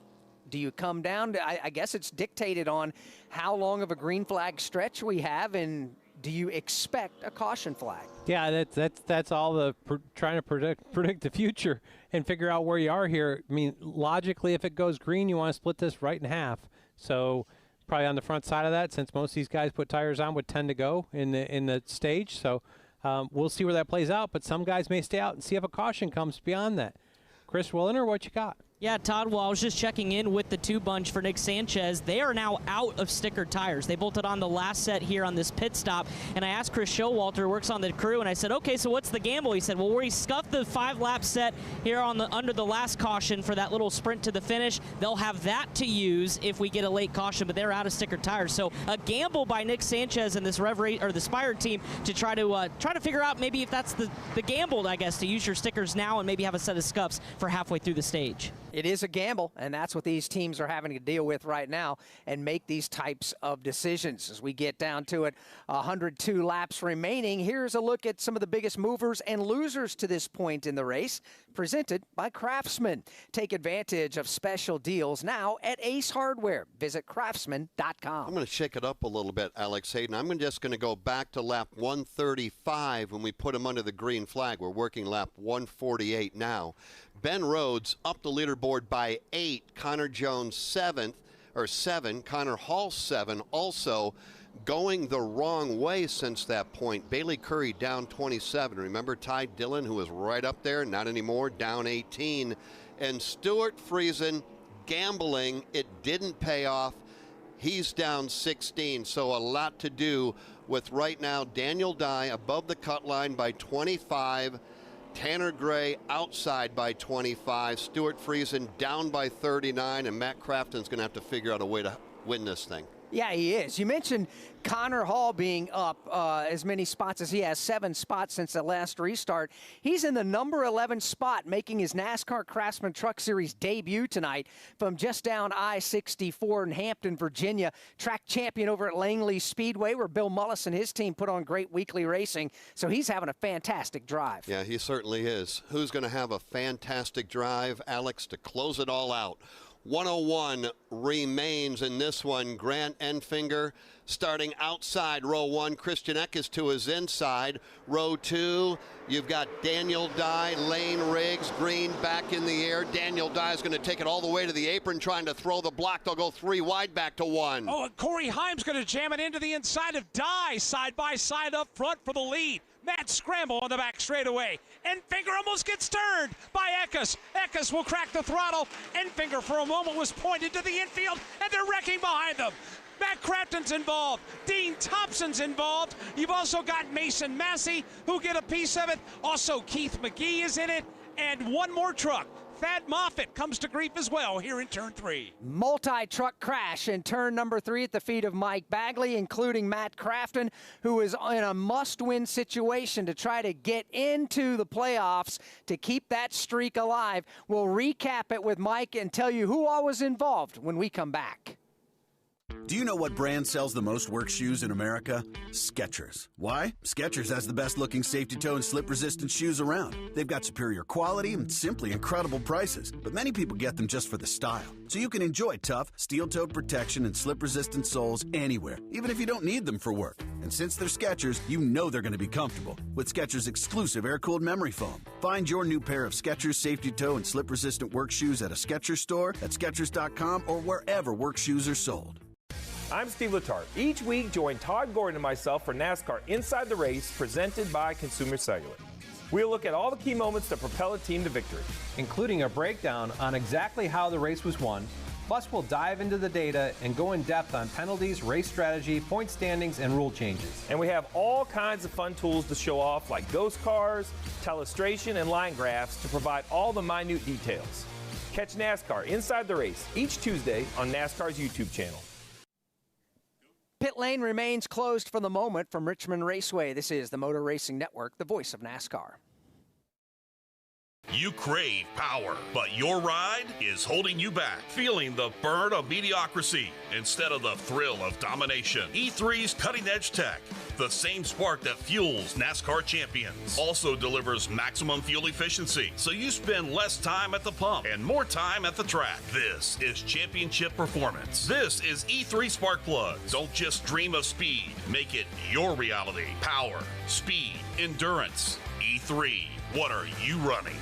Speaker 16: Do you come down to, I guess it's dictated on how long of a green flag stretch we have, and do you expect a caution flag?
Speaker 5: Yeah, that's all the trying to predict the future and figure out where you are here. I mean, logically, if it goes green, you want to split this right in half. So probably on the front side of that, since most of these guys put tires on, would tend to go in the stage. So we'll see where that plays out. But some guys may stay out and see if a caution comes beyond that. Chris Williner, what you got?
Speaker 7: Yeah, Todd, well, I was just checking in with the 2 bunch for Nick Sanchez. They are now out of sticker tires. They bolted on the last set here on this pit stop, and I asked Chris Showalter, who works on the crew, and I said, okay, so what's the gamble? He said, well, we scuffed the 5-lap set here under the last caution for that little sprint to the finish. They'll have that to use if we get a late caution, but they're out of sticker tires. So a gamble by Nick Sanchez and this the Spire team to try to figure out maybe if that's the gamble, I guess, to use your stickers now and maybe have a set of scuffs for halfway through the stage.
Speaker 16: It is a gamble, and that's what these teams are having to deal with right now and make these types of decisions. As we get down to it, 102 laps remaining. Here's a look at some of the biggest movers and losers to this point in the race, presented by Craftsman. Take advantage of special deals now at Ace Hardware. Visit craftsman.com.
Speaker 8: I'm going to shake it up a little bit, Alex Hayden. I'm just going to go back to lap 135 when we put him under the green flag. We're working lap 148 now. Ben Rhodes up the leaderboard by 8. Connor Jones 7. Connor Hall 7. Also going the wrong way since that point. Bailey Curry down 27. Remember Ty Dillon, who was right up there? Not anymore, down 18. And Stuart Friesen gambling. It didn't pay off. He's down 16. So a lot to do with right now Daniel Dye above the cut line by 25. Tanner Gray outside by 25. Stuart Friesen down by 39. And Matt Crafton's going to have to figure out a way to win this thing.
Speaker 16: Yeah, he is. You mentioned Connor Hall being up as many spots as he has, 7 spots since the last restart. He's in the number 11 spot, making his NASCAR Craftsman Truck Series debut tonight from just down I-64 in Hampton, Virginia. Track champion over at Langley Speedway, where Bill Mullis and his team put on great weekly racing. So he's having a fantastic drive.
Speaker 8: Yeah, he certainly is. Who's going to have a fantastic drive, Alex, to close it all out? 101 remains in this one. Grant Enfinger starting outside row 1. Christian Eck is to his inside. Row 2, you've got Daniel Dye, Lane Riggs, Green back in the air. Daniel Dye is going to take it all the way to the apron, trying to throw the block. They'll go 3 wide back to 1.
Speaker 23: Oh, and Corey Himes going to jam it into the inside of Dye, side by side up front for the lead. Mad scramble on the back straightaway. Enfinger almost gets turned by Eckes. Eckes will crack the throttle. Enfinger for a moment was pointed to the infield, and they're wrecking behind them. Matt Crafton's involved. Dean Thompson's involved. You've also got Mason Massey, who get a piece of it. Also, Keith McGee is in it. And one more truck. Thad Moffitt comes to grief as well here in turn 3.
Speaker 16: Multi-truck crash in turn number 3 at the feet of Mike Bagley, including Matt Crafton, who is in a must-win situation to try to get into the playoffs to keep that streak alive. We'll recap it with Mike and tell you who all was involved when we come back.
Speaker 14: Do you know what brand sells the most work shoes in America? Skechers. Why? Skechers has the best looking safety toe and slip resistant shoes around. They've got superior quality and simply incredible prices, but many people get them just for the style. So you can enjoy tough, steel-toed protection and slip resistant soles anywhere, even if you don't need them for work. And since they're Skechers, you know they're going to be comfortable with Skechers exclusive air-cooled memory foam. Find your new pair of Skechers safety toe and slip resistant work shoes at a Skechers store, at Skechers.com, or wherever work shoes are sold.
Speaker 15: I'm Steve Letarte. Each week, join Todd Gordon and myself for NASCAR Inside the Race, presented by Consumer Cellular. We'll look at all the key moments that propel a team to victory,
Speaker 20: including a breakdown on exactly how the race was won. Plus, we'll dive into the data and go in depth on penalties, race strategy, point standings, and rule changes.
Speaker 15: And we have all kinds of fun tools to show off, like ghost cars, telestration, and line graphs to provide all the minute details. Catch NASCAR Inside the Race each Tuesday on NASCAR's YouTube channel.
Speaker 16: Pit lane remains closed for the moment from Richmond Raceway. This is the Motor Racing Network, the voice of NASCAR.
Speaker 21: You crave power, but your ride is holding you back, feeling the burn of mediocrity instead of the thrill of domination. E3's cutting-edge tech, the same spark that fuels NASCAR champions, also delivers maximum fuel efficiency, so you spend less time at the pump and more time at the track. This is championship performance. This is E3 Spark Plugs. Don't just dream of speed. Make it your reality. Power, speed, endurance. E3. What are you running?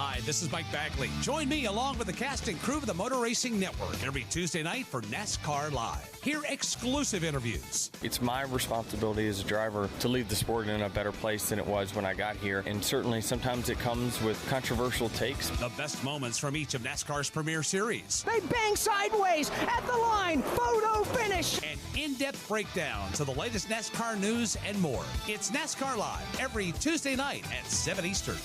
Speaker 23: Hi, this is Mike Bagley. Join me along with the cast and crew of the Motor Racing Network every Tuesday night for NASCAR Live. Hear exclusive interviews.
Speaker 1: It's my responsibility as a driver to leave the sport in a better place than it was when I got here. And certainly sometimes it comes with controversial takes.
Speaker 23: The best moments from each of NASCAR's premier series.
Speaker 16: They bang sideways at the line. Photo finish.
Speaker 23: And in-depth breakdowns of the latest NASCAR news and more. It's NASCAR Live every Tuesday night at 7 Eastern.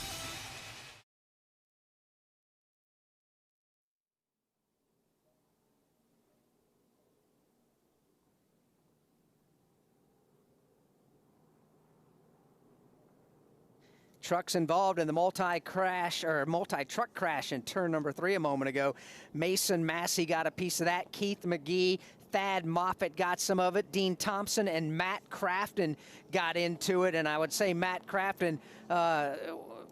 Speaker 16: Trucks involved in the multi-truck crash in turn number 3 a moment ago. Mason Massey got a piece of that. Keith McGee, Thad Moffitt got some of it. Dean Thompson and Matt Crafton got into it. And I would say Matt Crafton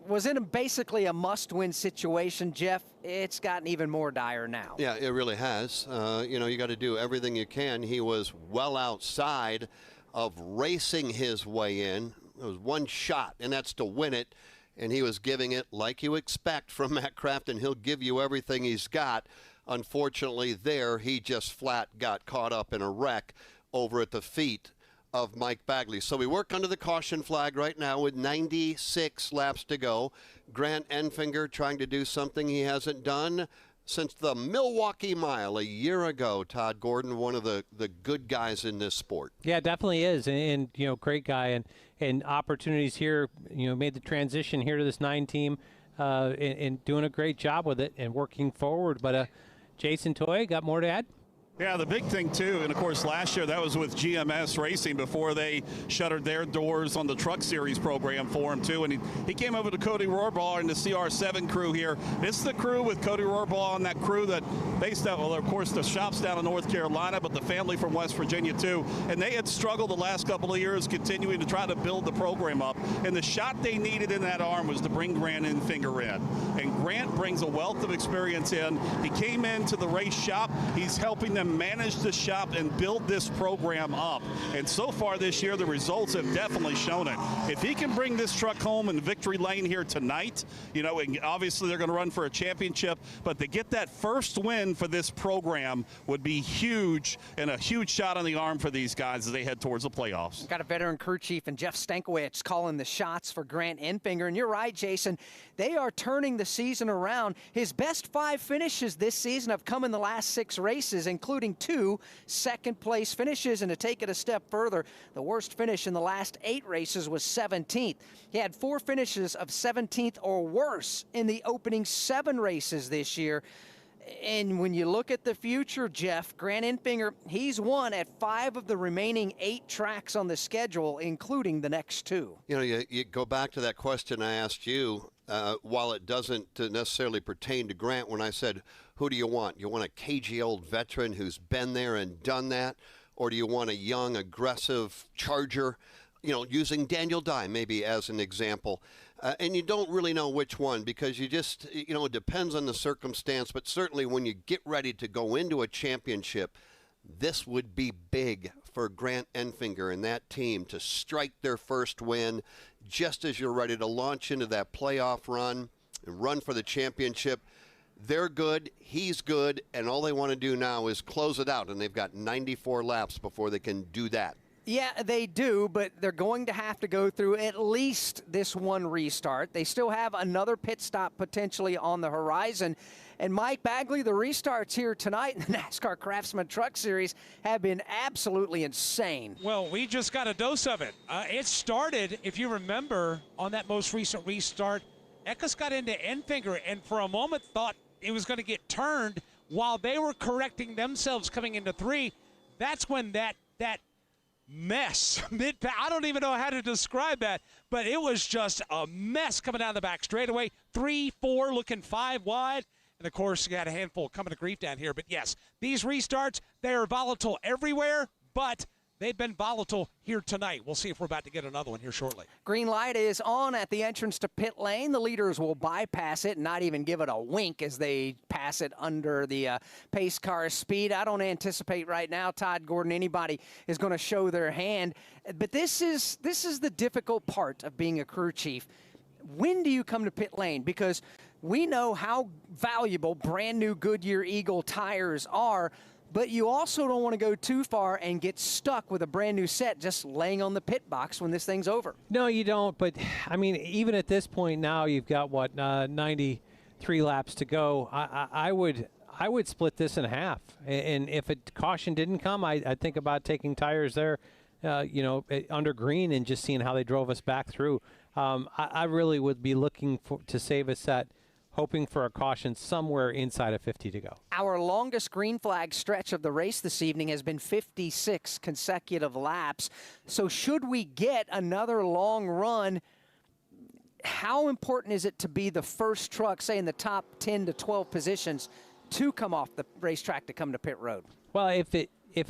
Speaker 16: was in basically a must-win situation. Jeff, it's gotten even more dire now.
Speaker 8: Yeah, it really has. You got to do everything you can. He was well outside of racing his way in. It was one shot, and that's to win it. And he was giving it like you expect from Matt Crafton. He'll give you everything he's got. Unfortunately, there, he just flat got caught up in a wreck over at the feet of Mike Bagley. So we work under the caution flag right now with 96 laps to go. Grant Enfinger trying to do something he hasn't done since the Milwaukee Mile a year ago. Todd Gordon, one of the good guys in this sport.
Speaker 5: Yeah, definitely is, and great guy, and opportunities here. Made the transition here to this 9 team, and doing a great job with it and working forward. But Jason Toy, got more to add?
Speaker 4: Yeah, the big thing, too, and, of course, last year that was with GMS Racing before they shuttered their doors on the Truck Series program for him, too. And he came over to Cody Rohrbaugh and the CR7 crew here. This is the crew with Cody Rohrbaugh and that crew that based out, well, of course, the shop's down in North Carolina, but the family from West Virginia, too. And they had struggled the last couple of years continuing to try to build the program up. And the shot they needed in that arm was to bring Grant Enfinger in. And Grant brings a wealth of experience in. He came into the race shop. He's helping them manage the shop and build this program up. And so far this year, the results have definitely shown it. If he can bring this truck home in victory lane here tonight, and obviously they're going to run for a championship, but to get that first win for this program would be huge and a huge shot on the arm for these guys as they head towards the playoffs.
Speaker 16: Got a veteran crew chief and Jeff Stankiewicz calling the shots for Grant Enfinger. And you're right, Jason. They are turning the season around. His best 5 finishes this season have come in the last 6 races, including 2 second-place finishes. And to take it a step further, the worst finish in the last 8 races was 17th. He had 4 finishes of 17th or worse in the opening 7 races this year. And when you look at the future, Jeff, Grant Enfinger, he's won at 5 of the remaining 8 tracks on the schedule, including the next 2.
Speaker 8: You go back to that question I asked you, while it doesn't necessarily pertain to Grant, when I said, who do you want? You want a cagey old veteran who's been there and done that? Or do you want a young, aggressive charger? Using Daniel Dye maybe as an example. And you don't really know which one because you just, it depends on the circumstance. But certainly when you get ready to go into a championship, this would be big for Grant Enfinger and that team to strike their first win just as you're ready to launch into that playoff run and run for the championship. They're good, he's good, and all they want to do now is close it out. And they've got 94 laps before they can do that.
Speaker 16: Yeah, they do, but they're going to have to go through at least this one restart. They still have another pit stop potentially on the horizon. And Mike Bagley, the restarts here tonight in the NASCAR Craftsman Truck Series have been absolutely insane.
Speaker 23: Well, we just got a dose of it. It started, if you remember, on that most recent restart, Eckes got into Enfinger and for a moment thought it was going to get turned while they were correcting themselves coming into 3. That's when that mess. I don't even know how to describe that, but it was just a mess coming down the back straightaway. 3, 4, looking 5 wide. And, of course, you got a handful coming to grief down here. But, yes, these restarts, they are volatile everywhere, but they've been volatile here tonight. We'll see if we're about to get another one here shortly.
Speaker 16: Green light is on at the entrance to pit lane. The leaders will bypass it and not even give it a wink as they pass it under the pace car speed. I don't anticipate right now, Todd Gordon, anybody is going to show their hand. But this is the difficult part of being a crew chief. When do you come to pit lane? Because We know how valuable brand new Goodyear Eagle tires are, but you also don't want to go too far and get stuck with a brand new set just laying on the pit box when this thing's over.
Speaker 5: No, you don't. But, I mean, even at this point now, you've got, 93 laps to go. I would split this in half. And if a caution didn't come, I'd think about taking tires there, under green and just seeing how they drove us back through. I really would be looking to save a set, hoping for a caution somewhere inside of 50 to go.
Speaker 16: Our longest green flag stretch of the race this evening has been 56 consecutive laps. So should we get another long run, how important is it to be the first truck, say in the top 10 to 12 positions, to come off the racetrack to come to pit road?
Speaker 5: Well, if it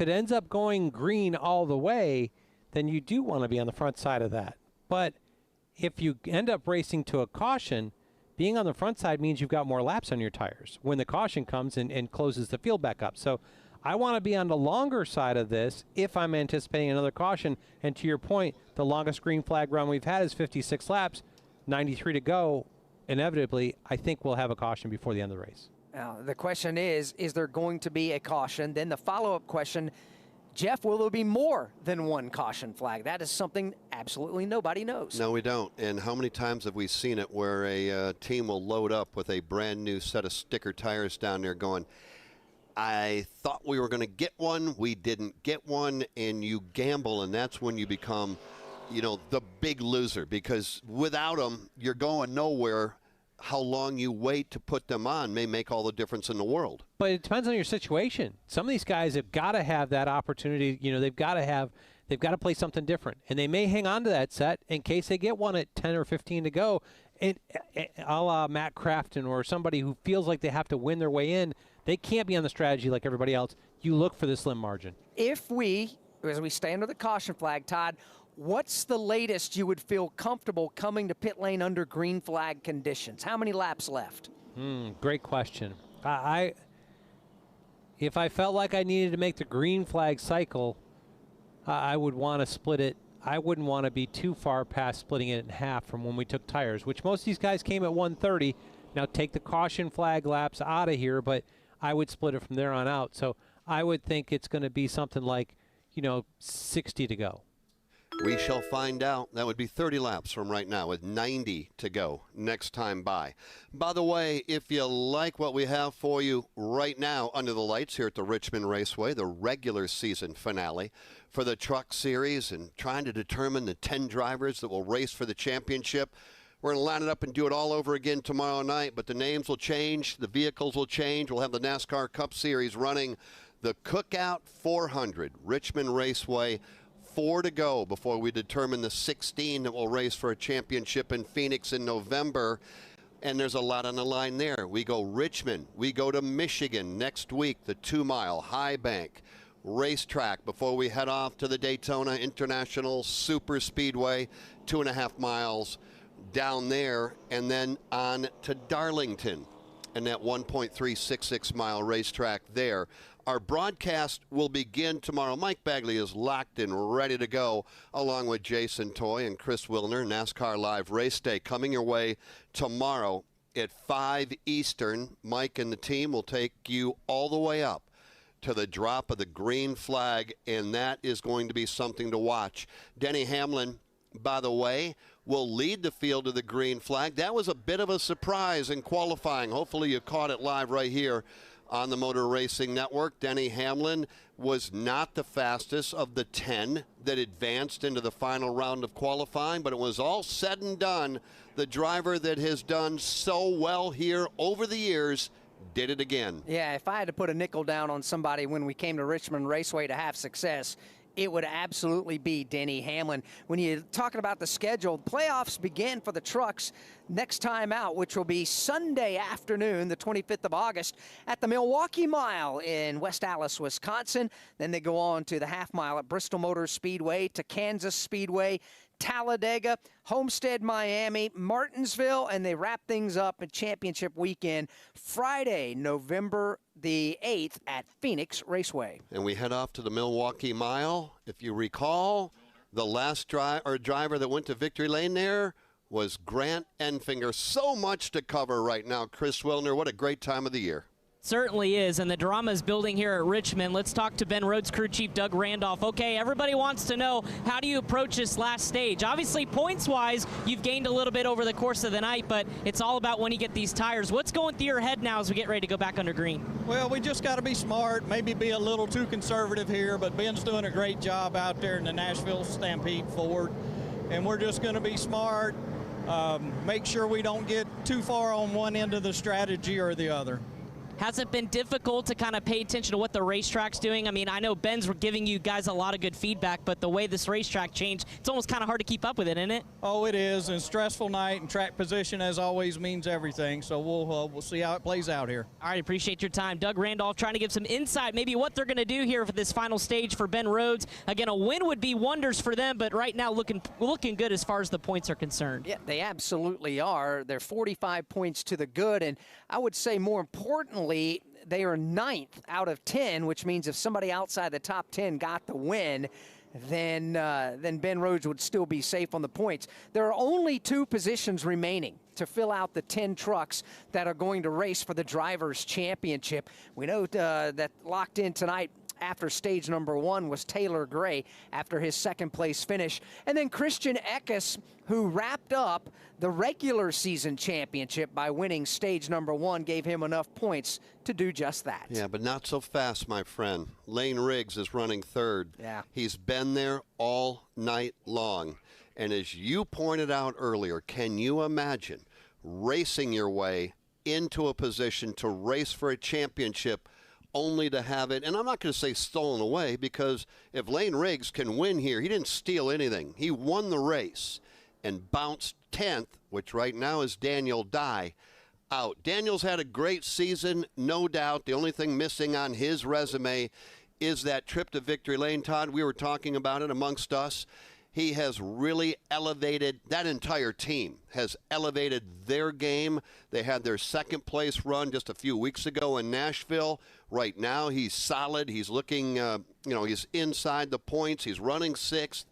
Speaker 5: ends up going green all the way, then you do want to be on the front side of that. But if you end up racing to a caution, being on the front side means you've got more laps on your tires when the caution comes and closes the field back up. So I want to be on the longer side of this if I'm anticipating another caution. And to your point, the longest green flag run we've had is 56 laps, 93 to go. Inevitably, I think we'll have a caution before the end of the race.
Speaker 16: Now, the question is there going to be a caution? Then the follow-up question, Jeff, will there be more than one caution flag? That is something absolutely nobody knows.
Speaker 8: No, we don't. And how many times have we seen it where a team will load up with a brand new set of sticker tires down there going, I thought we were going to get one, we didn't get one, and you gamble, and that's when you become, the big loser, because without them, you're going nowhere. How long you wait to put them on may make all the difference in the world.
Speaker 5: But it depends on your situation. Some of these guys have got to have that opportunity. They've got to play something different, and they may hang on to that set in case they get one at 10 or 15 to go. A la Matt Crafton or somebody who feels like they have to win their way in, they can't be on the strategy like everybody else. You look for the slim margin.
Speaker 16: If we, as we stay under the caution flag, Todd, what's the latest you would feel comfortable coming to pit lane under green flag conditions? How many laps left?
Speaker 5: Great question. If I felt like I needed to make the green flag cycle, I would want to split it. I wouldn't want to be too far past splitting it in half from when we took tires, which most of these guys came at 130. Now take the caution flag laps out of here, but I would split it from there on out. So I would think it's going to be something like, 60 to go.
Speaker 8: We shall find out. That would be 30 laps from right now with 90 to go next time by. By the way, if you like what we have for you right now under the lights here at the Richmond Raceway, the regular season finale for the Truck Series and trying to determine the 10 drivers that will race for the championship, we're going to line it up and do it all over again tomorrow night, but the names will change, the vehicles will change. We'll have the NASCAR Cup Series running the Cookout 400, Richmond Raceway. 4 to go before we determine the 16 that will race for a championship in Phoenix in November. And there's a lot on the line there. We go Richmond. We go to Michigan next week, the 2-mile High Bank racetrack before we head off to the Daytona International Super Speedway, 2.5 miles down there, and then on to Darlington and that 1.366 mile racetrack there. Our broadcast will begin tomorrow. Mike Bagley is locked and ready to go, along with Jason Toy and Chris Wilner. NASCAR Live Race Day coming your way tomorrow at 5 Eastern. Mike and the team will take you all the way up to the drop of the green flag, and that is going to be something to watch. Denny Hamlin, by the way, will lead the field to the green flag. That was a bit of a surprise in qualifying. Hopefully you caught it live right here on the Motor Racing Network. Denny Hamlin was not the fastest of the 10 that advanced into the final round of qualifying, but it was all said and done. The driver that has done so well here over the years did it again.
Speaker 16: Yeah, if I had to put a nickel down on somebody when we came to Richmond Raceway to have success, it would absolutely be Denny Hamlin. When you're talking about the schedule, playoffs begin for the trucks next time out, which will be Sunday afternoon, the 25th of August, at the Milwaukee Mile in West Allis, Wisconsin. Then they go on to the half mile at Bristol Motor Speedway, to Kansas Speedway, Talladega, Homestead, Miami, Martinsville, and they wrap things up at championship weekend Friday, November the 8th at Phoenix Raceway.
Speaker 8: And we head off to the Milwaukee Mile. If you recall, the last driver that went to victory lane there was Grant Enfinger. So much to cover right now, Chris Wilner. What a great time of the year.
Speaker 7: Certainly is, and the drama is building here at Richmond. Let's talk to Ben Rhodes crew chief Doug Randolph. Okay, everybody wants to know, how do you approach this last stage? Obviously, points-wise, you've gained a little bit over the course of the night, but it's all about when you get these tires. What's going through your head now as we get ready to go back under green?
Speaker 2: Well, we just got to be smart, maybe be a little too conservative here, but Ben's doing a great job out there in the Nashville Stampede Ford, and we're just going to be smart, make sure we don't get too far on one end of the strategy or the other.
Speaker 7: Has it been difficult to kind of pay attention to what the racetrack's doing? I mean, I know Ben's giving you guys a lot of good feedback, but the way this racetrack changed, it's almost kind of hard to keep up with it, isn't it?
Speaker 2: Oh, it is, and stressful night, and track position, as always, means everything, so we'll see how it plays out here.
Speaker 7: All right, appreciate your time. Doug Randolph trying to give some insight, maybe what they're going to do here for this final stage for Ben Rhodes. Again, a win would be wonders for them, but right now looking good as far as the points are concerned.
Speaker 16: Yeah, they absolutely are. They're 45 points to the good, and I would say more importantly, they are 9th out of 10, which means if somebody outside the top 10 got the win, then Ben Rhodes would still be safe on the points. There are only 2 positions remaining to fill out the 10 trucks that are going to race for the Drivers' Championship. We know that locked in tonight after stage number 1 was Taylor Gray after his second-place finish. And then Christian Eckes, who wrapped up the regular season championship by winning stage number 1, gave him enough points to do just that.
Speaker 8: Yeah, but not so fast, my friend. Lane Riggs is running 3rd.
Speaker 16: Yeah.
Speaker 8: He's been there all night long. And as you pointed out earlier, can you imagine racing your way into a position to race for a championship only to have it, and I'm not going to say stolen away, because if Lane Riggs can win here, he didn't steal anything. He won the race and bounced 10th, which right now is Daniel Dye, out. Daniel's had a great season, no doubt. The only thing missing on his resume is that trip to Victory Lane. Todd, we were talking about it amongst us. He has really elevated, that entire team has elevated their game. They had their second place run just a few weeks ago in Nashville. Right now he's solid. He's looking, he's inside the points. He's running 6th,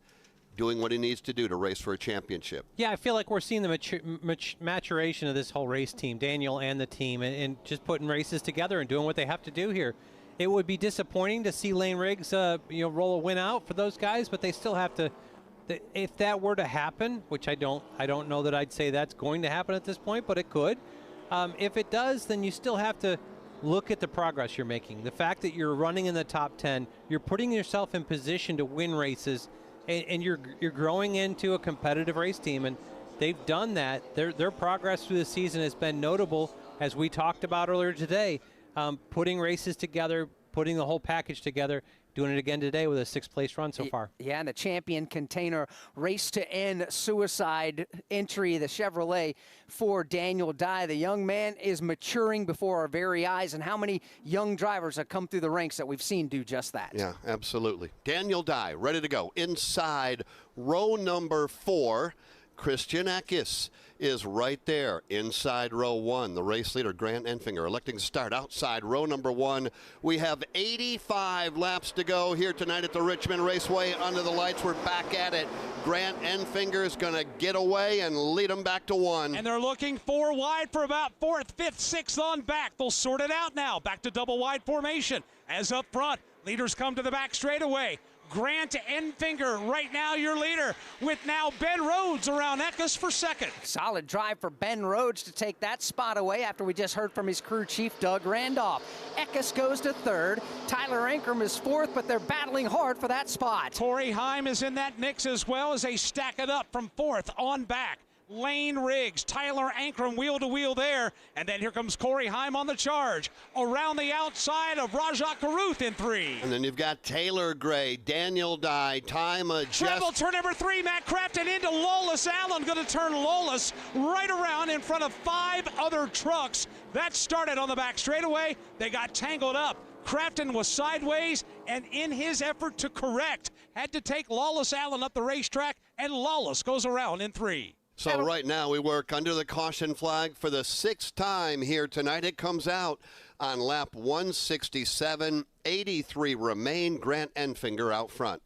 Speaker 8: doing what he needs to do to race for a championship.
Speaker 5: Yeah, I feel like we're seeing the maturation of this whole race team, Daniel and the team, and just putting races together and doing what they have to do here. It would be disappointing to see Lane Riggs, roll a win out for those guys, but they still have to. If that were to happen, which I don't know that I'd say that's going to happen at this point, but it could. If it does, then you still have to look at the progress you're making. The fact that you're running in the top 10, you're putting yourself in position to win races, and you're growing into a competitive race team, and they've done that. Their progress through the season has been notable, as we talked about earlier today, putting races together, putting the whole package together, doing it again today with a 6th place run so far.
Speaker 16: Yeah, and the champion container race to end suicide entry, the Chevrolet for Daniel Dye. The young man is maturing before our very eyes, and how many young drivers have come through the ranks that we've seen do just that?
Speaker 8: Yeah, absolutely. Daniel Dye, ready to go. Inside row number 4, Christian Eckes is right there inside row 1. The race leader, Grant Enfinger, electing to start outside row number 1. We have 85 laps to go here tonight at the Richmond Raceway. Under the lights, we're back at it. Grant Enfinger is going to get away and lead them back to 1.
Speaker 23: And they're looking 4 wide for about 4th, 5th, 6th on back. They'll sort it out now. Back to double wide formation. As up front, leaders come to the back straightaway. Grant Enfinger right now your leader, with now Ben Rhodes around Eckes for 2nd.
Speaker 16: Solid drive for Ben Rhodes to take that spot away after we just heard from his crew chief, Doug Randolph. Eckes goes to 3rd. Tyler Ankrum is 4th, but they're battling hard for that spot.
Speaker 23: Corey Heim is in that mix as well as they stack it up from 4th on back. Lane Riggs, Tyler Ankrum wheel to wheel there, and then here comes Corey Heim on the charge. Around the outside of Rajat Karuth in 3.
Speaker 8: And then you've got Taylor Gray, Daniel Dye, time adjust.
Speaker 23: Treble turn number 3, Matt Crafton into Lawless Allen, going to turn Lawless right around in front of 5 other trucks. That started on the back straightaway. They got tangled up. Crafton was sideways, and in his effort to correct, had to take Lawless Allen up the racetrack, and Lawless goes around in 3.
Speaker 8: So right now we work under the caution flag for the 6th time here tonight. It comes out on lap 167. 83 remain. Grant Enfinger out front.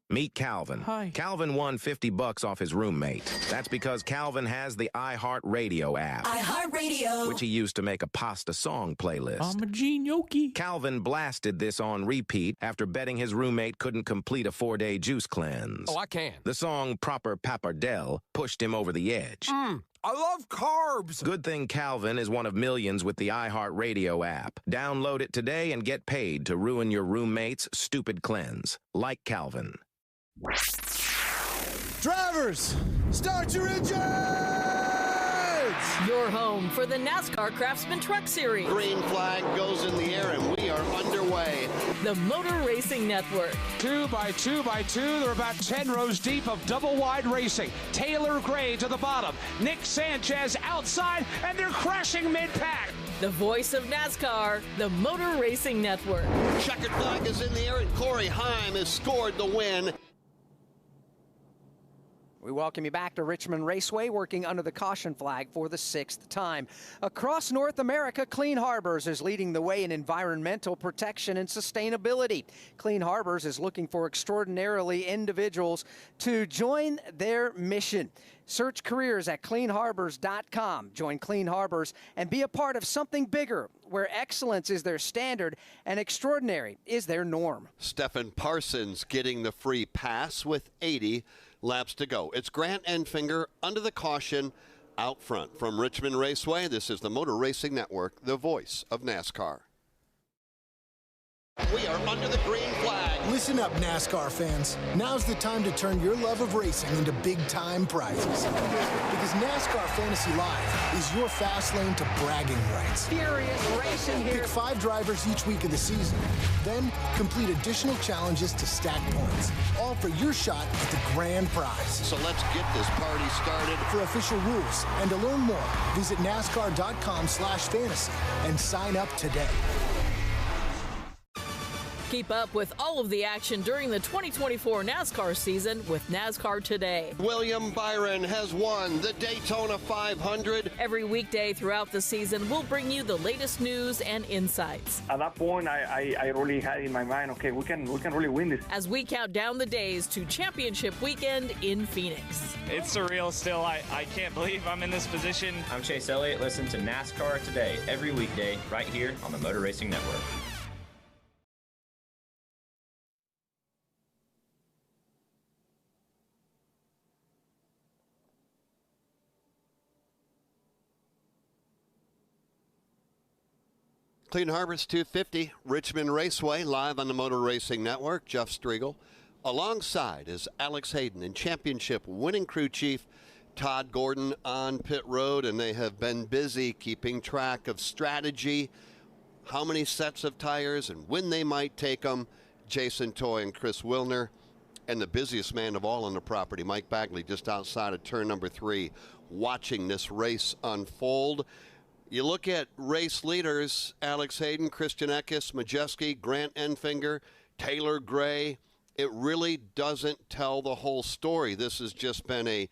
Speaker 3: Meet Calvin.
Speaker 11: Hi.
Speaker 3: Calvin won $50 off his roommate. That's because Calvin has the iHeartRadio app.
Speaker 11: iHeartRadio.
Speaker 3: Which he used to make a pasta song playlist.
Speaker 11: I'm a genioki.
Speaker 3: Calvin blasted this on repeat after betting his roommate couldn't complete a 4-day juice cleanse.
Speaker 11: Oh, I can.
Speaker 3: The song Proper Pappardelle pushed him over the edge.
Speaker 11: I love carbs.
Speaker 3: Good thing Calvin is one of millions with the iHeartRadio app. Download it today and get paid to ruin your roommate's stupid cleanse. Like Calvin.
Speaker 9: Drivers, start your engines!
Speaker 18: Your home for the NASCAR Craftsman Truck Series.
Speaker 8: Green flag goes in the air and we are underway.
Speaker 18: The Motor Racing Network.
Speaker 23: 2 by 2 by 2. They're about 10 rows deep of double-wide racing. Taylor Gray to the bottom. Nick Sanchez outside, and they're crashing mid-pack.
Speaker 18: The voice of NASCAR, the Motor Racing Network.
Speaker 8: Checkered flag is in the air and Corey Heim has scored the win.
Speaker 16: We welcome you back to Richmond Raceway, working under the caution flag for the 6th time. Across North America, Clean Harbors is leading the way in environmental protection and sustainability. Clean Harbors is looking for extraordinarily individuals to join their mission. Search careers at cleanharbors.com. Join Clean Harbors and be a part of something bigger, where excellence is their standard and extraordinary is their norm.
Speaker 8: Stephen Parsons getting the free pass with 80 laps to go. It's Grant Enfinger under the caution out front. From Richmond Raceway, this is the Motor Racing Network, the voice of NASCAR. We are under the green flag.
Speaker 9: Listen up, NASCAR fans. Now's the time to turn your love of racing into big-time prizes. Because NASCAR Fantasy Live is your fast lane to bragging rights.
Speaker 16: Furious racing here.
Speaker 9: Pick 5 drivers each week of the season. Then complete additional challenges to stack points. All for your shot at the grand prize.
Speaker 8: So let's get this party started.
Speaker 9: For official rules and to learn more, visit NASCAR.com/fantasy and sign up today.
Speaker 18: Keep up with all of the action during the 2024 NASCAR season with NASCAR Today.
Speaker 8: William Byron has won the Daytona 500.
Speaker 18: Every weekday throughout the season, we'll bring you the latest news and insights.
Speaker 12: At that point, I really had in my mind, okay, we can really win this.
Speaker 18: As we count down the days to championship weekend in Phoenix.
Speaker 22: It's surreal still. I can't believe I'm in this position.
Speaker 25: I'm Chase Elliott. Listen to NASCAR Today every weekday right here on the Motor Racing Network.
Speaker 8: Clean Harbors 250, Richmond Raceway, live on the Motor Racing Network. Jeff Striegel. Alongside is Alex Hayden and championship winning crew chief Todd Gordon on pit road, and they have been busy keeping track of strategy, how many sets of tires and when they might take them. Jason Toy and Chris Wilner, and the busiest man of all on the property, Mike Bagley, just outside of turn number 3, watching this race unfold. You look at race leaders, Alex Hayden, Christian Eckes, Majeski, Grant Enfinger, Taylor Gray. It really doesn't tell the whole story. This has just been a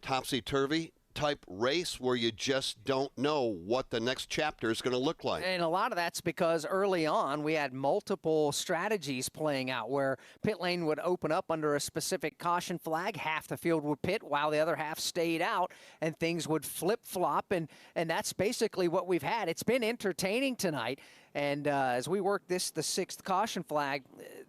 Speaker 8: topsy-turvy type race where you just don't know what the next chapter is going to look like.
Speaker 16: And a lot of that's because early on we had multiple strategies playing out where pit lane would open up under a specific caution flag, half the field would pit while the other half stayed out, and things would flip-flop, and that's basically what we've had. It's been entertaining tonight, and as we work the 6th caution flag,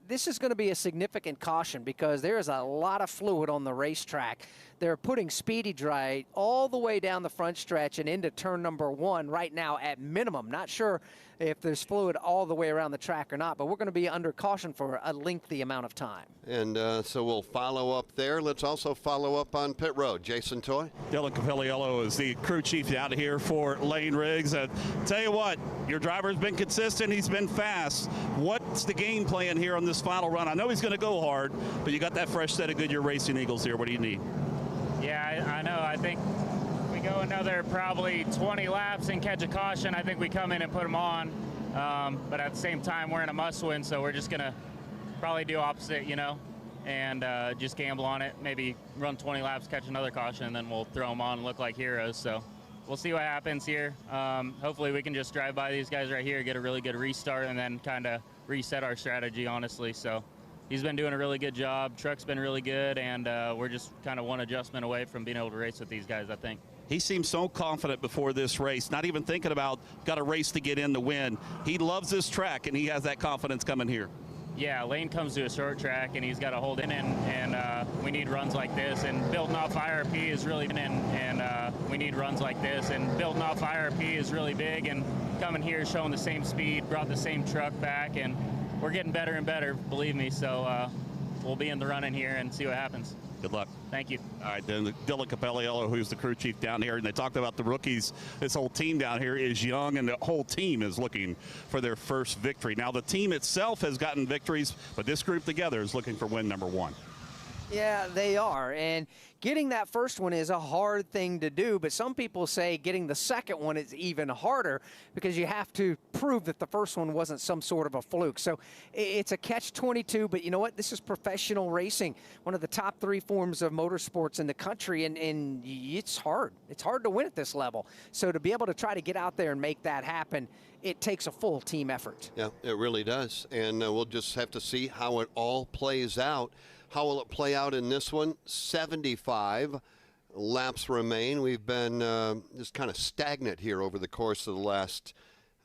Speaker 16: this is going to be a significant caution because there is a lot of fluid on the racetrack. They're putting Speedy Dry all the way down the front stretch and into turn number 1 right now at minimum. Not sure if there's fluid all the way around the track or not, but we're going to be under caution for a lengthy amount of time.
Speaker 8: And so we'll follow up there. Let's also follow up on pit road. Jason Toy.
Speaker 4: Dylan Capilliello is the crew chief out here for Lane Riggs. Tell you what, your driver's been consistent. He's been fast. What's the game plan here on this final run? I know he's going to go hard, but you got that fresh set of Goodyear Racing Eagles here. What do you need?
Speaker 22: Yeah, I know. I think we go another probably 20 laps and catch a caution. I think we come in and put them on. But at the same time, we're in a must-win, so we're just going to probably do opposite, and just gamble on it. Maybe run 20 laps, catch another caution, and then we'll throw them on and look like heroes. So we'll see what happens here. Hopefully we can just drive by these guys right here, get a really good restart, and then kind of reset our strategy, honestly. So he's been doing a really good job. Truck's been really good, and we're just kind of one adjustment away from being able to race with these guys, I think.
Speaker 4: He seemed so confident before this race, not even thinking about got a race to get in to win. He loves this track, and he has that confidence coming here.
Speaker 22: Yeah, Lane comes to a short track, and he's got to hold in, and we need runs like this. And building off IRP is really big, and we need runs like this. And building off IRP is really big, and coming here showing the same speed, brought the same truck back, and we're getting better and better, believe me. So we'll be in the running here and see what happens.
Speaker 4: Good luck.
Speaker 22: Thank you.
Speaker 4: All right, then Dylan Capelliello, who's the crew chief down here, and they talked about the rookies. This whole team down here is young, and the whole team is looking for their first victory. Now, the team itself has gotten victories, but this group together is looking for win number 1.
Speaker 16: Yeah, they are. And getting that first one is a hard thing to do, but some people say getting the second one is even harder because you have to prove that the first one wasn't some sort of a fluke. So it's a catch-22, but you know what? This is professional racing, one of the top 3 forms of motorsports in the country, and it's hard. It's hard to win at this level. So to be able to try to get out there and make that happen, it takes a full team effort.
Speaker 8: Yeah, it really does. And we'll just have to see how it all plays out. How will it play out in this one? 75 laps remain. We've been just kind of stagnant here over the course of the last,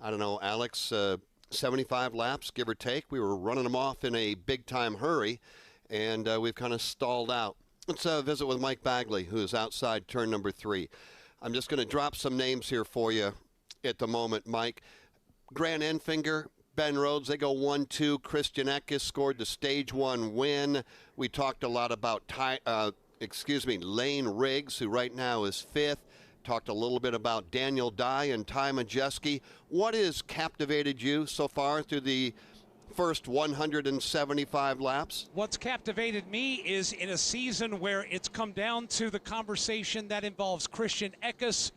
Speaker 8: I don't know, Alex, 75 laps, give or take. We were running them off in a big-time hurry, and we've kind of stalled out. Let's visit with Mike Bagley, who is outside turn number 3. I'm just going to drop some names here for you at the moment, Mike. Grant Enfinger, Ben Rhodes, they go 1-2. Christian Eckes scored the stage 1 win. We talked a lot about Lane Riggs, who right now is 5th. Talked a little bit about Daniel Dye and Ty Majeski. What has captivated you so far through the first 175 laps?
Speaker 23: What's captivated me is in a season where it's come down to the conversation that involves Christian Eckes,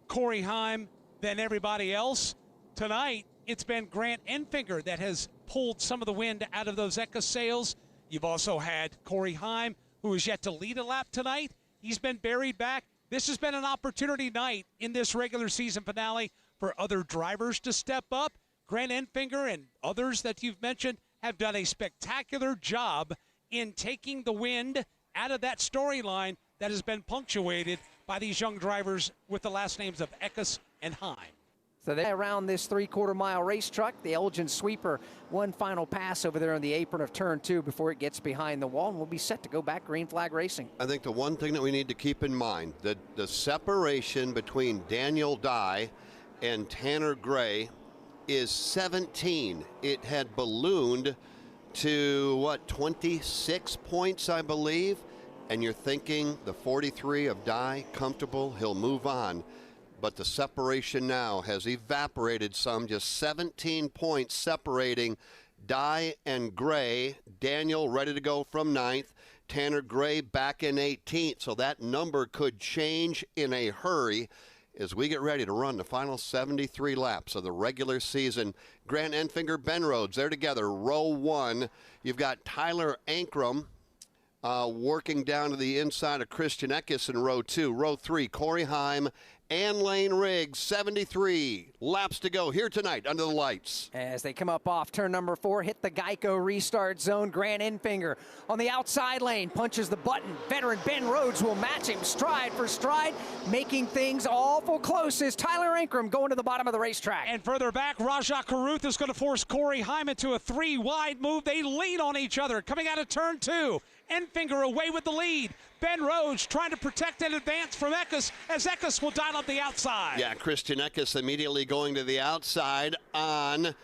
Speaker 23: Corey Heim, then everybody else. Tonight, it's been Grant Enfinger that has pulled some of the wind out of those Eckes sails. You've also had Corey Heim, who is yet to lead a lap tonight. He's been buried back. This has been an opportunity night in this regular season finale for other drivers to step up. Grant Enfinger and others that you've mentioned have done a spectacular job in taking the wind out of that storyline that has been punctuated by these young drivers with the last names of Eckes and Heim.
Speaker 16: So they around this 3/4-mile race truck. The Elgin sweeper, one final pass over there on the apron of turn 2 before it gets behind the wall, and we'll be set to go back green flag racing.
Speaker 8: I think the one thing that we need to keep in mind, that the separation between Daniel Dye and Tanner Gray is 17. It had ballooned to, 26 points, I believe? And you're thinking the 43 of Dye, comfortable, he'll move on. But the separation now has evaporated some, just 17 points separating Dye and Gray. Daniel ready to go from 9th. Tanner Gray back in 18th. So that number could change in a hurry as we get ready to run the final 73 laps of the regular season. Grant Enfinger, Ben Rhodes, they're together, row 1. You've got Tyler Ankrum working down to the inside of Christian Eckes in row 2. Row 3, Corey Heim and Lane Riggs, 73 laps to go here tonight under the lights.
Speaker 16: As they come up off turn number 4, hit the Geico restart zone. Grant Enfinger on the outside lane, punches the button. Veteran Ben Rhodes will match him stride for stride, making things awful close as Tyler Ankrum going to the bottom of the racetrack.
Speaker 23: And further back, Rajah Caruth is going to force Corey Heim into a 3-wide move. They lean on each other coming out of turn 2. Enfinger away with the lead. Ben Rhodes trying to protect and advance from Eckes as Eckes will dial up the outside.
Speaker 8: Yeah, Christian Eckes immediately going to the outside on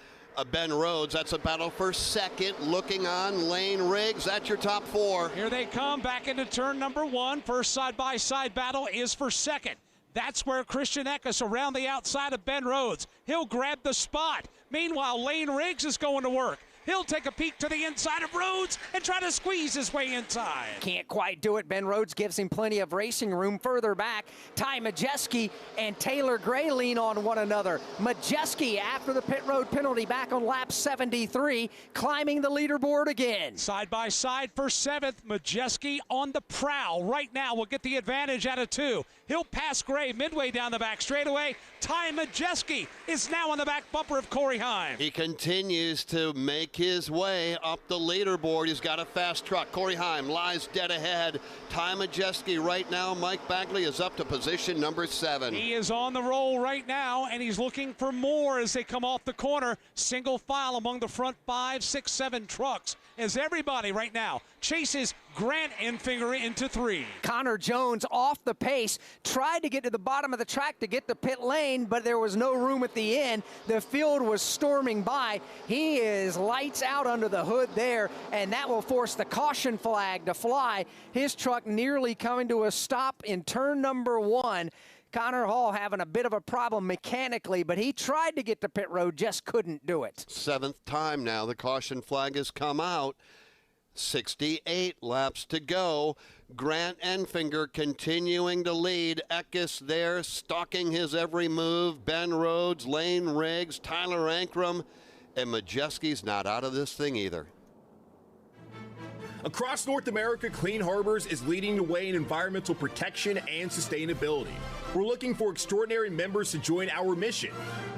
Speaker 8: Ben Rhodes. That's a battle for second. Looking on Lane Riggs. That's your top 4.
Speaker 23: Here they come back into turn number 1. First side-by-side battle is for second. That's where Christian Eckes around the outside of Ben Rhodes. He'll grab the spot. Meanwhile, Lane Riggs is going to work. He'll take a peek to the inside of Rhodes and try to squeeze his way inside.
Speaker 16: Can't quite do it. Ben Rhodes gives him plenty of racing room. Further back, Ty Majeski and Taylor Gray lean on one another. Majeski, after the pit road penalty, back on lap 73, climbing the leaderboard again.
Speaker 23: Side by side for 7th. Majeski on the prowl. Right now will get the advantage out of 2. He'll pass Gray midway down the back straightaway. Ty Majeski is now on the back bumper of Corey Heim.
Speaker 8: He continues to make his way up the leaderboard. He's got a fast truck. Corey Heim lies dead ahead. Ty Majeski right now. Mike Bagley is up to position number 7.
Speaker 23: He is on the roll right now, and he's looking for more as they come off the corner. Single file among the front 5, 6, 7 trucks as everybody right now chases Grant Enfinger into 3.
Speaker 16: Connor Jones off the pace, tried to get to the bottom of the track to get to pit lane, but there was no room at the end. The field was storming by. He is lights out under the hood there, and that will force the caution flag to fly. His truck nearly coming to a stop in turn number 1. Connor Hall having a bit of a problem mechanically, but he tried to get to pit road, just couldn't do it.
Speaker 8: 7th time now the caution flag has come out. 68 laps to go. Grant Enfinger continuing to lead. Eckes there, stalking his every move. Ben Rhodes, Lane Riggs, Tyler Ankrum, and Majeski's not out of this thing either.
Speaker 6: Across North America, Clean Harbors is leading the way in environmental protection and sustainability. We're looking for extraordinary members to join our mission.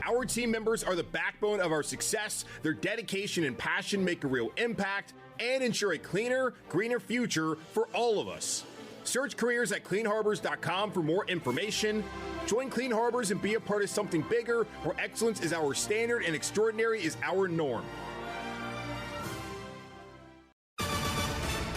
Speaker 6: Our team members are the backbone of our success. Their dedication and passion make a real impact and ensure a cleaner, greener future for all of us. Search careers at cleanharbors.com for more information. Join Clean Harbors and be a part of something bigger where excellence is our standard and extraordinary is our norm.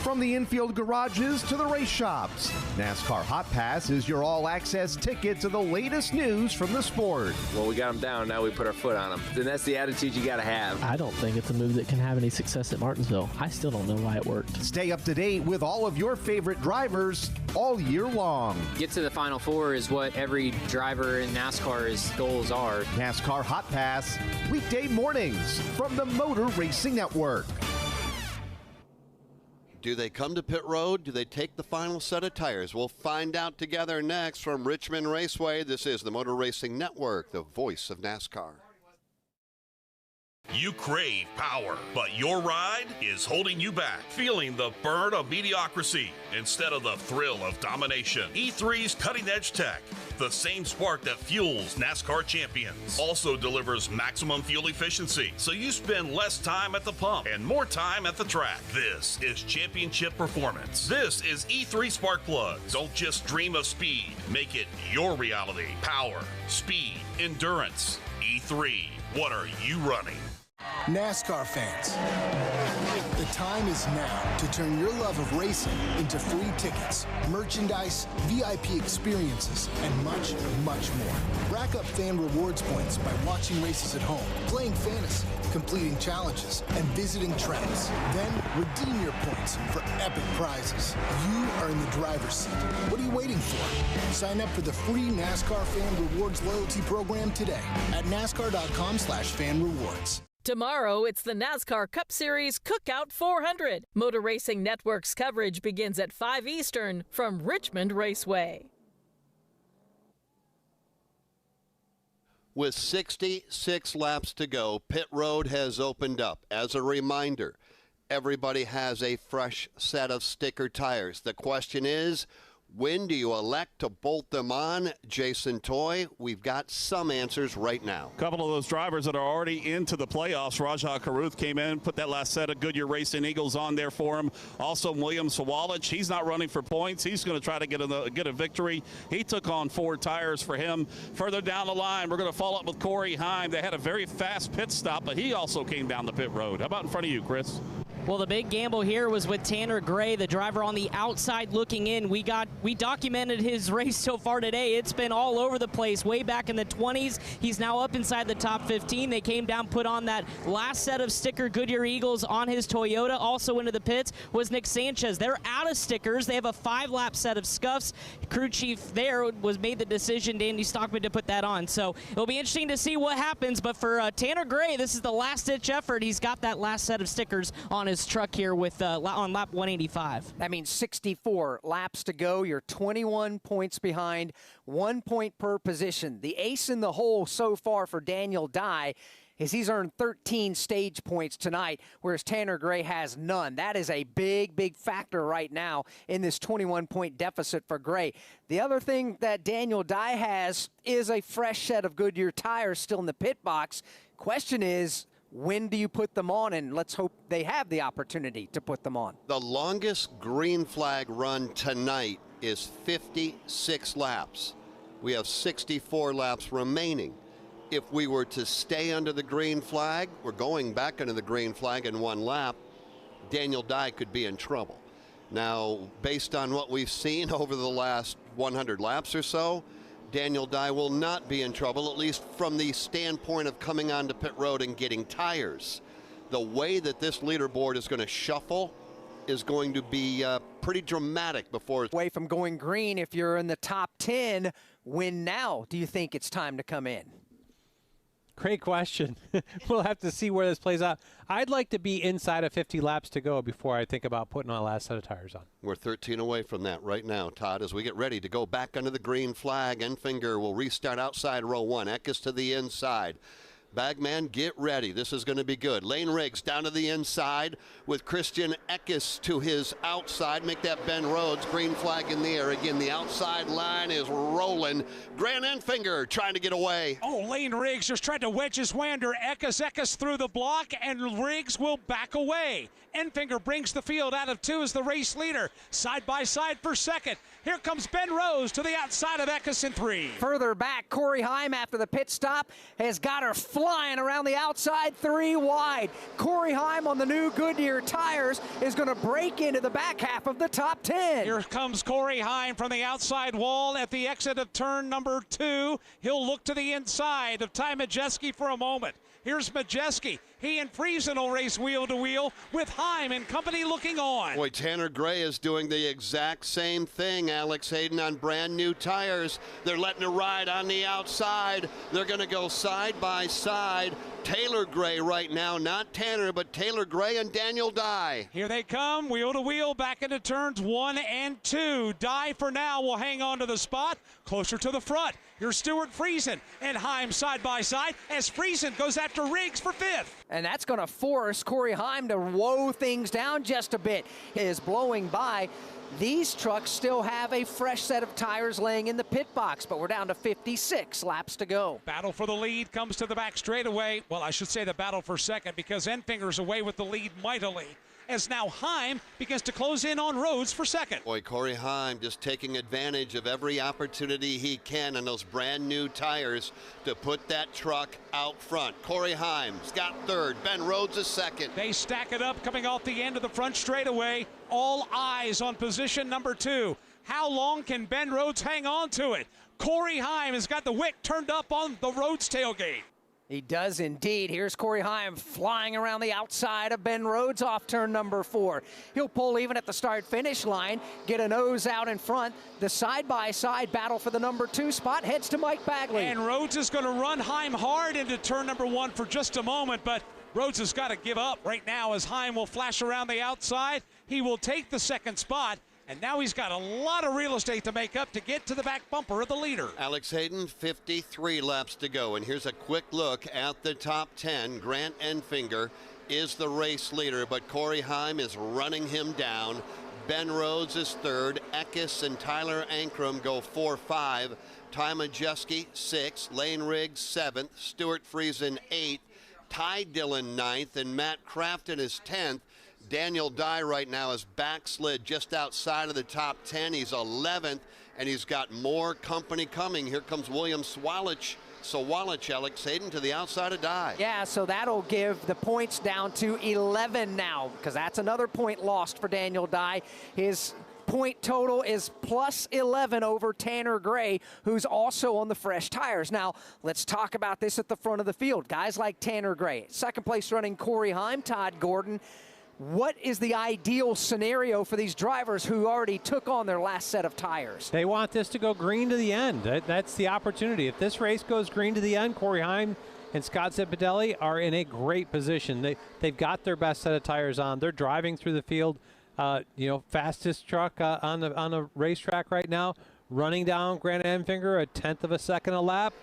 Speaker 13: From the infield garages to the race shops, NASCAR Hot Pass is your all-access ticket to the latest news from the sport.
Speaker 17: Well, we got them down, now we put our foot on them. Then that's the attitude you got to have.
Speaker 19: I don't think it's a move that can have any success at Martinsville. I still don't know why it worked.
Speaker 13: Stay up to date with all of your favorite drivers all year long.
Speaker 24: Get to the Final Four is what every driver in NASCAR's goals are.
Speaker 13: NASCAR Hot Pass, weekday mornings from the Motor Racing Network.
Speaker 8: Do they come to pit road? Do they take the final set of tires? We'll find out together next from Richmond Raceway. This is the Motor Racing Network, the voice of NASCAR.
Speaker 21: You crave power, but your ride is holding you back, feeling the burn of mediocrity instead of the thrill of domination. E3's cutting-edge tech, the same spark that fuels NASCAR champions, also delivers maximum fuel efficiency, so you spend less time at the pump and more time at the track. This is championship performance. This is E3 Spark Plugs. Don't just dream of speed, make it your reality. Power, speed, endurance. E3, what are you running?
Speaker 9: NASCAR fans, the time is now to turn your love of racing into free tickets, merchandise, VIP experiences, and much, much more. Rack up fan rewards points by watching races at home, playing fantasy, completing challenges, and visiting tracks. Then redeem your points for epic prizes. You are in the driver's seat. What are you waiting for? Sign up for the free NASCAR Fan Rewards loyalty program today at NASCAR.com/fan rewards.
Speaker 18: Tomorrow, it's the NASCAR Cup Series Cookout 400. Motor Racing Network's coverage begins at 5 Eastern from Richmond Raceway.
Speaker 8: With 66 laps to go, pit road has opened up. As a reminder, everybody has a fresh set of sticker tires. The question is, when do you elect to bolt them on? Jason Toy, we've got some answers right now.
Speaker 4: A couple of those drivers that are already into the playoffs. Rajah Caruth came in, put that last set of Goodyear Racing Eagles on there for him. Also, William Sawalich, he's not running for points. He's going to try to get a victory. He took on 4 tires for him. Further down the line, we're going to follow up with Corey Heim. They had a very fast pit stop, but he also came down the pit road. How about in front of you, Chris?
Speaker 7: Well, the big gamble here was with Tanner Gray, the driver on the outside looking in. We documented his race so far today. It's been all over the place, way back in the 20s. He's now up inside the top 15. They came down, put on that last set of sticker Goodyear Eagles on his Toyota. Also into the pits was Nick Sanchez. They're out of stickers. They have a 5-lap set of scuffs. Crew chief there made the decision, Danny Stockman, to put that on. So it'll be interesting to see what happens. But for Tanner Gray, this is the last-ditch effort. He's got that last set of stickers on his truck here with on lap 185.
Speaker 16: That means 64 laps to go. You're 21 points behind, 1 point per position. The ace in the hole so far for Daniel Dye is he's earned 13 stage points tonight, whereas Tanner Gray has none. That is a big, big factor right now in this 21-point deficit for Gray. The other thing that Daniel Dye has is a fresh set of Goodyear tires still in the pit box. Question is, When do you put them on? And let's hope they have the opportunity to put them on.
Speaker 8: The longest green flag run tonight is 56 laps. We have 64 laps remaining. If we were to stay under the green flag, we're going back under the green flag in one lap, Daniel Dye could be in trouble. Now, based on what we've seen over the last 100 laps or so, Daniel Dye will not be in trouble, at least from the standpoint of coming onto pit road and getting tires. The way that this leaderboard is going to shuffle is going to be pretty dramatic before it's
Speaker 16: away from going green. If you're in the top 10, when now do you think it's time to come in?
Speaker 5: Great question. We'll have to see where this plays out. I'd like to be inside of 50 laps to go before I think about putting my last set of tires on.
Speaker 8: We're 13 away from that right now, Todd, as we get ready to go back under the green flag. Enfinger will restart outside row 1. Eckes to the inside. Bagman, get ready. This is going to be good. Lane Riggs down to the inside with Christian Eckes to his outside. Make that Ben Rhodes. Green flag in the air. Again, the outside line is rolling. Grant Enfinger trying to get away.
Speaker 23: Oh, Lane Riggs just tried to wedge his way under Eckes through the block, and Riggs will back away. Enfinger brings the field out of 2 as the race leader. Side by side for second. Here comes Ben Rhodes to the outside of Eckes in 3.
Speaker 16: Further back, Corey Heim after the pit stop has got her flying around the outside 3 wide. Corey Heim on the new Goodyear tires is going to break into the back half of the top 10.
Speaker 23: Here comes Corey Heim from the outside wall at the exit of turn number 2. He'll look to the inside of Ty Majeski for a moment. Here's Majeski. He and Friesen will race wheel to wheel with Heim and company looking on.
Speaker 8: Boy, Tanner Gray is doing the exact same thing, Alex Hayden, on brand new tires. They're letting it ride on the outside. They're going to go side by side. Taylor Gray right now, not Tanner, but Taylor Gray and Daniel Dye.
Speaker 23: Here they come, wheel to wheel, back into turns 1 and 2. Dye for now will hang on to the spot, closer to the front. Here's Stuart Friesen and Heim side by side as Friesen goes after Riggs for 5th.
Speaker 16: And that's going to force Corey Heim to woe things down just a bit. It is blowing by. These trucks still have a fresh set of tires laying in the pit box, but we're down to 56 laps to go.
Speaker 23: Battle for the lead comes to the back straightaway. Well, I should say the battle for second, because Enfinger's away with the lead mightily, as now Heim begins to close in on Rhodes for second.
Speaker 8: Boy, Corey Heim just taking advantage of every opportunity he can on those brand new tires to put that truck out front. Corey Heim's got 3rd. Ben Rhodes is 2nd.
Speaker 23: They stack it up coming off the end of the front straightaway. All eyes on position number 2. How long can Ben Rhodes hang on to it? Corey Heim has got the wick turned up on the Rhodes tailgate.
Speaker 16: He does indeed. Here's Corey Heim flying around the outside of Ben Rhodes off turn number 4. He'll pull even at the start-finish line, get a nose out in front. The side-by-side battle for the number 2 spot heads to Mike Bagley.
Speaker 23: And Rhodes is going to run Heim hard into turn number 1 for just a moment, but Rhodes has got to give up right now as Heim will flash around the outside. He will take the 2nd spot. And now he's got a lot of real estate to make up to get to the back bumper of the leader.
Speaker 8: Alex Hayden, 53 laps to go. And here's a quick look at the top 10. Grant Enfinger is the race leader, but Corey Heim is running him down. Ben Rhodes is 3rd. Eckes and Tyler Ankrum go 4-5. Ty Majeski, 6th. Lane Riggs, 7th. Stuart Friesen, 8th. Ty Dillon, 9th. And Matt Crafton is 10th. Daniel Dye right now is backslid just outside of the top 10. He's 11th, and he's got more company coming. Here comes William Swalich, Alex Hayden to the outside of Dye.
Speaker 16: Yeah, so that'll give the points down to 11 now, because that's another point lost for Daniel Dye. His point total is plus 11 over Tanner Gray, who's also on the fresh tires. Now, let's talk about this at the front of the field. Guys like Tanner Gray, 2nd place running Corey Heim, Todd Gordon. What is the ideal scenario for these drivers who already took on their last set of tires?
Speaker 5: They want this to go green to the end. That's the opportunity. If this race goes green to the end, Corey Heim and Scott Zipadelli are in a great position. They've got their best set of tires on. They're driving through the field. Fastest truck on the racetrack right now, running down Grant Enfinger a 1/10 of a second a lap.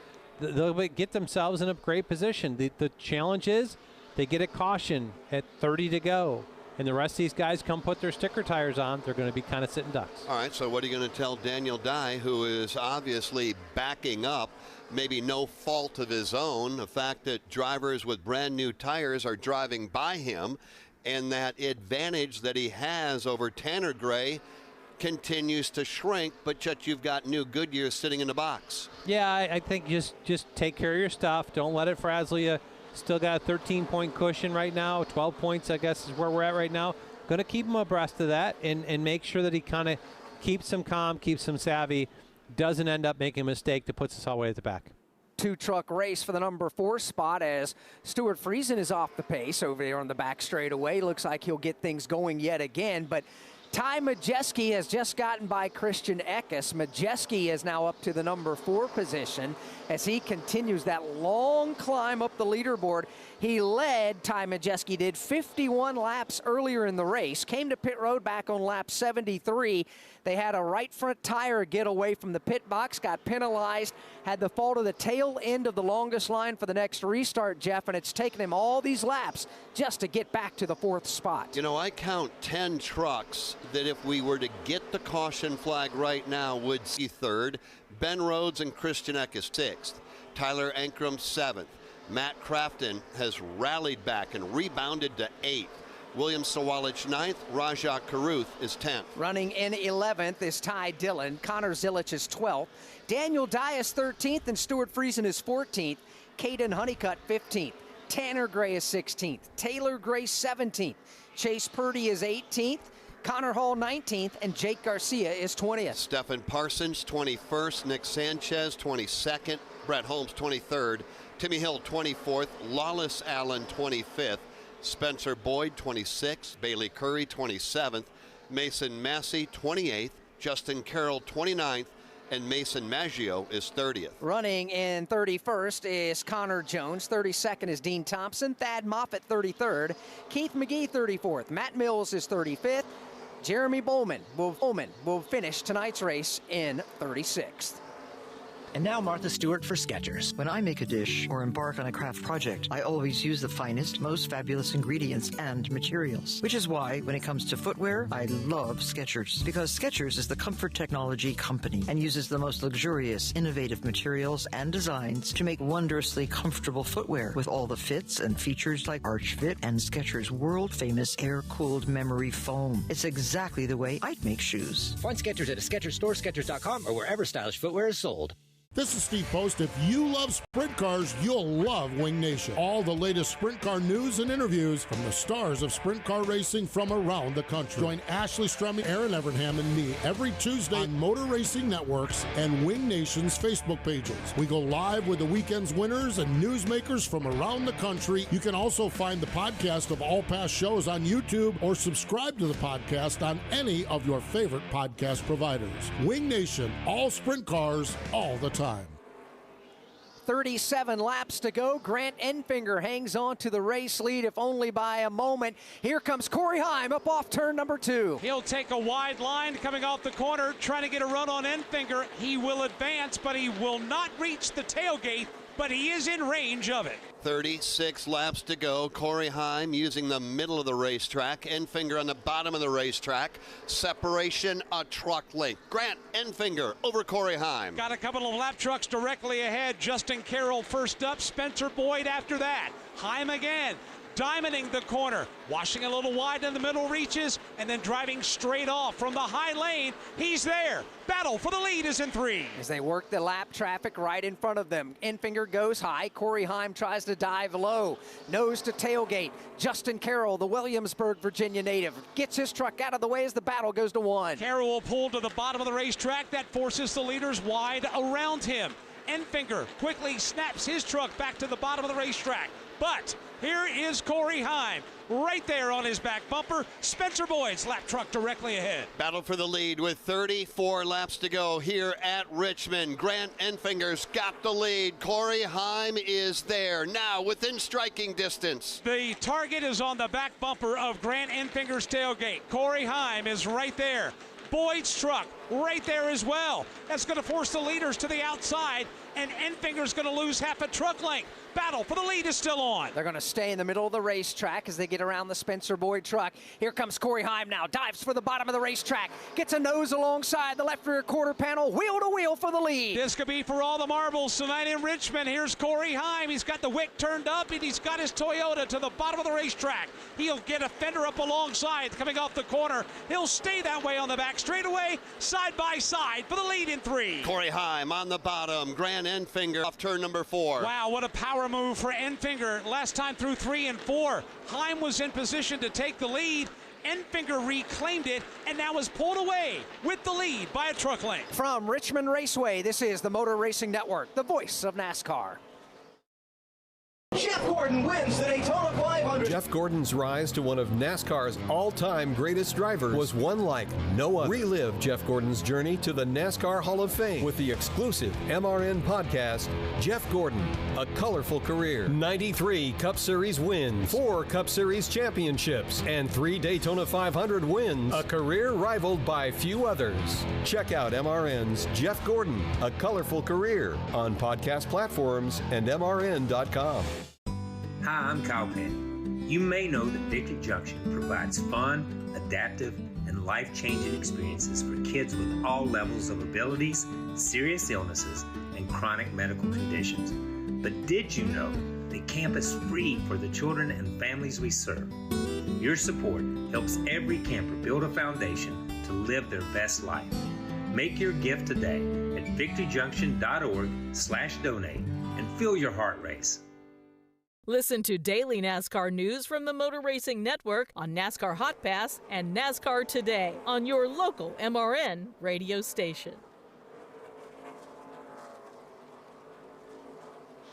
Speaker 5: They'll get themselves in a great position. The challenge is they get a caution at 30 to go. and the rest of these guys come put their sticker tires on, they're going to be kind of sitting ducks.
Speaker 8: All right, so what are you going to tell Daniel Dye, who is obviously backing up, maybe no fault of his own, the fact that drivers with brand new tires are driving by him, and that advantage that he has over Tanner Gray continues to shrink, but yet you've got new Goodyear sitting in the box.
Speaker 5: Yeah, I think just take care of your stuff. Don't let it frazzle you. Still got a 13-point cushion right now. 12 points, I guess, is where we're at right now. Going to keep him abreast of that and make sure that he kind of keeps him calm, keeps him savvy, doesn't end up making a mistake that puts us all the way at the back.
Speaker 16: Two-truck race for the number 4 spot as Stuart Friesen is off the pace over there on the back straightaway. Looks like he'll get things going yet again, but Ty Majeski has just gotten by Christian Eckes. Majeski is now up to the number 4 position as he continues that long climb up the leaderboard. He led, Ty Majeski did, 51 laps earlier in the race, came to pit road back on lap 73. They had a right front tire get away from the pit box, got penalized, had the fault of the tail end of the longest line for the next restart, Jeff, and it's taken him all these laps just to get back to the 4th spot.
Speaker 8: You know, I count 10 trucks that if we were to get the caution flag right now would see 3rd. Ben Rhodes and Christian Eckes 6th. Tyler Ankrum 7th. Matt Crafton has rallied back and rebounded to 8th. William Sawalich 9th. Rajah Caruth is 10th.
Speaker 16: Running in 11th is Ty Dillon. Connor Zilich is 12th. Daniel Dye is 13th, and Stuart Friesen is 14th. Caden Honeycutt 15th. Tanner Gray is 16th. Taylor Gray 17th. Chase Purdy is 18th. Connor Hall 19th, and Jake Garcia is 20th.
Speaker 8: Stephen Parsons 21st. Nick Sanchez 22nd. Brett Holmes 23rd. Timmy Hill 24th. Lawless Allen 25th. Spencer Boyd 26th. Bailey Curry 27th. Mason Massey 28th. Justin Carroll 29th. And Mason Maggio is 30th.
Speaker 16: Running in 31st is Connor Jones. 32nd is Dean Thompson. Thad Moffitt 33rd. Keith McGee 34th. Matt Mills is 35th. Jeremy Bowman will finish tonight's race in 36th.
Speaker 1: And now Martha Stewart for Skechers. When I make a dish or embark on a craft project, I always use the finest, most fabulous ingredients and materials. Which is why, when it comes to footwear, I love Skechers. Because Skechers is the comfort technology company and uses the most luxurious, innovative materials and designs to make wondrously comfortable footwear with all the fits and features like Arch Fit and Skechers' world-famous air-cooled memory foam. It's exactly the way I'd make shoes.
Speaker 10: Find Skechers at a Skechers store, Skechers.com, or wherever stylish footwear is sold.
Speaker 14: This is Steve Post. If you love sprint cars, you'll love Wing Nation. All the latest sprint car news and interviews from the stars of sprint car racing from around the country. Join Ashley Strumming, Aaron Evernham, and me every Tuesday on Motor Racing Networks and Wing Nation's Facebook pages. We go live with the weekend's winners and newsmakers from around the country. You can also find the podcast of all past shows on YouTube or subscribe to the podcast on any of your favorite podcast providers. Wing Nation, all sprint cars, all the time.
Speaker 16: 37 laps to go. Grant Enfinger hangs on to the race lead, if only by a moment. Here comes Corey Heim up off turn number 2.
Speaker 23: He'll take a wide line coming off the corner, trying to get a run on Enfinger. He will advance, but he will not reach the tailgate, but he is in range of it.
Speaker 8: 36 laps to go. Corey Heim using the middle of the racetrack. Enfinger on the bottom of the racetrack. Separation a truck length. Grant Enfinger over Corey Heim.
Speaker 23: Got a couple of lap trucks directly ahead. Justin Carroll first up. Spencer Boyd after that. Heim again. Diamonding the corner, washing a little wide in the middle reaches, and then driving straight off from the high lane. He's there. Battle for the lead is in 3.
Speaker 16: As they work the lap traffic right in front of them. Enfinger goes high. Corey Heim tries to dive low. Nose to tailgate. Justin Carroll, the Williamsburg, Virginia native, gets his truck out of the way as the battle goes to 1.
Speaker 23: Carroll will pull to the bottom of the racetrack. That forces the leaders wide around him. Enfinger quickly snaps his truck back to the bottom of the racetrack. But here is Corey Heim right there on his back bumper. Spencer Boyd's lap truck directly ahead.
Speaker 8: Battle for the lead with 34 laps to go here at Richmond. Grant Enfinger's got the lead. Corey Heim is there now within striking distance.
Speaker 23: The target is on the back bumper of Grant Enfinger's tailgate. Corey Heim is right there. Boyd's truck right there as well. That's going to force the leaders to the outside, and Enfinger's going to lose half a truck length. Battle for the lead is still on.
Speaker 16: They're going to stay in the middle of the racetrack as they get around the Spencer Boyd truck. Here comes Corey Heim now. Dives for the bottom of the racetrack. Gets a nose alongside the left rear quarter panel. Wheel to wheel for the lead.
Speaker 23: This could be for all the marbles tonight in Richmond. Here's Corey Heim. He's got the wick turned up, and he's got his Toyota to the bottom of the racetrack. He'll get a fender up alongside coming off the corner. He'll stay that way on the back straightaway, side by side for the lead in 3.
Speaker 8: Corey Heim on the bottom. Grant Enfinger off turn number 4.
Speaker 23: Wow, what a power move for Enfinger. Last time through 3 and 4. Heim was in position to take the lead. Enfinger reclaimed it and now is pulled away with the lead by a truck length.
Speaker 16: From Richmond Raceway, this is the Motor Racing Network, the voice of NASCAR.
Speaker 2: Jeff Gordon wins the Daytona 500.
Speaker 3: Jeff Gordon's rise to one of NASCAR's all-time greatest drivers was one like no other. Relive Jeff Gordon's journey to the NASCAR Hall of Fame with the exclusive MRN podcast, Jeff Gordon, A Colorful Career. 93 Cup Series wins, 4 Cup Series championships, and 3 Daytona 500 wins. A career rivaled by few others. Check out MRN's Jeff Gordon, A Colorful Career on podcast platforms and MRN.com.
Speaker 11: Hi, I'm Kyle Penn. You may know that Victory Junction provides fun, adaptive, and life-changing experiences for kids with all levels of abilities, serious illnesses, and chronic medical conditions. But did you know that camp is free for the children and families we serve? Your support helps every camper build a foundation to live their best life. Make your gift today at victoryjunction.org/donate and feel your heart race.
Speaker 18: Listen to daily NASCAR news from the Motor Racing Network on NASCAR Hot Pass and NASCAR Today on your local MRN radio station.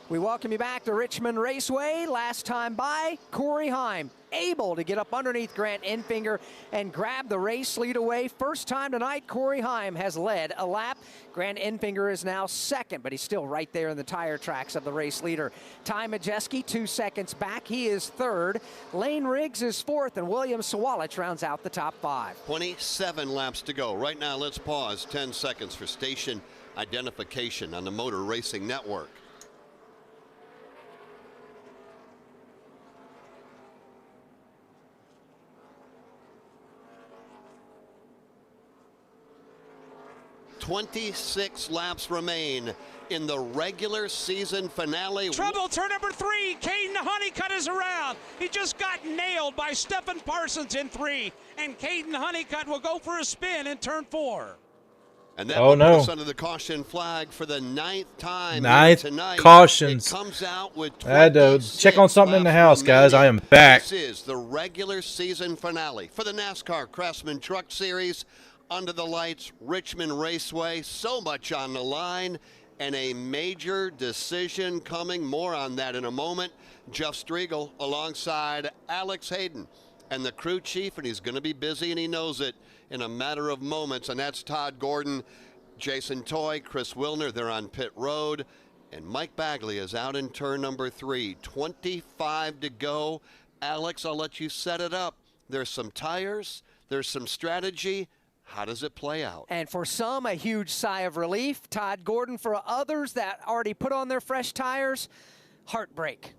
Speaker 16: We welcome you back to Richmond Raceway. Last time by, Corey Heim able to get up underneath Grant Enfinger and grab the race lead away. First time tonight, Corey Heim has led a lap. Grant Enfinger is now second, but he's still right there in the tire tracks of the race leader. Ty Majeski, 2 seconds back. He is third. Lane Riggs is fourth, and William Sawalich rounds out the top 5.
Speaker 8: 27 laps to go. Right now, let's pause 10 seconds for station identification on the Motor Racing Network. .26 laps remain in the regular season finale.
Speaker 23: Trouble, turn number 3. Caden Honeycutt is around. He just got nailed by Stephen Parsons in 3. And Caden Honeycutt will go for a spin in turn 4.
Speaker 8: And that will put us under the caution flag for the 9th time tonight.
Speaker 15: Cautions.
Speaker 8: It comes out with
Speaker 15: I had to check on something in the house, guys. I am back.
Speaker 8: This is the regular season finale for the NASCAR Craftsman Truck Series. Under the lights, Richmond Raceway. So much on the line and a major decision coming. More on that in a moment. Jeff Striegel alongside Alex Hayden and the crew chief, and he's going to be busy, and he knows it, in a matter of moments, and that's Todd Gordon, Jason Toy, Chris Wilner. They're on pit road, and Mike Bagley is out in turn number 3. 25 to go. Alex, I'll let you set it up. There's some tires. There's some strategy. How does it play out?
Speaker 16: And for some, a huge sigh of relief. Todd Gordon, for others that already put on their fresh tires, heartbreak.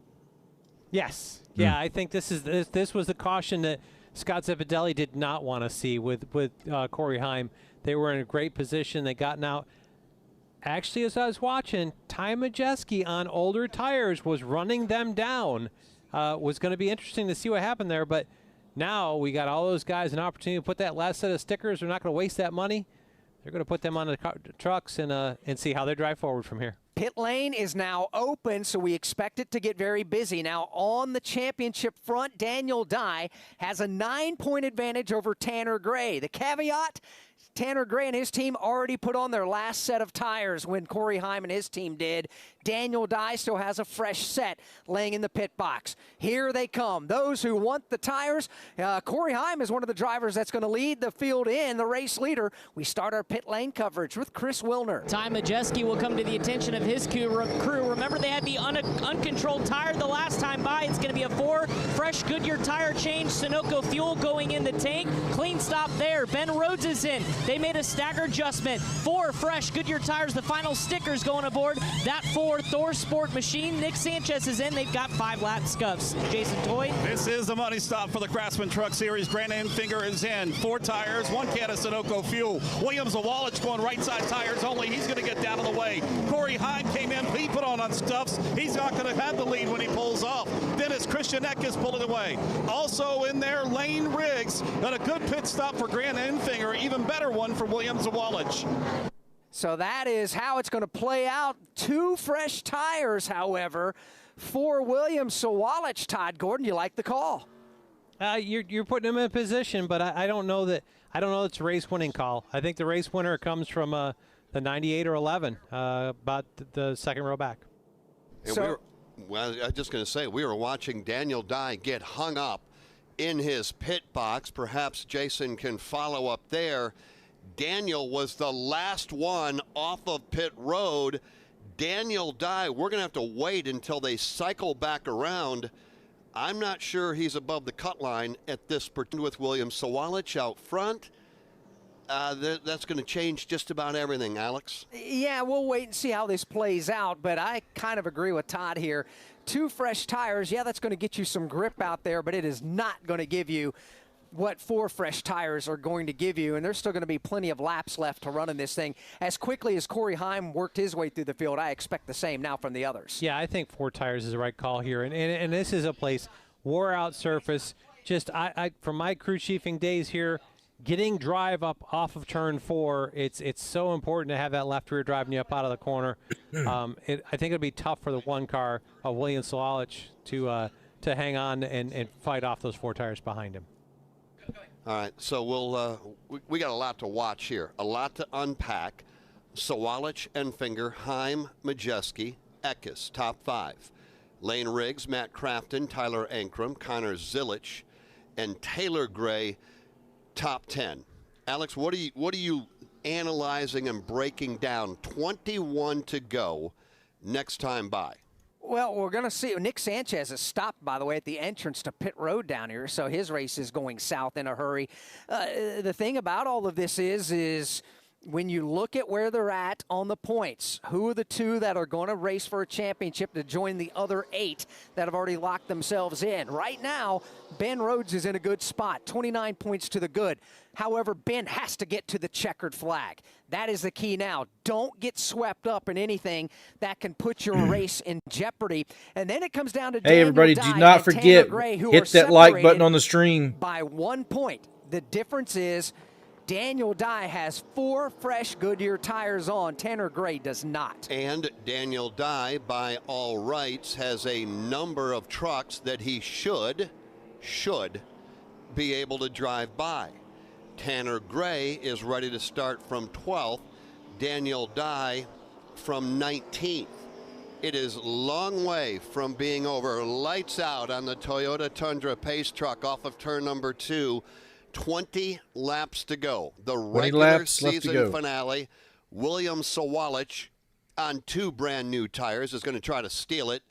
Speaker 5: Yes. Yeah, I think this was the caution that Scott Zipadelli did not want to see with Corey Heim. They were in a great position. They gotten out. Actually, as I was watching, Ty Majeski on older tires was running them down. Was going to be interesting to see what happened there, but now we got all those guys an opportunity to put that last set of stickers. They're not going to waste that money. They're going to put them on the trucks and see how they drive forward from here.
Speaker 16: Pit lane is now open, so we expect it to get very busy. Now, on the championship front, Daniel Dye has a 9-point advantage over Tanner Gray. The caveat, Tanner Gray and his team already put on their last set of tires when Corey Heim and his team did. Daniel Dye still has a fresh set laying in the pit box. Here they come. Those who want the tires. Corey Heim is one of the drivers that's going to lead the field in, the race leader. We start our pit lane coverage with Chris Wilner.
Speaker 7: Ty Majeski will come to the attention of his crew. Remember, they had the uncontrolled tire the last time by. It's going to be a 4 fresh Goodyear tire change. Sunoco fuel going in the tank. Clean stop there. Ben Rhodes is in. They made a stagger adjustment. 4 fresh Goodyear tires. The final stickers going aboard that Ford Thor Sport machine. Nick Sanchez is in. They've got 5 lap scuffs. Jason Toy.
Speaker 4: This is the money stop for the Craftsman Truck Series. Grant Enfinger is in. 4 tires, 1 can of Sunoco fuel. Williams Zawalich going right side tires only. He's going to get down on the way. Corey Hine came in. He put on stuffs. He's not going to have the lead when he pulls off. Then it's Christian Eckes pulling away. Also in there, Lane Riggs. Got a good pit stop for Grant Enfinger. Even better one for Williams Zawalich.
Speaker 16: So that is how it's going to play out. 2 fresh tires, however, for Williams Zawalich. Todd Gordon, you like the call?
Speaker 5: You're putting him in a position, but I don't know that it's a race winning call. I think the race winner comes from the 98 or 11, about the second row back.
Speaker 8: And I was just going to say, we were watching Daniel Dye get hung up in his pit box. Perhaps Jason can follow up there. Daniel was the last one off of pit road. Daniel Dye, we're going to have to wait until they cycle back around. I'm not sure he's above the cut line at this point with Williams Zawalich out front. That's going to change just about everything, Alex.
Speaker 16: Yeah, we'll wait and see how this plays out, but I kind of agree with Todd here. 2 fresh tires, yeah, that's going to get you some grip out there, but it is not going to give you what 4 fresh tires are going to give you, and there's still going to be plenty of laps left to run in this thing. As quickly as Corey Heim worked his way through the field, I expect the same now from the others.
Speaker 5: Yeah, I think 4 tires is the right call here, and this is a place, wore-out surface. Just from my crew chiefing days here, getting drive up off of turn 4, it's so important to have that left rear driving you up out of the corner. I think it'll be tough for the 1 car of Williams Zawalich to hang on and fight off those 4 tires behind him.
Speaker 8: All right, so we got a lot to watch here, a lot to unpack. Zawalich, Enfinger, Heim, Majeski, Eckes, top 5. Lane Riggs, Matt Crafton, Tyler Ankrum, Connor Zilich, and Taylor Gray, top 10. Alex, what are you analyzing and breaking down? 21 to go next time by.
Speaker 16: Well, we're going to see. Nick Sanchez is stopped, by the way, at the entrance to pit road down here, so his race is going south in a hurry. The thing about all of this is when you look at where they're at on the points, who are the 2 that are going to race for a championship to join the other 8 that have already locked themselves in? Right now, Ben Rhodes is in a good spot, 29 points to the good. However, Ben has to get to the checkered flag. That is the key now. Don't get swept up in anything that can put your race in jeopardy. And then it comes down to
Speaker 15: hey, everybody, do not forget, hit that like button on the stream.
Speaker 16: By 1 point. The difference is Daniel Dye has 4 fresh Goodyear tires on. Tanner Gray does not.
Speaker 8: And Daniel Dye, by all rights, has a number of trucks that he should be able to drive by. Tanner Gray is ready to start from 12th. Daniel Dye from 19th. It is a long way from being over. Lights out on the Toyota Tundra pace truck off of turn number 2. 20 laps to go. The regular season finale. Williams Zawalich on 2 brand new tires is going to try to steal it.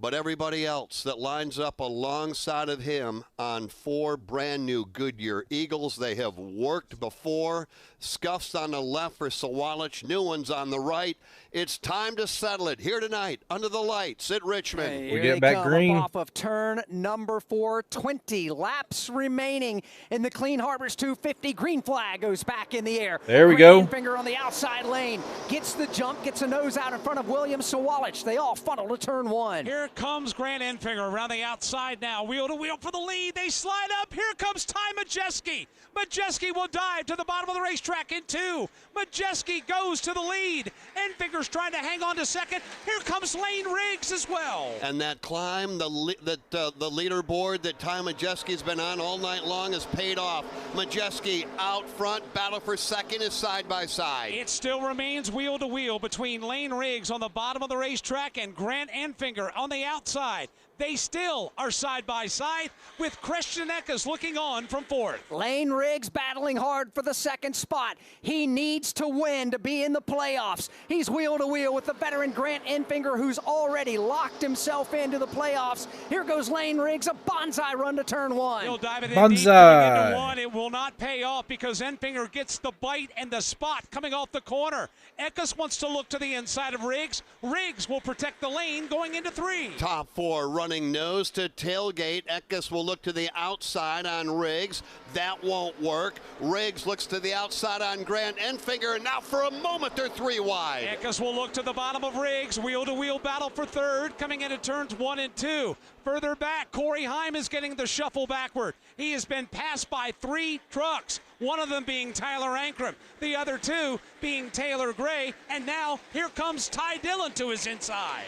Speaker 8: But everybody else that lines up alongside of him on 4 brand new Goodyear Eagles, they have worked before. Scuffs on the left for Zawalich, new ones on the right. It's time to settle it here tonight under the lights at Richmond.
Speaker 16: Hey, we get back green. Off of turn number 4, 20 laps remaining in the Clean Harbors 250. Green flag goes back in the air.
Speaker 15: There we go.
Speaker 16: Finger on the outside lane, gets the jump, gets a nose out in front of Williams Zawalich. They all funnel to turn 1.
Speaker 23: Here comes Grant Enfinger around the outside now. Wheel to wheel for the lead. They slide up. Here comes Ty Majeski. Majeski will dive to the bottom of the racetrack in 2. Majeski goes to the lead. Enfinger's trying to hang on to second. Here comes Lane Riggs as well.
Speaker 8: And that climb, the leaderboard that Ty Majeski's been on all night long has paid off. Majeski out front. Battle for second is side by side.
Speaker 23: It still remains wheel to wheel between Lane Riggs on the bottom of the racetrack and Grant Enfinger on the outside. They still are side by side with Christian Eckes looking on from fourth.
Speaker 16: Lane Riggs battling hard for the second spot. He needs to win to be in the playoffs. He's wheel to wheel with the veteran Grant Enfinger, who's already locked himself into the playoffs. Here goes Lane Riggs, a bonsai run to turn one.
Speaker 23: He'll dive it in deep coming into one. It will not pay off because Enfinger gets the bite and the spot coming off the corner. Eckes wants to look to the inside of Riggs. Riggs will protect the lane going into three.
Speaker 8: Top four running nose to tailgate. Eckes will look to the outside on Riggs. That won't work. Riggs looks to the outside on Grant Enfinger, and now for a moment they're three wide.
Speaker 23: Eckes will look to the bottom of Riggs. Wheel-to-wheel battle for third, coming into turns 1 and 2. Further back, Corey Heim is getting the shuffle backward. He has been passed by 3 trucks, one of them being Tyler Ankrum, the other 2 being Taylor Gray, and now here comes Ty Dillon to his inside.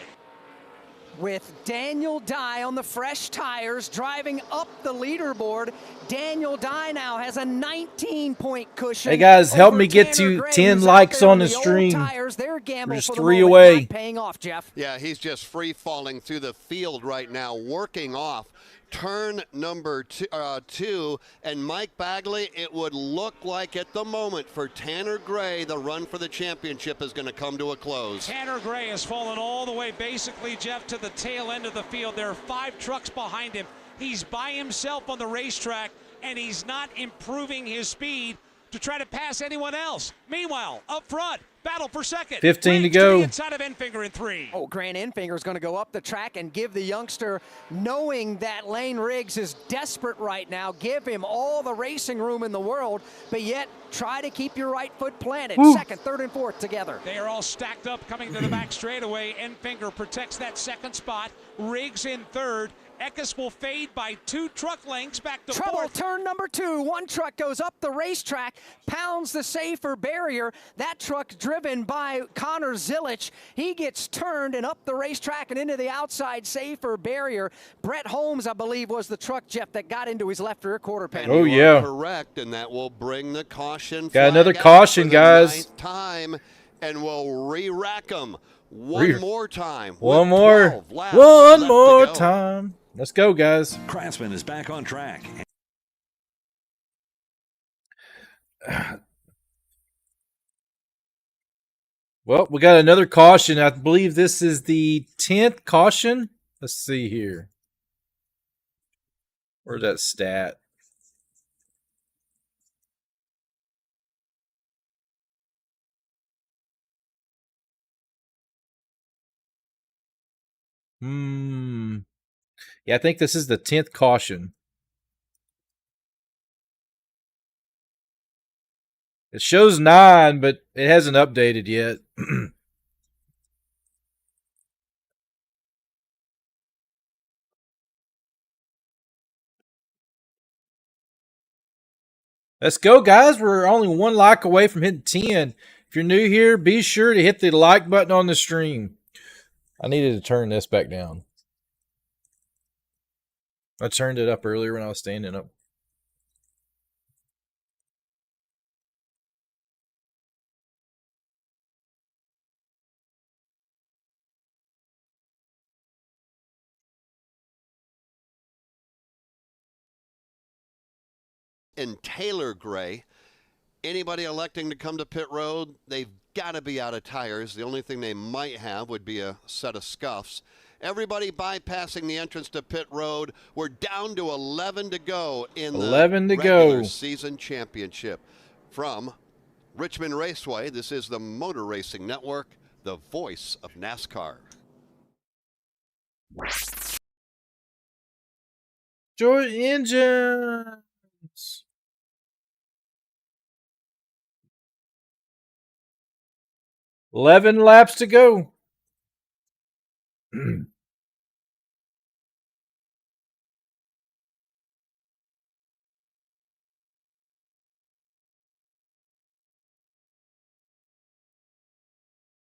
Speaker 16: With Daniel Dye on the fresh tires driving up the leaderboard, Daniel Dye now has a 19-point cushion.
Speaker 15: Hey guys, help me get to 10 likes on the stream. We're just 3 away.
Speaker 16: Paying off, Jeff.
Speaker 8: Yeah, he's just free falling through the field right now, working off turn number 2, and Mike Bagley, it would look like at the moment for Tanner Gray, the run for the championship is going to come to a close.
Speaker 23: Tanner Gray has fallen all the way basically, Jeff, to the tail end of the field. There are 5 trucks behind him. He's by himself on the racetrack, and he's not improving his speed to try to pass anyone else. Meanwhile, up front, battle for second.
Speaker 15: 15 to go.
Speaker 23: To the inside of Enfinger in 3.
Speaker 16: Oh, Grant Enfinger is going to go up the track and give the youngster, knowing that Lane Riggs is desperate right now, give him all the racing room in the world, but yet try to keep your right foot planted.
Speaker 23: Woo.
Speaker 16: Second, third, and fourth together.
Speaker 23: They are all stacked up coming to the back straightaway. Enfinger protects that second spot. Riggs in third. Eckes will fade by 2 truck lengths back to
Speaker 16: Trouble,
Speaker 23: fourth.
Speaker 16: turn number 2. One truck goes up the racetrack, pounds the safer barrier. That truck driven by Connor Zilich. He gets turned and up the racetrack and into the outside safer barrier. Brett Holmes, I believe, was the truck, Jeff, that got into his left rear quarter panel.
Speaker 15: Oh, yeah.
Speaker 8: Correct, and that will bring the caution.
Speaker 15: Got another caution, guys.
Speaker 8: Time, and we'll re-rack them one more time.
Speaker 15: One more time. Let's go, guys.
Speaker 6: Craftsman is back on track.
Speaker 15: Well, we got another caution. I believe this is the 10th caution. Let's see here. Where's that stat? Yeah, I think this is the 10th caution. It shows 9, but it hasn't updated yet. Let's go, guys. We're only 1 like away from hitting 10. If you're new here, be sure to hit the like button on the stream. I needed to turn this back down. I turned it up earlier when I was standing up.
Speaker 8: And Taylor Gray, anybody electing to come to pit road, they've got to be out of tires. The only thing they might have would be a set of scuffs. Everybody bypassing the entrance to pit road. We're down to 11 to go in the regular season championship. From Richmond Raceway, this is the Motor Racing Network, the voice of NASCAR.
Speaker 15: Joy engines. Eleven laps to go.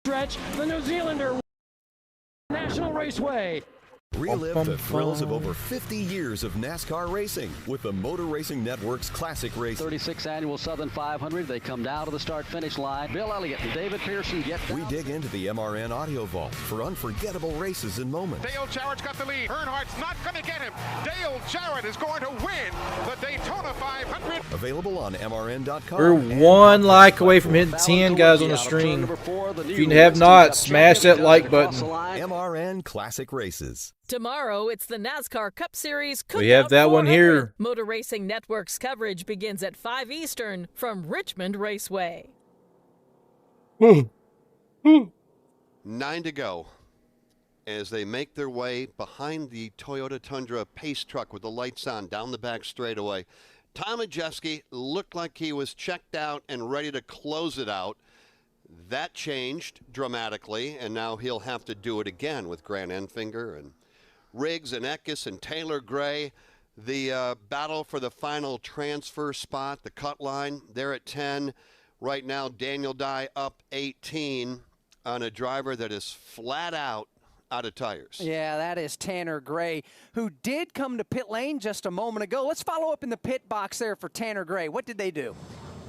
Speaker 12: Stretch, the New Zealander, National Raceway.
Speaker 3: Relive the thrills of over 50 years of NASCAR racing with the Motor Racing Network's Classic Race.
Speaker 12: 36th Annual Southern 500. They come down to the start-finish line. Bill Elliott and David Pearson get down.
Speaker 3: We dig into the MRN audio vault for unforgettable races and moments.
Speaker 17: Dale Jarrett's got the lead. Earnhardt's not going to get him. Dale Jarrett is going to win the Daytona 500.
Speaker 3: Available on MRN.com.
Speaker 15: We're one like away from hitting 10 guys on the stream. If you have not, smash that like button.
Speaker 3: MRN Classic Races.
Speaker 18: Tomorrow, it's the NASCAR Cup Series Cookout
Speaker 15: We have that
Speaker 18: 400.
Speaker 15: one here.
Speaker 18: Motor Racing Network's coverage begins at 5 Eastern from Richmond Raceway.
Speaker 8: 9 to go as they make their way behind the Toyota Tundra pace truck with the lights on down the back straightaway. Tom Majeski looked like he was checked out and ready to close it out. That changed dramatically, and now he'll have to do it again with Grant Enfinger and Riggs and Eckes and Taylor Gray. The battle for the final transfer spot, the cut line, they're at 10. Right now, Daniel Dye up 18 on a driver that is flat out of tires.
Speaker 16: Yeah, that is Tanner Gray, who did come to pit lane just a moment ago. Let's follow up in the pit box there for Tanner Gray. What did they do?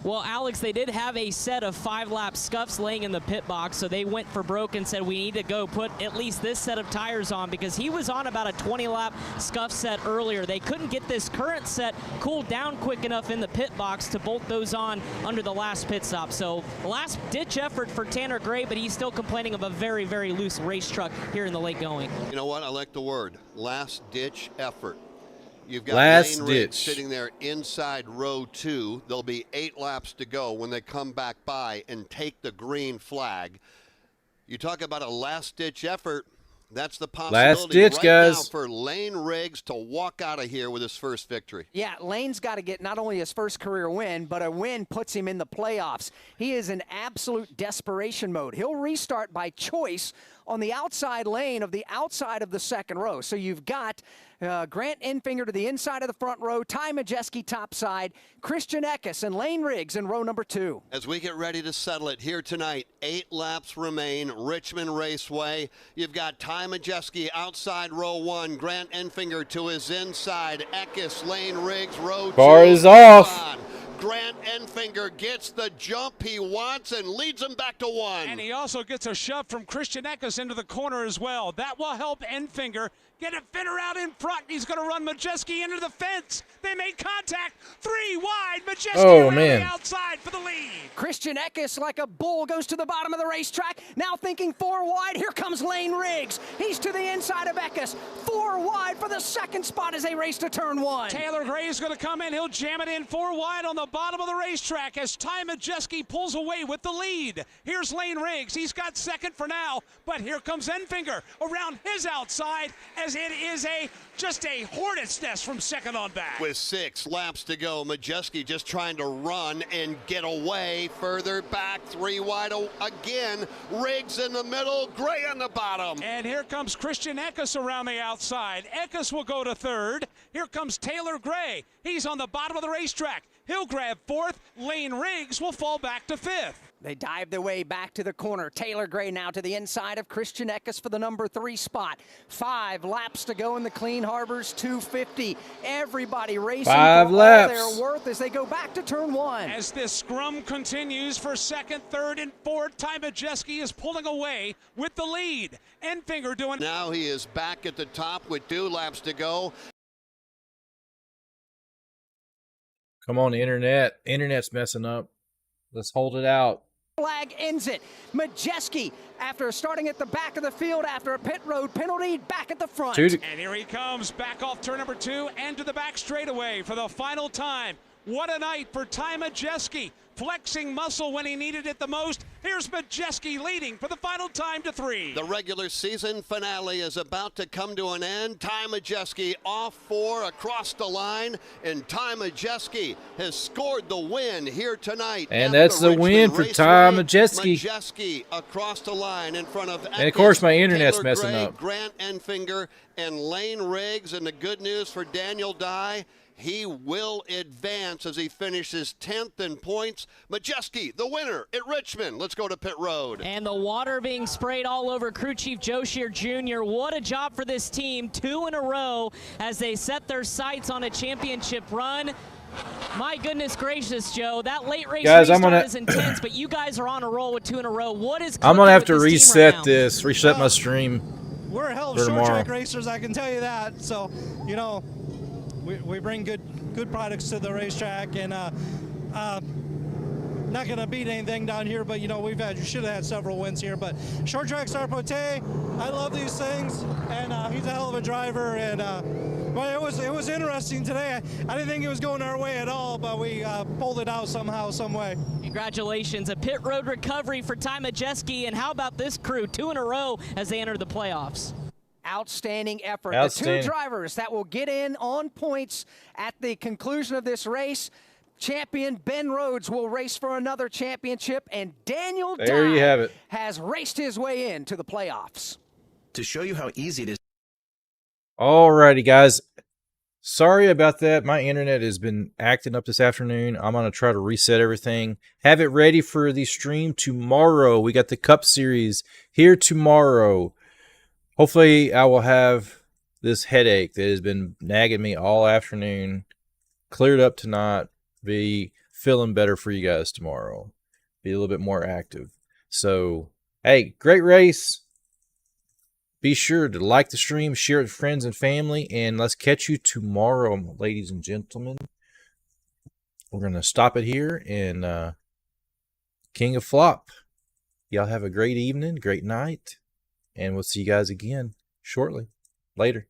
Speaker 7: Well, Alex, they did have a set of 5-lap scuffs laying in the pit box, so they went for broke and said we need to go put at least this set of tires on because he was on about a 20-lap scuff set earlier. They couldn't get this current set cooled down quick enough in the pit box to bolt those on under the last pit stop. So last-ditch effort for Tanner Gray, but he's still complaining of a very, very loose race truck here in the late going.
Speaker 8: You know what? I like the word, last-ditch effort. You've got
Speaker 15: Last
Speaker 8: Lane Riggs
Speaker 15: ditch.
Speaker 8: sitting there inside row 2. There'll be 8 laps to go when they come back by and take the green flag. You talk about a last-ditch effort. That's the possibility
Speaker 15: Last ditch,
Speaker 8: right
Speaker 15: guys.
Speaker 8: now for Lane Riggs to walk out of here with his first victory.
Speaker 16: Yeah, Lane's got to get not only his first career win, but a win puts him in the playoffs. He is in absolute desperation mode. He'll restart by choice on the outside lane of the outside of the second row. So you've got Grant Enfinger to the inside of the front row, Ty Majeski topside, Christian Eckes and Lane Riggs in row number 2.
Speaker 8: As we get ready to settle it here tonight, 8 laps remain, Richmond Raceway. You've got Ty Majeski outside row 1, Grant Enfinger to his inside, Eckes, Lane Riggs, row 2.
Speaker 15: Bar is off.
Speaker 8: Grant Enfinger gets the jump he wants and leads him back to 1.
Speaker 23: And he also gets a shove from Christian Eckes into the corner as well. That will help Enfinger get a fender out in front. He's going to run Majeski into the fence. They made contact. 3 wide. Majeski around the outside for the lead.
Speaker 16: Christian Eckes, like a bull, goes to the bottom of the racetrack. Now thinking 4 wide. Here comes Lane Riggs. He's to the inside of Eckes. 4 wide for the second spot as they race to turn 1.
Speaker 23: Taylor Gray is going to come in. He'll jam it in 4 wide on the bottom of the racetrack as Ty Majeski pulls away with the lead. Here's Lane Riggs. He's got second for now, but here comes Enfinger around his outside as it is just a hornet's nest from second on back.
Speaker 8: With 6 laps to go, Majeski just trying to run and get away further back. 3 wide again. Riggs in the middle, Gray on the bottom.
Speaker 23: And here comes Christian Eckes around the outside. Eckes will go to 3rd. Here comes Taylor Gray. He's on the bottom of the racetrack. He'll grab 4th. Lane Riggs will fall back to 5th.
Speaker 16: They dive their way back to the corner. Taylor Gray now to the inside of Christian Eckes for the number 3 spot. 5 laps to go in the Clean Harbors 250. Everybody racing
Speaker 15: 5
Speaker 16: for
Speaker 15: laps.
Speaker 16: all their worth as they go back to turn 1.
Speaker 23: As this scrum continues for 2nd, 3rd, and 4th, Ty Majeski is pulling away with the lead. Enfinger doing...
Speaker 8: Now he is back at the top with 2 laps to go.
Speaker 15: Come on, internet. Internet's messing up. Let's hold it out.
Speaker 16: Flag ends it. Majeski, after starting at the back of the field after a pit road penalty, back at the front.
Speaker 23: And here he comes, back off turn number 2 and to the back straightaway for the final time. What a night for Ty Majeski, flexing muscle when he needed it the most. Here's Majeski leading for the final time to 3.
Speaker 8: The regular season finale is about to come to an end. Ty Majeski off 4 across the line, and Ty Majeski has scored the win here tonight.
Speaker 15: And that's the win for Ty Majeski.
Speaker 8: Majeski across the line in front of
Speaker 15: And of course my internet's
Speaker 8: Taylor
Speaker 15: messing
Speaker 8: Gray,
Speaker 15: up.
Speaker 8: Grant Enfinger, and Lane Riggs. And the good news for Daniel Dye, He will advance as he finishes 10th in points. Majeski, the winner at Richmond. Let's go to pit road.
Speaker 7: And the water being sprayed all over Crew Chief Joe Shear Jr. What a job for this team. 2 in a row as they set their sights on a championship run. My goodness gracious, Joe. That late race restart is intense, but you guys are on a roll with 2 in a row. What is
Speaker 15: I'm going to have to
Speaker 7: reset
Speaker 15: reset my stream.
Speaker 19: We're a hell of short track racers, I can tell you that. So, you know, we bring good products to the racetrack, and not going to beat anything down here, but you know, you should have had several wins here. But short track star Pote, I love these things, and he's a hell of a driver. And well, it was interesting today. I didn't think it was going our way at all, but we pulled it out somehow, some way.
Speaker 7: Congratulations, a pit road recovery for Ty Majeski, and how about this crew, 2 in a row as they enter the playoffs.
Speaker 16: Outstanding effort.
Speaker 15: Outstanding.
Speaker 16: The 2 drivers that will get in on points at the conclusion of this race. Champion Ben Rhodes will race for another championship, and Daniel
Speaker 15: there you have it.
Speaker 16: Has raced his way into the playoffs.
Speaker 6: To show you how easy it is.
Speaker 15: Alrighty, guys. Sorry about that. My internet has been acting up this afternoon. I'm going to try to reset everything. Have it ready for the stream tomorrow. We got the Cup Series here tomorrow. Hopefully, I will have this headache that has been nagging me all afternoon cleared up tonight. Be feeling better for you guys tomorrow. Be a little bit more active. So, hey, great race. Be sure to like the stream, share it with friends and family, and let's catch you tomorrow, ladies and gentlemen. We're going to stop it here, and King of Flop, y'all have a great evening, great night, and we'll see you guys again shortly. Later.